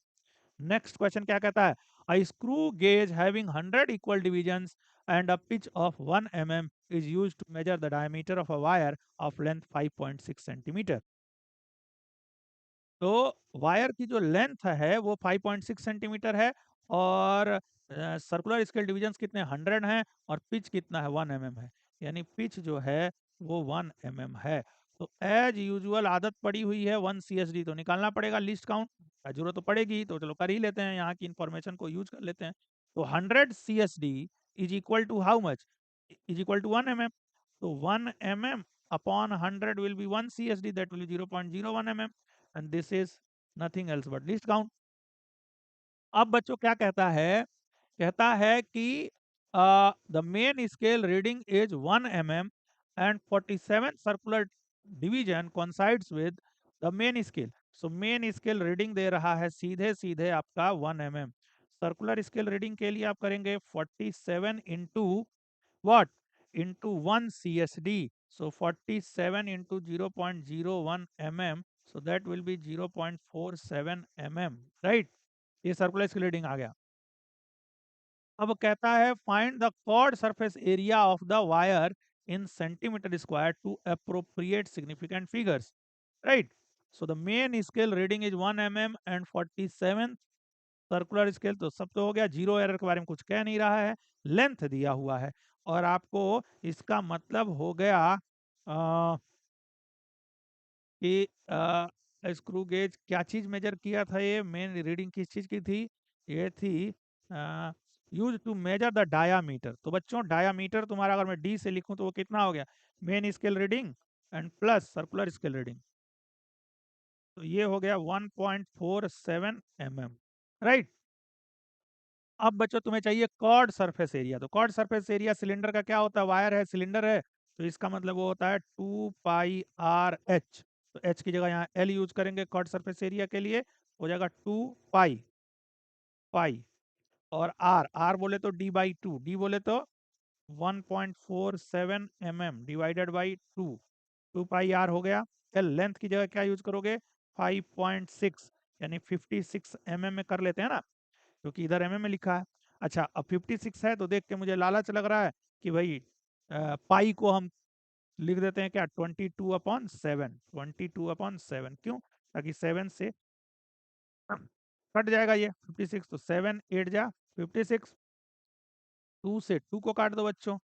नेक्स्ट क्वेश्चन क्या कहता है, a screw gauge having 100 equal divisions and a pitch of 1 mm is used to measure the diameter of a wire of length 5.6 centimeter। तो wire की जो लेंथ है वो 5.6 सेंटीमीटर है, और सर्कुलर स्केल डिविजन्स कितने 100 हैं, और पिच कितना है 1 mm है, यानी पिच जो है वो 1 mm है। तो एज यूजुअल आदत पड़ी हुई है 1 CSD तो निकालना पड़ेगा, लिस्ट काउंट जरूरत तो पड़ेगी, तो चलो कर ही लेते हैं, यहाँ की इंफॉर्मेशन को यूज कर लेते हैं। तो 100 CSD is equal to how much, is equal to 1 mm। तो 1 mm upon 100 will be 1 CSD, that will be 0.01 mm, and this is nothing else but least count। अब बच्चों क्या कहता है कि the main scale reading is 1 mm and 47 circular division coincides with the main scale. So main scale reading दे रहा है सीधे सीधे आपका 1 mm। सर्कुलर स्केल रीडिंग के लिए आप करेंगे 47 into what, into 1 CSD, so 47 into 0.01 mm, so that will be 0.47 mm, right। ये सर्कुलर स्केल रीडिंग आ गया। अब कहता है find the curved surface area of the wire in centimetre square to appropriate significant figures, right. So the main scale reading is 1 mm and 47 circular scale, तो सब तो हो गया, जीरो एरर के बारे में कुछ कह नहीं रहा है, लेंथ दिया हुआ है, और आपको इसका मतलब हो गया कि स्क्रू गेज क्या चीज मेजर किया था, ये मेन रीडिंग किस चीज की थी, ये थी use to measure the diameter. तो बच्चों डायामीटर तुम्हारा अगर मैं डी से लिखूं तो वो कितना हो गया, main scale reading and plus circular scale reading, तो ये हो गया 1.47 mm, राइट। अब बच्चों तुम्हें चाहिए कॉर्ड सरफेस एरिया। तो कॉर्ड सरफेस एरिया सिलेंडर का क्या होता है, वायर है सिलेंडर है, तो इसका मतलब वो होता है 2πRh। तो h की जगह यहाँ l यूज करेंगे कॉर्ड सरफेस एरिया के लिए, हो जाएगा 2π और r बोले तो d/2, d बोले तो 1.47 mm डिवाइडेड बाई 2, 2πr हो गया। l लेंथ की जगह क्या यूज करोगे 5.6, यानी 56 mm में कर लेते हैं ना, क्योंकि इधर एमएम में लिखा है। अच्छा अब 56 है तो देख के मुझे लालच लग रहा है कि भाई पाई को हम लिख देते हैं क्या 22/7, 22/7, क्यों, ताकि 7 से कट जाएगा ये 56, तो 7 8 जा 56, 2 से 2 को काट दो बच्चों,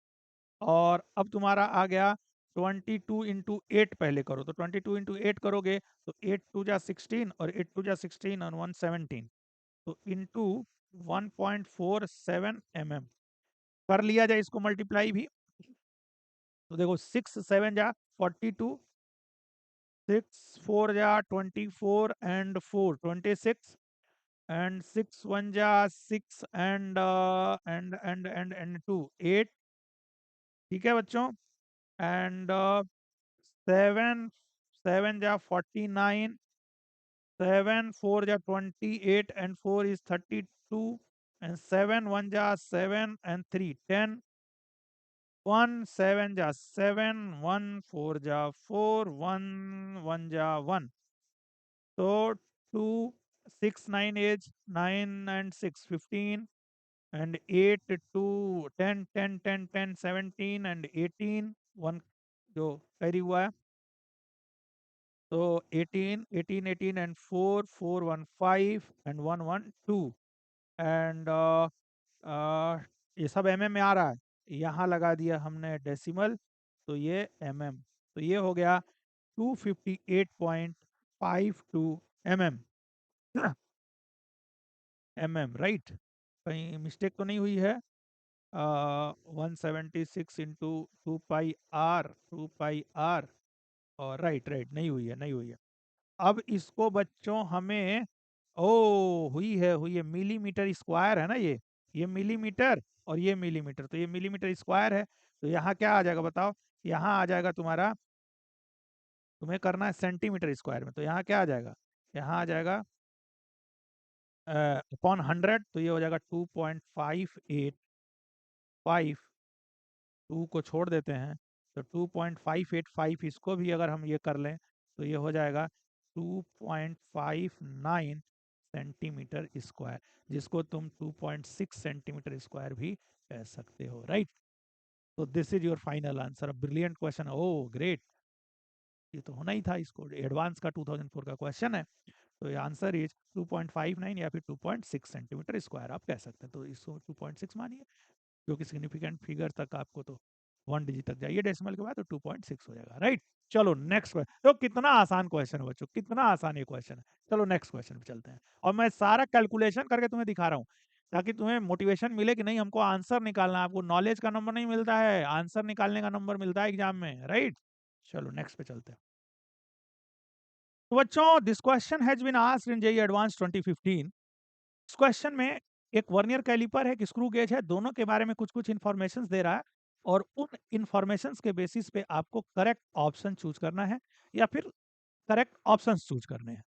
और अब तुम्हारा आ गया 22 इंटू 8, पहले करो, तो 22 इंटू 8 करोगे तो 8 2 जा 16, और 8 2 जा 16 और 1 17, तो इंटू 1.47 mm कर लिया जाए इसको मल्टीप्लाई भी, तो देखो 6 7 जा 42, 6 4 जा 24 एंड 4 26, एंड 6 1 जा 6 एंड 2 8, ठीक है बच्चों, एंड 7 7 जा 49, 7 4 जा 28 and 4 is 32 and 7 1 जा 7 and 3 10 1 7 जा 7 1 4 जा 4 1 1 जा 1 so 2 6 9 is 9 and 6 15 and 8 2 10 10 10 10 17 and 18 1 जो कैरी हुआ है तो 18 18 18 and 4 4 1 5 and 1 1 2 and ये सब mm में आ रहा है यहाँ लगा दिया हमने डेसिमल तो ये mm तो ये हो गया 258.52 mm mm राइट कहीं मिस्टेक तो नहीं हुई है 176 इंटू 2 पाई आर और राइट राइट नहीं हुई है नहीं हुई है अब इसको बच्चों हमें हुई है मिलीमीटर स्क्वायर है ना ये मिलीमीटर और ये मिलीमीटर तो ये मिलीमीटर स्क्वायर है तो यहाँ क्या आ जाएगा बताओ यहाँ आ जाएगा तुम्हारा तुम्हें करना है सेंटीमीटर स्क्वायर में तो यहाँ क्या आ जाएगा यहाँ आ जाएगा अपॉन 100 तो ये हो जाएगा 2.585 2 को छोड़ देते हैं तो 2.585 इसको भी अगर हम ये कर लें तो ये हो जाएगा 2.59 सेंटीमीटर स्क्वायर जिसको तुम 2.6 सेंटीमीटर स्क्वायर भी कह सकते हो राइट तो this is your final answer brilliant question oh great ये तो होना ही था इसको एडवांस का 2004 का क्वेश्चन है तो ये आंसर इज 2.59 या फिर 2.6 सेंटीमीटर स्क्वायर आप कह सकते हैं तो इसको 2.6 मानिए जो कि सिग्निफिकेंट फिगर तक आपको तो 1 डिजिट तक जाइए डेसिमल के बाद तो 2.6 हो जाएगा राइट चलो नेक्स्ट क्वेश्चन तो कितना आसान क्वेश्चन है बच्चों कितना आसान ये क्वेश्चन है चलो नेक्स्ट क्वेश्चन पे चलते हैं और मैं सारा कैलकुलेशन करके तुम्हें दिखा रहा हूँ ताकि तुम्हें मोटिवेशन मिले कि नहीं हमको आंसर निकालना है आपको नॉलेज का नंबर नहीं मिलता है आंसर निकालने का नंबर मिलता है एग्जाम में राइट चलो नेक्स्ट पे चलते हैं तो बच्चों this question has been asked in JEE advance 2015 इस क्वेश्चन में एक वर्नियर कैलिपर है, एक स्क्रू गेज है, दोनों के बारे में कुछ-कुछ इन्फॉर्मेशंस दे रहा है और उन इन्फॉर्मेशंस के बेसिस पे आपको करेक्ट ऑप्शन चूज करना है या फिर करेक्ट ऑप्शंस चूज करने हैं।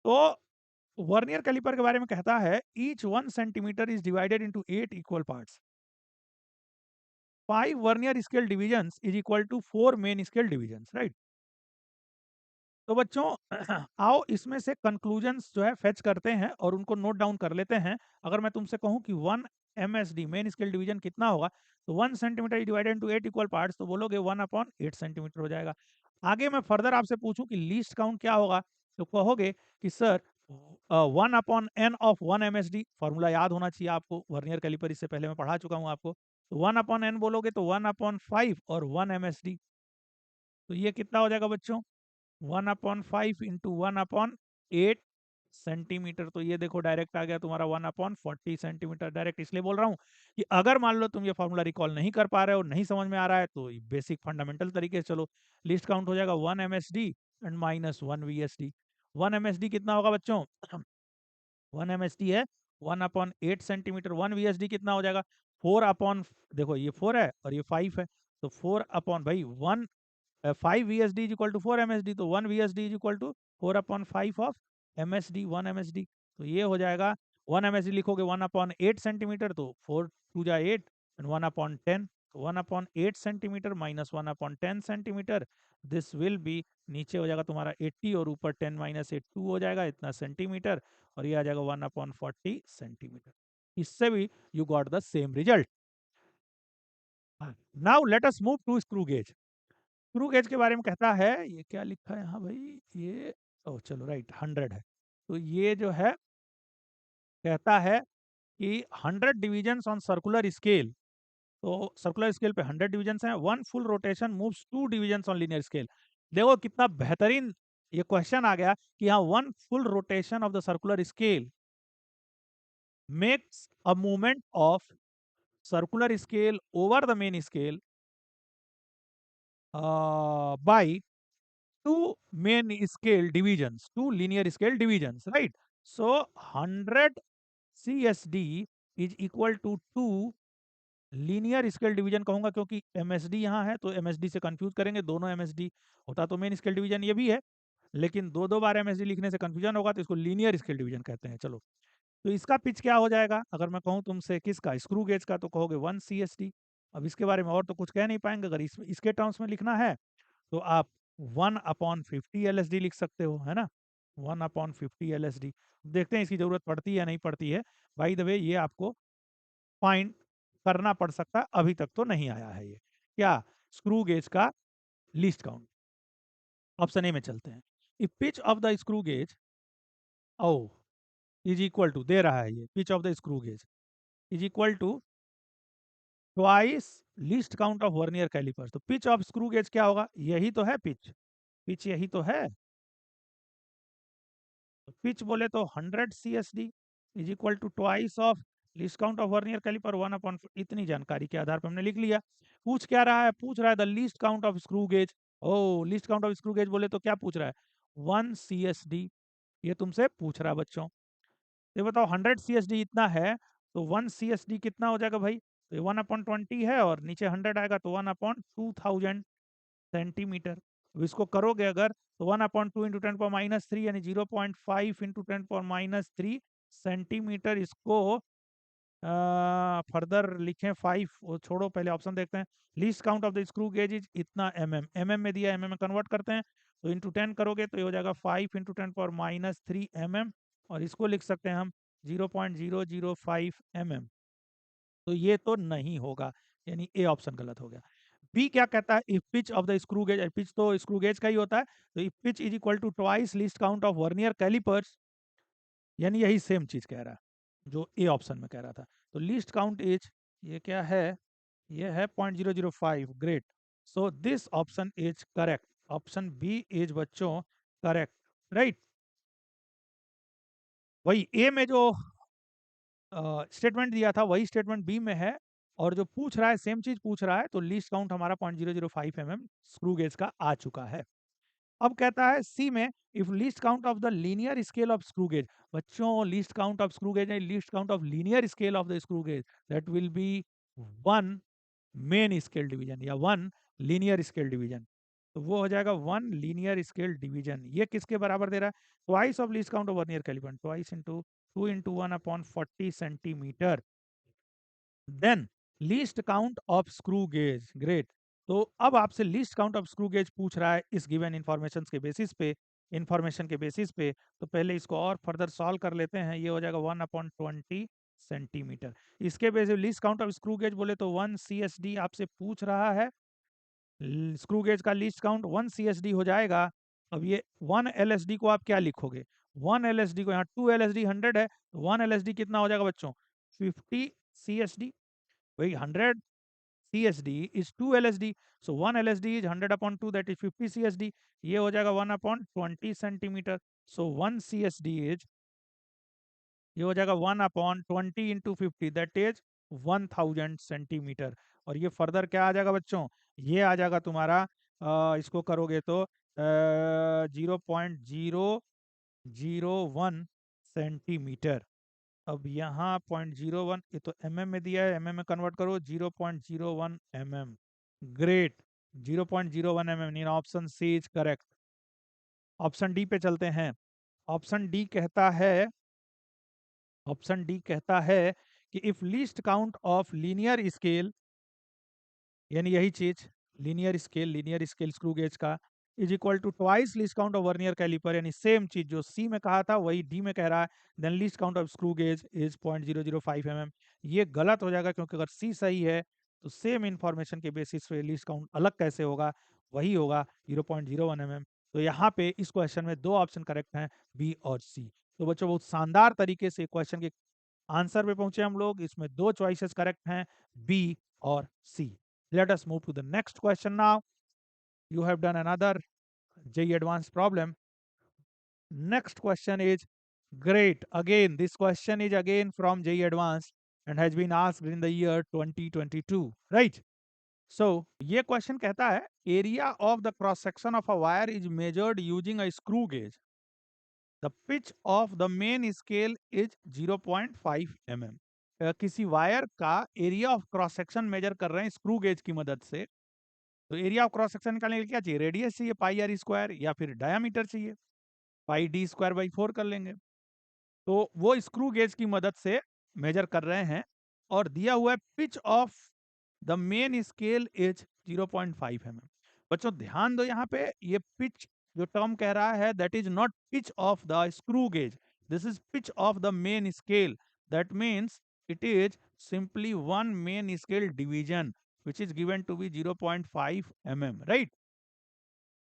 तो वर्नियर कैलिपर के बारे में कहता है each 1 centimetre is divided into 8 equal parts. 5 vernier scale divisions is equal to 4 main scale divisions, right? तो बच्चों आओ इसमें से कंक्लूजन्स जो है फेच करते हैं और उनको नोट डाउन कर लेते हैं। अगर मैं तुमसे कहूं कि 1 MSD मेन स्केल डिवीजन कितना होगा तो 1 centimetre divided into 8 equal parts तो बोलोगे 1/8 सेंटीमीटर हो जाएगा। आगे मैं फर्दर आपसे पूछूं कि लीस्ट काउंट क्या होगा तो कहोगे कि sir 1/n of 1 MSD formula याद होना चाहिए आपको वर्नियर कैलिपर इससे पहले मैं पढ़ा चुका हूं आपको। तो 1/n बोलोगे तो 1/5 और 1 MSD तो ये कितना हो जाएगा बच्चों 1/5 इंटू 1/8 सेंटीमीटर तो ये देखो डायरेक्ट आ गया तुम्हारा 1/40 सेंटीमीटर डायरेक्ट इसलिए बोल रहा हूँ कि अगर मान लो तुम ये फॉर्मूला रिकॉल नहीं कर पा रहे हो नहीं समझ में आ रहा है तो बेसिक फंडामेंटल तरीके से चलो लिस्ट काउंट हो जाएगा 1 MSD and minus 1 VSD 1 MSD कितना होगा बच्चों 1 MSD है 1/8 सेंटीमीटर 1 VSD कितना हो जाएगा 4 अपॉन देखो ये 4 है और ये 5 है तो 4 अपॉन भाई 1 5 VSD is equal to 4 MSD तो 1 VSD is equal to 4/5 of MSD 1 MSD तो ये हो जाएगा 1 MSD लिखोगे 1/8 सेंटीमीटर तो 4 2 जा 8 एंड 1/10 तो 1/8 centimetre minus 1/10 centimetre this will be नीचे हो जाएगा तुम्हारा 80 और ऊपर 10 माइनस 8 2 हो जाएगा इतना सेंटीमीटर और ये आ जाएगा 1/40 सेंटीमीटर इससे भी you got the same result now let us move to screw gauge screw gauge के बारे में कहता है ये क्या लिखा है यहाँ भाई ये ओ चलो राइट 100 है तो ये जो है कहता है कि 100 डिविजन्स ऑन सर्कुलर स्केल तो सर्कुलर स्केल पे 100 डिविजन्स हैं one full rotation moves 2 divisions on linear scale देखो कितना बेहतरीन ये क्वेश्चन आ गया कि यहाँ one full rotation of the circular scale makes a movement of circular scale over the main scale by two main scale divisions, two linear scale divisions, right? So 100 CSD is equal to 2 linear scale division कहूंगा क्योंकि MSD यहाँ है तो MSD से confuse करेंगे दोनों MSD होता तो मेन स्केल डिवीजन ये भी है लेकिन 2-2 बार एमएसडी लिखने से कंफ्यूजन होगा, तो इसको लीनियर स्केल डिवीजन कहते हैं। चलो, तो इसका पिच क्या हो जाएगा? अगर मैं कहूँ तुमसे किसका, स्क्रू गेज का, तो कहोगे 1 सीएसडी। अब इसके बारे में और तो कुछ कह नहीं पाएंगे। अगर इसके टर्म्स में लिखना है तो आप 1/50 एलएसडी लिख सकते हो, है ना? 1/50 एलएसडी। देखते हैं इसकी जरूरत पड़ती है या नहीं पड़ती है। बाय द वे, ये आपको फाइंड करना पड़ सकता है, अभी तक तो नहीं आया है ये। क्या? स्क्रू गेज का लीस्ट काउंट। ऑप्शन ए में चलते हैं। If pitch of the screw gauge ओ इज इक्वल टू, दे रहा है ये, pitch of the screw gauge is equal to twice least count of vernier calipers. तो पिच ऑफ स्क्रू गेज क्या होगा? यही तो है पिच, पिच यही तो है। पिच बोले तो 100 CSD is equal to twice of least count of vernier calliper 1/, इतनी जानकारी के आधार पर हमने लिख लिया। पूछ क्या रहा है? पूछ रहा है the least count of screw gauge. ओ, least count of screw gauge बोले तो क्या पूछ रहा है? 1 सीएसडी, ये तुमसे पूछ रहा है बच्चों। ये बताओ 100 सीएसडी इतना है, तो 1 सीएसडी कितना हो जाएगा भाई? तो ये 1/20 है और नीचे 100 आएगा, तो 1/2000 सेंटीमीटर। अब इसको करोगे अगर, तो 1/2 इंटू 10⁻³ यानी 0.5 इंटू 10⁻³ सेंटीमीटर। इसको फर्दर लिखें 5, वो छोड़ो, पहले ऑप्शन देखते हैं। Least count of the screw gauge is इतना एमएम में दिया, एमएम में कन्वर्ट करते हैं, तो इंटू 10 करोगे तो ये हो जाएगा 5 इंटू 10⁻³ एमएम, और इसको लिख सकते हैं हम 0.005 एमएम। तो ये तो नहीं होगा, यानी ए ऑप्शन गलत हो गया। बी क्या कहता है? If pitch of the screw gauge, pitch तो स्क्रू गेज का ही होता है, तो if pitch is equal to twice least count of vernier callipers, यानी यही सेम चीज कह रहा है जो ए ऑप्शन में कह रहा था। तो लीस्ट काउंट इज, ये क्या है? ये है 0.005। Great, so this option is correct. Option B is बच्चों करेक्ट, राइट। वही ए में जो स्टेटमेंट दिया था वही स्टेटमेंट बी में है, और जो पूछ रहा है सेम चीज पूछ रहा है, तो लीस्ट काउंट हमारा 0.005 स्क्रू गेज का आ चुका है। अब कहता है सी में, if least count of the linear scale of screw gauge. बच्चों, least count of screw gauge है least count of linear scale of the screw gauge, that will be 1 main scale division या 1 linear scale division. तो वो हो जाएगा 1 linear scale division. ये किसके बराबर दे रहा है? Twice of least count of vernier calliper, twice into 2 into 1/40 centimetre. Then least count of screw gauge. Great, तो अब आपसे least count of screw gauge पूछ रहा है इस गिवन इंफॉर्मेशन के बेसिस पे, तो पहले इसको और फर्दर सॉल्व कर लेते हैं। ये हो जाएगा 1/20 सेंटीमीटर। इसके basis least count of screw gauge बोले तो 1 सीएसडी आपसे पूछ रहा है। स्क्रू गेज का लीस्ट काउंट 1 सीएसडी हो जाएगा। अब ये 1 एलएसडी को आप क्या लिखोगे? 1 एलएसडी को, यहाँ 2 एलएसडी 100 है, तो 1 एलएसडी कितना हो जाएगा बच्चों? 50 सीएसडी। भाई 100 CSD is 2 LSD, so 1 LSD is 100/2, that is 50 CSD. ये हो जाएगा 1/20 सेंटीमीटर। सो 1 CSD इज, ये हो जाएगा 1/20 इंटू 50, दैट इज 1000 सेंटीमीटर। और ये फर्दर क्या आ जाएगा बच्चों? ये आ जाएगा तुम्हारा, इसको करोगे तो 0.001 सेंटीमीटर। अब यहाँ 0.01, ये तो mm में दिया है, mm में कन्वर्ट करो 0.01 mm। Great, 0.01 mm, option C is correct. Option D पे चलते हैं। ऑप्शन डी कहता है, ऑप्शन डी कहता है कि if least count of linear scale, यानी यही चीज, लीनियर स्केल स्क्रू गेज का, is equal to twice least count of vernier calliper, यानी सेम चीज जो सी में कहा था वही डी में कह रहा है। Then least count of screw gauge is 0.005 mm। ये गलत हो जाएगा, क्योंकि अगर सी सही है तो सेम इंफॉर्मेशन के बेसिस पे लीस्ट काउंट अलग कैसे होगा? वही होगा 0.01 mm। तो यहाँ पे इस क्वेश्चन में दो ऑप्शन करेक्ट हैं, बी और सी। तो बच्चों, बहुत शानदार तरीके से क्वेश्चन के आंसर पे पहुंचे हम लोग। इसमें दो चॉइसेस करेक्ट हैं, बी और सी। Let us move to the next question now. You have done another JEE advanced problem. Next question is great. Again, this question is again from JEE advanced and has been asked in the year 2022, right? So, ये question कहता है area of the cross section of a wire is measured using a screw gauge. The pitch of the main scale is 0.5 mm. किसी wire का area of cross section measure कर रहे हैं screw gauge की मदद से। तो एरिया ऑफ क्रॉस सेक्शन निकालने के लिए क्या चाहिए? रेडियस चाहिए पाई आर स्क्वायर, या फिर डायामीटर चाहिए। पाई डी स्क्वायर बाई 4 कर लेंगे। तो वो स्क्रू गेज की मदद से मेजर कर रहे हैं और दिया हुआ है pitch of the main scale is 0.5 mm। बच्चों ध्यान दो यहाँ पे, ये पिच जो टर्म कह रहा है that is not pitch of the screw gauge, this is pitch of the main scale. That means it is simply one main scale division which is given to be 0.5 mm, right?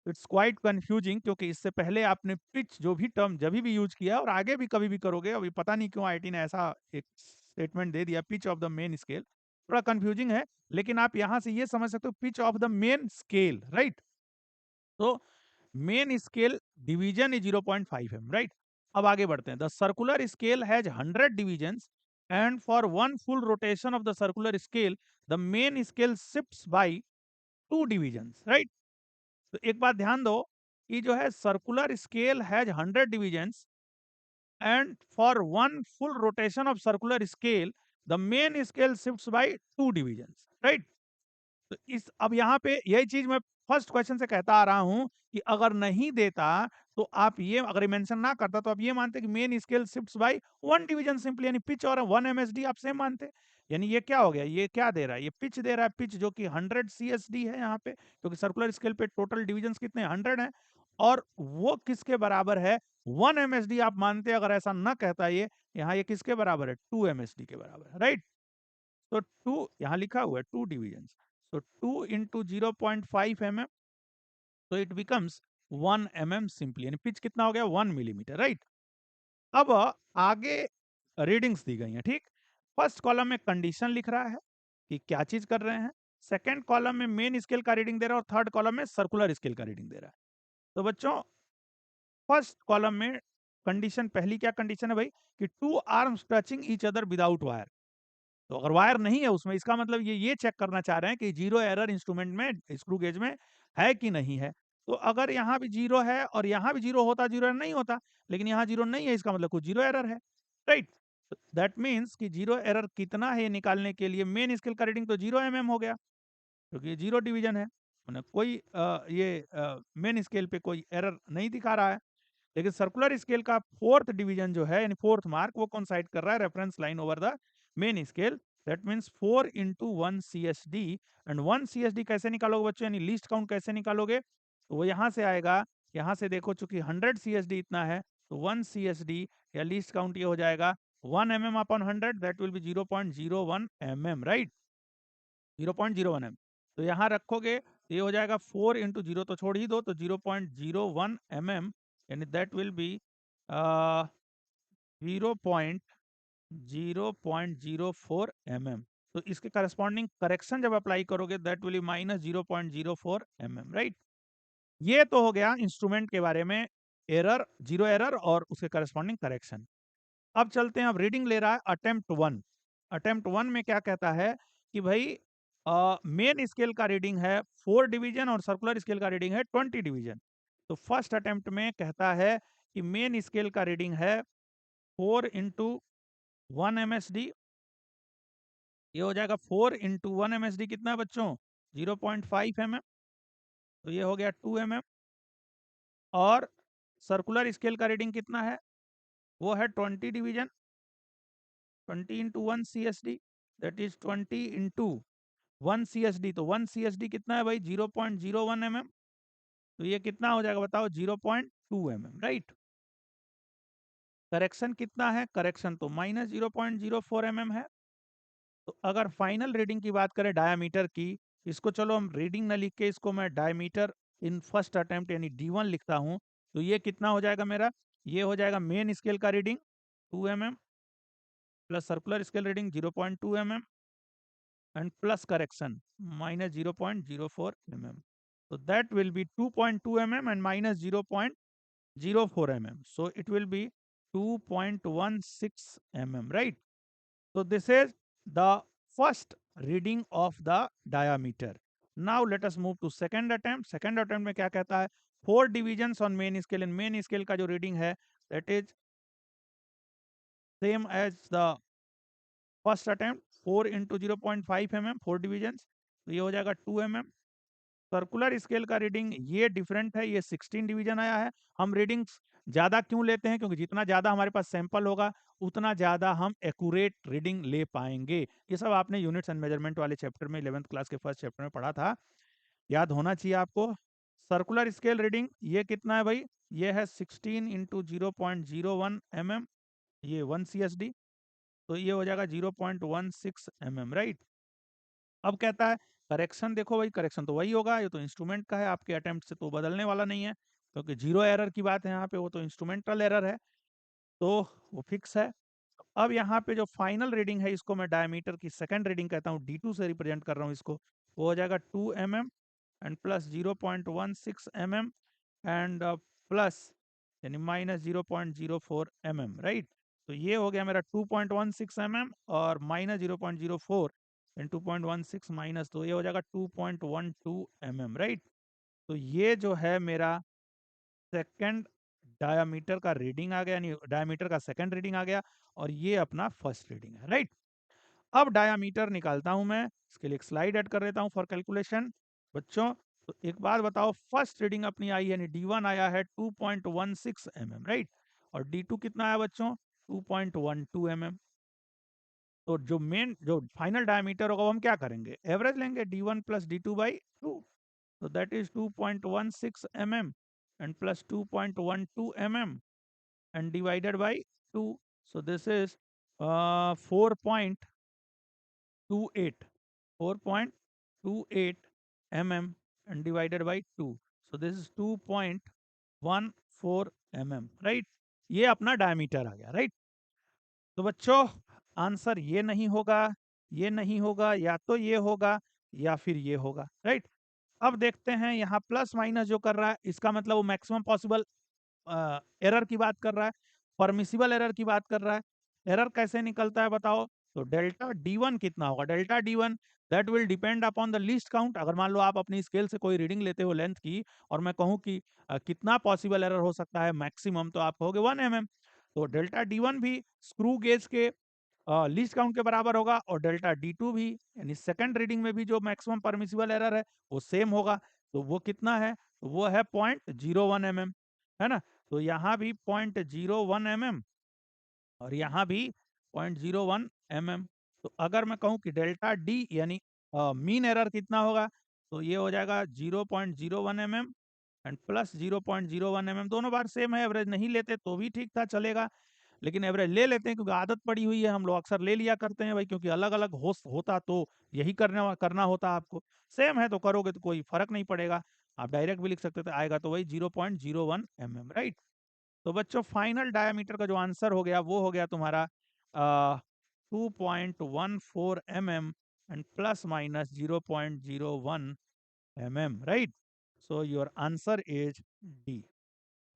It's quite confusing, क्योंकि इससे पहले आपने pitch जो भी term जब भी use किया और आगे भी कभी भी करोगे, अभी पता नहीं क्यों आईटी ने ऐसा एक स्टेटमेंट दे दिया pitch of the main scale, थोड़ा कंफ्यूजिंग है। लेकिन आप यहां से ये समझ सकते हो pitch of the main scale, right? तो main scale division is 0.5 m, right? अब आगे बढ़ते हैं। The circular scale has 100 divisions and for one full rotation of the circular scale the main scale shifts by 2 divisions, right? तो एक बात ध्यान दो कि जो है circular scale has 100 divisions and for one full rotation of circular scale the main scale shifts by 2 divisions, right? तो इस अब यहाँ पे यही चीज मैं फर्स्ट क्वेश्चन से कहता आ रहा हूं कि अगर नहीं देता तो आप ये, अगर मेंशन ना करता तो आप ये मानते कि main scale shifts by 1 division simply, यानी पिच और 1 एमएसडी आप सेम मानते। यानी ये क्या हो गया, ये क्या दे रहा है, ये पिच दे रहा है, पिच जो कि 100 सीएसडी है यहाँ पे, क्योंकि सर्कुलर स्केल पे टोटल डिविजन कितने 100 है, और वो किसके बराबर है, 1 एमएसडी आप मानते। अगर ऐसा ना कहता ये, यहाँ ये किसके बराबर है, 2 एमएसडी के बराबर है, राइट? तो 2 यहाँ लिखा हुआ है 2 division, so 2 into 0.5 mm, so it becomes 1 mm simply, यानी पिच कितना हो गया 1 मिलीमीटर, राइट? अब आगे रीडिंग्स दी गई हैं, ठीक? फर्स्ट कॉलम में कंडीशन लिख रहा है कि क्या चीज कर रहे हैं, सेकंड कॉलम में मेन स्केल का रीडिंग दे रहा है और थर्ड कॉलम में सर्कुलर स्केल का रीडिंग दे रहा है। तो बच्चों फर्स्ट कॉलम में कंडीशन, पहली क्या कंडीशन है भाई, कि two arms touching each other without wire. तो अगर वायर नहीं है उसमें, इसका मतलब ये चेक करना चाह रहे हैं कि जीरो एरर इंस्ट्रूमेंट में, स्क्रू गेज में है कि नहीं है। तो अगर यहाँ भी जीरो है और यहाँ भी जीरो होता, जीरो एरर नहीं होता, लेकिन यहाँ जीरो नहीं है, इसका मतलब कुछ जीरो एरर है, राइट? दैट मीन्स कि जीरो एरर कितना है ये निकालने के लिए मेन स्केल का रीडिंग तो 0 mm हो गया, क्योंकि ये जीरो डिवीजन है, मतलब कोई ये मेन स्केल पे कोई एरर नहीं दिखा रहा है। लेकिन सर्कुलर स्केल का फोर्थ डिवीजन जो है, यानी फोर्थ मार्क, वो कौन कर रहा है, reference line over the main scale. That means 4 into 1 C S D. And 1 C S D कैसे निकालोगे बच्चों, यानी लीस्ट काउंट कैसे निकालोगे, तो वो यहाँ से आएगा। यहाँ से देखो चूंकि 100 सी एस डी इतना है, तो 1 सी एस डी या लीस्ट काउंट ये हो जाएगा 1 mm upon 100, that will be 0.01 mm, right? 0.01 mm। तो यहाँ रखोगे तो ये हो जाएगा 4 इंटू जीरो, तो छोड़ ही दो, तो 0.01 mm, यानी दैट विल बी 0.04 mm। तो इसके करस्पॉन्डिंग करेक्शन जब अप्लाई करोगे that will B minus 0.04 mm, right? ये तो हो गया इंस्ट्रूमेंट के बारे में, एरर, जीरो एरर और उसके करस्पॉन्डिंग करेक्शन। अब चलते हैं, अब रीडिंग ले रहा है अटेम्प्ट 1। अटेम्प्ट 1 में क्या कहता है कि भाई मेन स्केल का रीडिंग है 4 डिवीजन और सर्कुलर स्केल का रीडिंग है 20 डिवीजन। तो फर्स्ट अटेम्प्ट में कहता है कि मेन स्केल का रीडिंग है 4 इंटू 1 एमएसडी, ये हो जाएगा 4 इंटू 1 एमएसडी कितना है बच्चों, 0.5 mm, तो ये हो गया 2 mm। और सर्कुलर स्केल का रीडिंग कितना है, वो है 20 division, 20 into 1 C S D, that is 20 into 1 C S D. तो 1 सी एस डी कितना है भाई, 0.01 mm, तो ये कितना हो जाएगा बताओ, 0.2 mm, राइट? करेक्शन कितना है, करेक्शन तो माइनस 0.04 mm है। तो अगर फाइनल रीडिंग की बात करें डायामीटर की, इसको चलो हम रीडिंग ना लिख के इसको मैं डायामीटर इन फर्स्ट अटेम्प्ट यानी D1 लिखता हूं। तो ये कितना हो जाएगा मेरा, ये हो जाएगा मेन स्केल का reading 2 mm plus circular scale reading 0.2 mm and plus correction minus 0.04 mm। So that will be 2.2 mm and minus 0.04 mm. So it will be 2.16 mm, right? So this is the first reading of the diameter. Now let us move to second attempt. Second attempt में क्या कहता है, 4 divisions on main scale, and main scale का जो reading है that is same as the first attempt, 4 into 0.5 mm, 4 divisions, तो ये हो जाएगा 2 mm। सर्कुलर स्केल का रीडिंग ये डिफरेंट है, ये 16 डिवीजन आया है। हम रीडिंग्स ज़्यादा क्यों लेते हैं? क्योंकि जितना ज़्यादा हमारे पास सैंपल होगा, उतना ज़्यादा हम एक्यूरेट रीडिंग ले पाएँगे। ये सब आपने यूनिट्स एंड मेजरमेंट वाले चैप्टर में 11th क्लास के फर्स्ट चैप्टर में पढ़ा था, याद होना चाहिए आपको। सर्कुलर स्केल रीडिंग ये कितना है भाई? ये है 16 इंटू 0.01 mm, ये 1 CSD, तो ये हो जाएगा 0.16 mm, राइट? अब कहता है करेक्शन, देखो भाई करेक्शन तो वही होगा, ये तो इंस्ट्रूमेंट का है, आपके अटेम्प्ट से तो बदलने वाला नहीं है, क्योंकि जीरो एरर की बात है यहाँ पे, वो तो इंस्ट्रूमेंटल एरर है, तो वो फिक्स है। अब यहाँ पे जो फाइनल रीडिंग है, इसको मैं डायमीटर की सेकंड रीडिंग कहता हूँ, D2 से रिप्रेजेंट कर रहा हूँ इसको, वो हो जाएगा 2 mm and plus 0.16 mm and plus यानी माइनस 0.04 mm, राइट? तो ये हो गया मेरा 2.16 mm और माइनस 0.04 एंड 2.16 माइनस, तो ये हो जाएगा 2.12 mm, राइट? तो ये जो है मेरा सेकंड डायमीटर का रीडिंग आ गया, यानी डायमीटर का सेकंड रीडिंग आ गया, और ये अपना फर्स्ट रीडिंग है, राइट? अब डायामीटर निकालता हूं मैं, इसके लिए एक स्लाइड ऐड कर देता हूं फॉर कैलकुलेशन। बच्चों तो एक बात बताओ, फर्स्ट रीडिंग अपनी आई यानी D1 आया है 2.16 mm, राइट? और D2 कितना आया बच्चों? 2.12 mm। तो जो मेन जो फाइनल डायमीटर होगा वो हम क्या करेंगे? एवरेज लेंगे D1 plus D2 by 2, so that is 2.16 mm and plus 2.12 mm and divided by 2, so this is 4.28 mm and divided by 2, so this is 2.14 mm, right? ये अपना डायमीटर आ गया, राइट? तो बच्चों आंसर ये नहीं होगा, ये नहीं होगा, या तो ये होगा या फिर ये होगा, राइट? अब देखते हैं यहाँ प्लस माइनस जो कर रहा है, इसका मतलब वो मैक्सिमम पॉसिबल एरर की बात कर रहा है, परमिसिबल एरर की बात कर रहा है। एरर कैसे निकलता है बताओ? तो डेल्टा D1 कितना होगा? Delta D1 that will depend upon the least count. अगर मान लो आप अपनी स्केल से कोई रीडिंग लेते हो लेंथ की, और मैं कहूँ कि कितना पॉसिबल एरर हो सकता है मैक्सिमम, तो आप कहोगे 1 mm। तो डेल्टा D1 भी स्क्रू गेज के लीस्ट काउंट के बराबर होगा, और डेल्टा D2 भी, यानी सेकंड रीडिंग में भी जो मैक्सिमम परमिसिबल एरर है वो सेम होगा। तो वो कितना है? तो वो है 0.01 mm, है ना? तो यहाँ भी 0.01 mm और यहाँ भी 0.01 mm। तो अगर मैं कहूँ कि डेल्टा डी यानी मीन एरर कितना होगा, तो ये हो जाएगा 0.01 mm एंड प्लस 0.01 mm, दोनों बार सेम है, एवरेज नहीं लेते तो भी ठीक था चलेगा, लेकिन एवरेज ले लेते हैं क्योंकि आदत पड़ी हुई है, हम लोग अक्सर ले लिया करते हैं भाई, क्योंकि अलग अलग होता तो यही करना होता आपको, सेम है तो करोगे तो कोई फर्क नहीं पड़ेगा, आप डायरेक्ट भी लिख सकते थे, आएगा तो वही 0.01 mm, राइट? तो बच्चों फाइनल डायमीटर का जो आंसर हो गया वो हो गया तुम्हारा 2.14 mm and plus minus 0.01 mm, right? So your answer is D,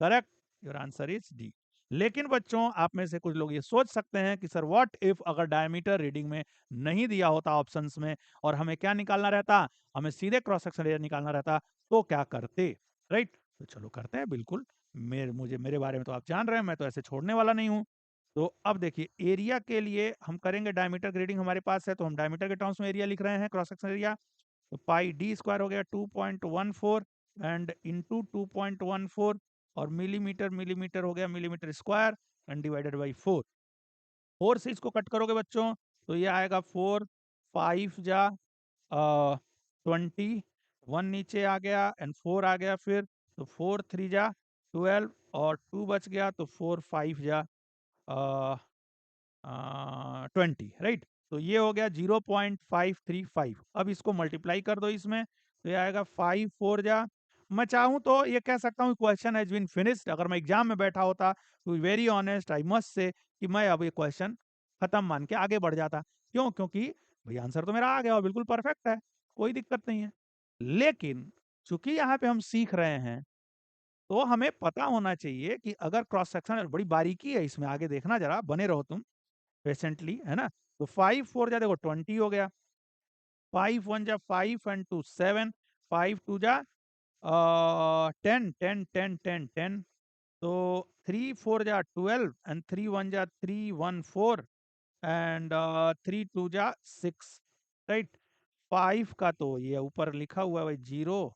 correct? Your answer is D. लेकिन बच्चों आप में से कुछ लोग ये सोच सकते हैं कि सर व्हाट इफ अगर डायमीटर रीडिंग में नहीं दिया होता ऑप्शंस में, और हमें क्या निकालना रहता? हमें सीधे क्रॉस सेक्शन एरिया निकालना रहता, तो क्या करते? राइट? तो चलो करते हैं, बिल्कुल। मेरे बारे में तो आप जान रहे हैं, मैं तो ऐसे छोड़ने वाला नहीं हूं। तो अब देखिए एरिया के लिए हम करेंगे, डायमीटर की रीडिंग हमारे पास है तो हम डायमीटर के टर्म्स में एरिया लिख रहे हैं, क्रॉस सेक्शन एरिया। तो पाई डी स्क्वायर हो गया 2.14 एंड इंटू 2.14, और मिलीमीटर मिलीमीटर हो गया millimetre square and divided by 4। 4 से इसको कट करोगे बच्चों तो ये आएगा 4 5 जा 20, 1 नीचे आ गया एंड 4 आ गया फिर, तो 4 3 जा 12 और 2 बच गया, तो 4 5 जा 20, राइट? तो ये हो गया 0.535। अब इसको मल्टीप्लाई कर दो इसमें, तो ये आएगा 5 4 जा, मैं चाहूं तो ये कह सकता हूँ क्वेश्चन हैज बीन फिनिश्ड। अगर मैं एग्जाम में बैठा होता तो very honest I must say कि मैं अब ये क्वेश्चन खत्म मान के आगे बढ़ जाता। क्यों? क्योंकि भाई आंसर तो मेरा आ गया और बिल्कुल परफेक्ट है, कोई दिक्कत नहीं है। लेकिन चूंकि यहाँ पे हम सीख रहे हैं, तो हमें पता होना चाहिए कि अगर क्रॉस सेक्शन, बड़ी बारीकी है इसमें, आगे देखना जरा, बने रहो तुम पेशेंटली, है ना? तो 5 4 जा देखो 20 हो गया, 5 1 जा 5 एंड 2 7, 5 2 जा 10 10 10 10 10, तो 3 4 जा 12 एंड 3 1 जा 3 1 4 एंड 3 2 जा 6, राइट? 5 का तो ये ऊपर लिखा हुआ है भाई 0,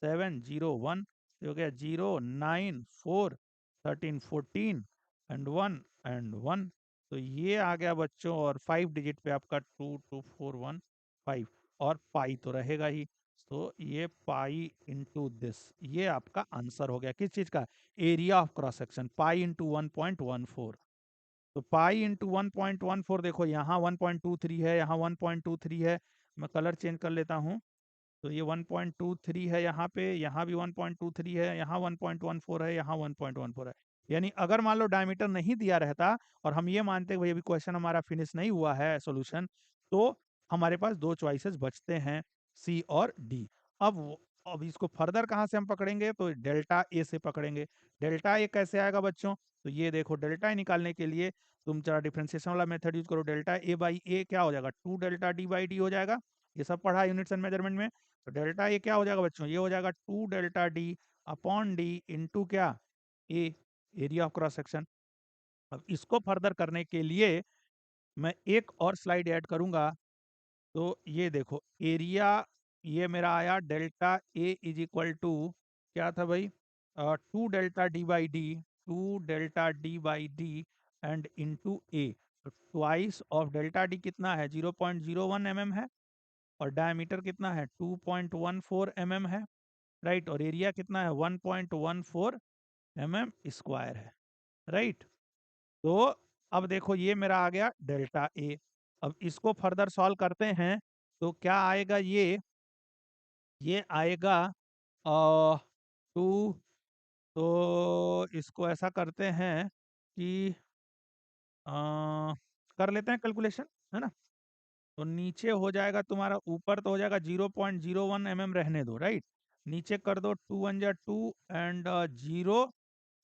701 हो गया 0 9 4 13 14 एंड 1 एंड 1। तो ये आ गया बच्चों, और 5 डिजिट पे आपका 22415 और पाई तो रहेगा ही। तो ये पाई इंटू दिस, ये आपका आंसर हो गया किस चीज का, area of cross section, pi into 1.14। तो पाई इंटू 1.14, देखो यहाँ 1.23 है, यहाँ 1.23 है, मैं कलर चेंज कर लेता हूँ। तो ये 1.23 है यहाँ पे, यहाँ भी 1.23 है, यहाँ 1.14 है, यहाँ 1.14 है। यानी अगर मान लो डायमीटर नहीं दिया रहता और हम ये मानते हैं भाई अभी क्वेश्चन हमारा फिनिश नहीं हुआ है सॉल्यूशन, तो हमारे पास दो चॉइसेस बचते हैं, सी और डी। अब इसको फर्दर कहाँ से हम पकड़ेंगे, तो डेल्टा ए से पकड़ेंगे। डेल्टा ए कैसे आएगा बच्चों, तो ये देखो डेल्टा ए निकालने के लिए तुम जरा डिफरेंशिएशन वाला मेथड यूज करो। डेल्टा ए बाई ए क्या हो जाएगा, 2 डेल्टा डी बाई डी हो जाएगा। ये सब पढ़ा यूनिट्स एंड मेजरमेंट में। तो डेल्टा ए क्या हो जाएगा बच्चों, ये हो जाएगा 2 delta D upon D into क्या, ए, एरिया ऑफ क्रॉस सेक्शन। अब इसको फर्दर करने के लिए मैं एक और स्लाइड ऐड करूंगा। तो ये देखो एरिया, ये मेरा आया delta a is equal to क्या था भाई, 2 delta d by d, 2 delta d by d and into a. तो ट्वाइस ऑफ डेल्टा डी कितना है, 0.01 mm है, और डायमीटर कितना है 2.14 mm है, राइट। और एरिया कितना है 1.14 mm² है, राइट। तो अब देखो ये मेरा आ गया डेल्टा ए। अब इसको फर्दर सॉल्व करते हैं, तो क्या आएगा, ये आएगा 2। तो इसको ऐसा करते हैं कि अ, कर लेते हैं कैलकुलेशन, है ना। तो नीचे हो जाएगा तुम्हारा, ऊपर तो हो जाएगा 0.01 mm रहने दो, राइट। नीचे कर दो 2 1 जा 2 एंड 0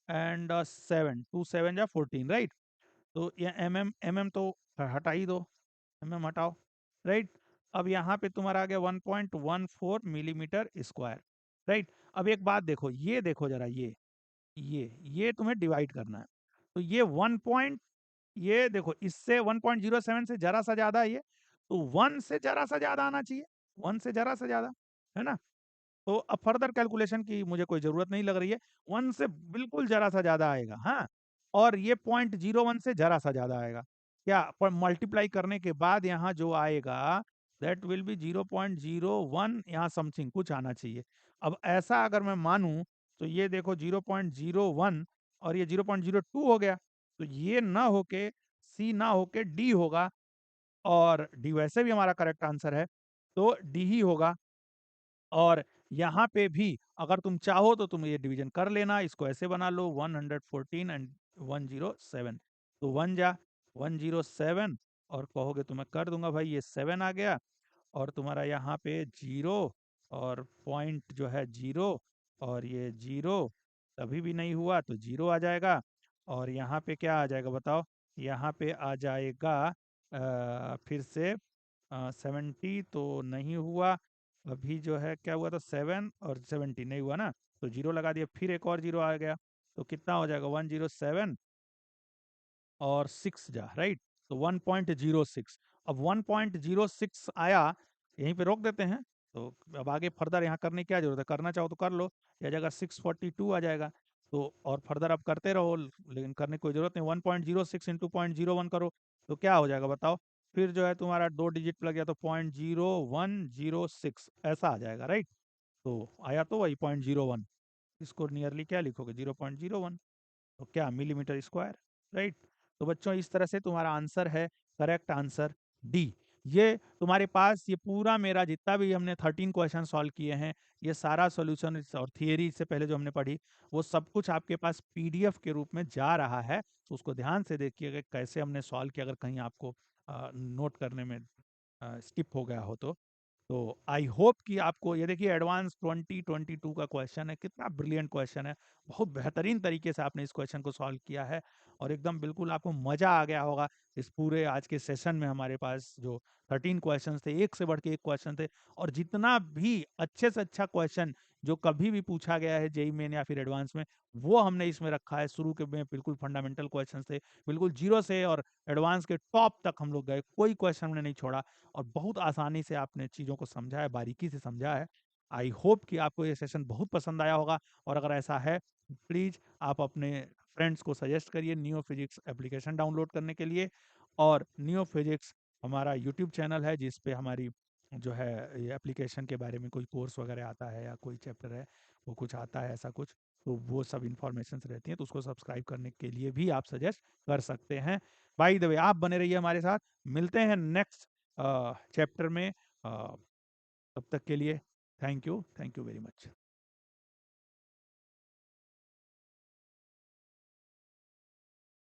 एंड 7, 2 7 जा 14, राइट। तो ये mm तो हटा ही दो, हटाओ, राइट। अब यहाँ पे तुम्हारा आ गया 1.14 मिलीमीटर स्क्वायर, राइट। अब एक बात देखो, ये देखो जरा, ये तुम्हें डिवाइड करना है। तो ये 1 पॉइंट, ये देखो इससे 1.07 से जरा सा ज्यादा है ये, तो 1 से जरा सा ज्यादा आना चाहिए, 1 से जरा सा ज्यादा, है ना। तो अब फर्दर कैलकुलेशन की मुझे कोई जरूरत नहीं लग रही है, 1 से बिल्कुल जरा सा ज्यादा आएगा, हाँ। और ये 0.01 से जरा सा ज्यादा आएगा, क्या पर मल्टीप्लाई करने के बाद यहाँ जो आएगा दैट विल बी 0.01, यहाँ समथिंग कुछ आना चाहिए। अब ऐसा अगर मैं मानूं, तो ये देखो 0.01 और ये 0.02 हो गया, तो ये ना होके सी ना होके डी होगा, और डी वैसे भी हमारा करेक्ट आंसर है, तो डी ही होगा। और यहाँ पे भी अगर तुम चाहो तो तुम ये डिवीजन कर लेना, इसको ऐसे बना लो 114 एंड 107, तो 1 जा 107, और कहोगे तो मैं कर दूंगा भाई, ये 7 आ गया, और तुम्हारा यहाँ पे 0 और पॉइंट जो है 0, और ये 0 तभी भी नहीं हुआ तो 0 आ जाएगा। और यहाँ पे क्या आ जाएगा बताओ, यहाँ पे आ जाएगा फिर से 70 तो नहीं हुआ, अभी जो है क्या हुआ था 7 और 70 नहीं हुआ ना, तो 0 लगा दिया, फिर एक और 0 आ गया, तो कितना हो जाएगा 107 और 6 जा, राइट। तो 1.06, अब 1.06 आया, यहीं पे रोक देते हैं। तो अब आगे फर्दर यहाँ करने की क्या जरूरत है, करना चाहो तो कर लो, यह जगह 642 आ जाएगा। तो और फर्दर अब करते रहो, लेकिन करने की कोई जरूरत नहीं, 1.06 इंटू 0.01 करो, तो क्या हो जाएगा बताओ, फिर जो है तुम्हारा 2 डिजिट लग गया, तो 0.0106 ऐसा आ जाएगा, राइट। तो आया तो वही 0.01, इसको नियरली क्या लिखोगे 0.01, तो क्या मिलीमीटर स्क्वायर, राइट। तो बच्चों इस तरह से तुम्हारा आंसर है, करेक्ट आंसर डी। ये तुम्हारे पास ये पूरा मेरा जितना भी हमने 13 क्वेश्चन सॉल्व किए हैं, ये सारा सॉल्यूशन और थियरी से पहले जो हमने पढ़ी, वो सब कुछ आपके पास पीडीएफ के रूप में जा रहा है। तो उसको ध्यान से देखिएगा कैसे हमने सॉल्व किया, अगर कहीं आपको नोट करने में स्किप हो गया हो तो आई होप कि आपको ये देखिए एडवांस 2022 का क्वेश्चन है, कितना ब्रिलियंट क्वेश्चन है, बहुत बेहतरीन तरीके से आपने इस क्वेश्चन को सॉल्व किया है, और एकदम बिल्कुल आपको मजा आ गया होगा इस पूरे आज के सेशन में। हमारे पास जो 13 क्वेश्चन थे, एक से बढ़ के एक क्वेश्चन थे, और जितना भी अच्छे से अच्छा क्वेश्चन जो कभी भी पूछा गया है जेई मेन या फिर एडवांस में, वो हमने इसमें रखा है। शुरू के में बिल्कुल फंडामेंटल क्वेश्चन थे, बिल्कुल जीरो से और एडवांस के टॉप तक हम लोग गए, कोई क्वेश्चन हमने नहीं छोड़ा, और बहुत आसानी से आपने चीज़ों को समझा है, बारीकी से समझा है। आई होप कि आपको ये सेशन बहुत पसंद आया होगा, और अगर ऐसा है प्लीज़ आप अपने फ्रेंड्स को सजेस्ट करिए नियो फिजिक्स एप्लीकेशन डाउनलोड करने के लिए। और नियो फिजिक्स हमारा यूट्यूब चैनल है जिस पे हमारी जो है ये एप्लीकेशन के बारे में कोई कोर्स वगैरह आता है या कोई चैप्टर है वो कुछ आता है ऐसा कुछ, तो वो सब इन्फॉर्मेशंस रहती हैं, तो उसको सब्सक्राइब करने के लिए भी आप सजेस्ट कर सकते हैं। बाय द वे आप बने रहिए हमारे साथ, मिलते हैं नेक्स्ट चैप्टर में। तब तक के लिए थैंक यू वेरी मच।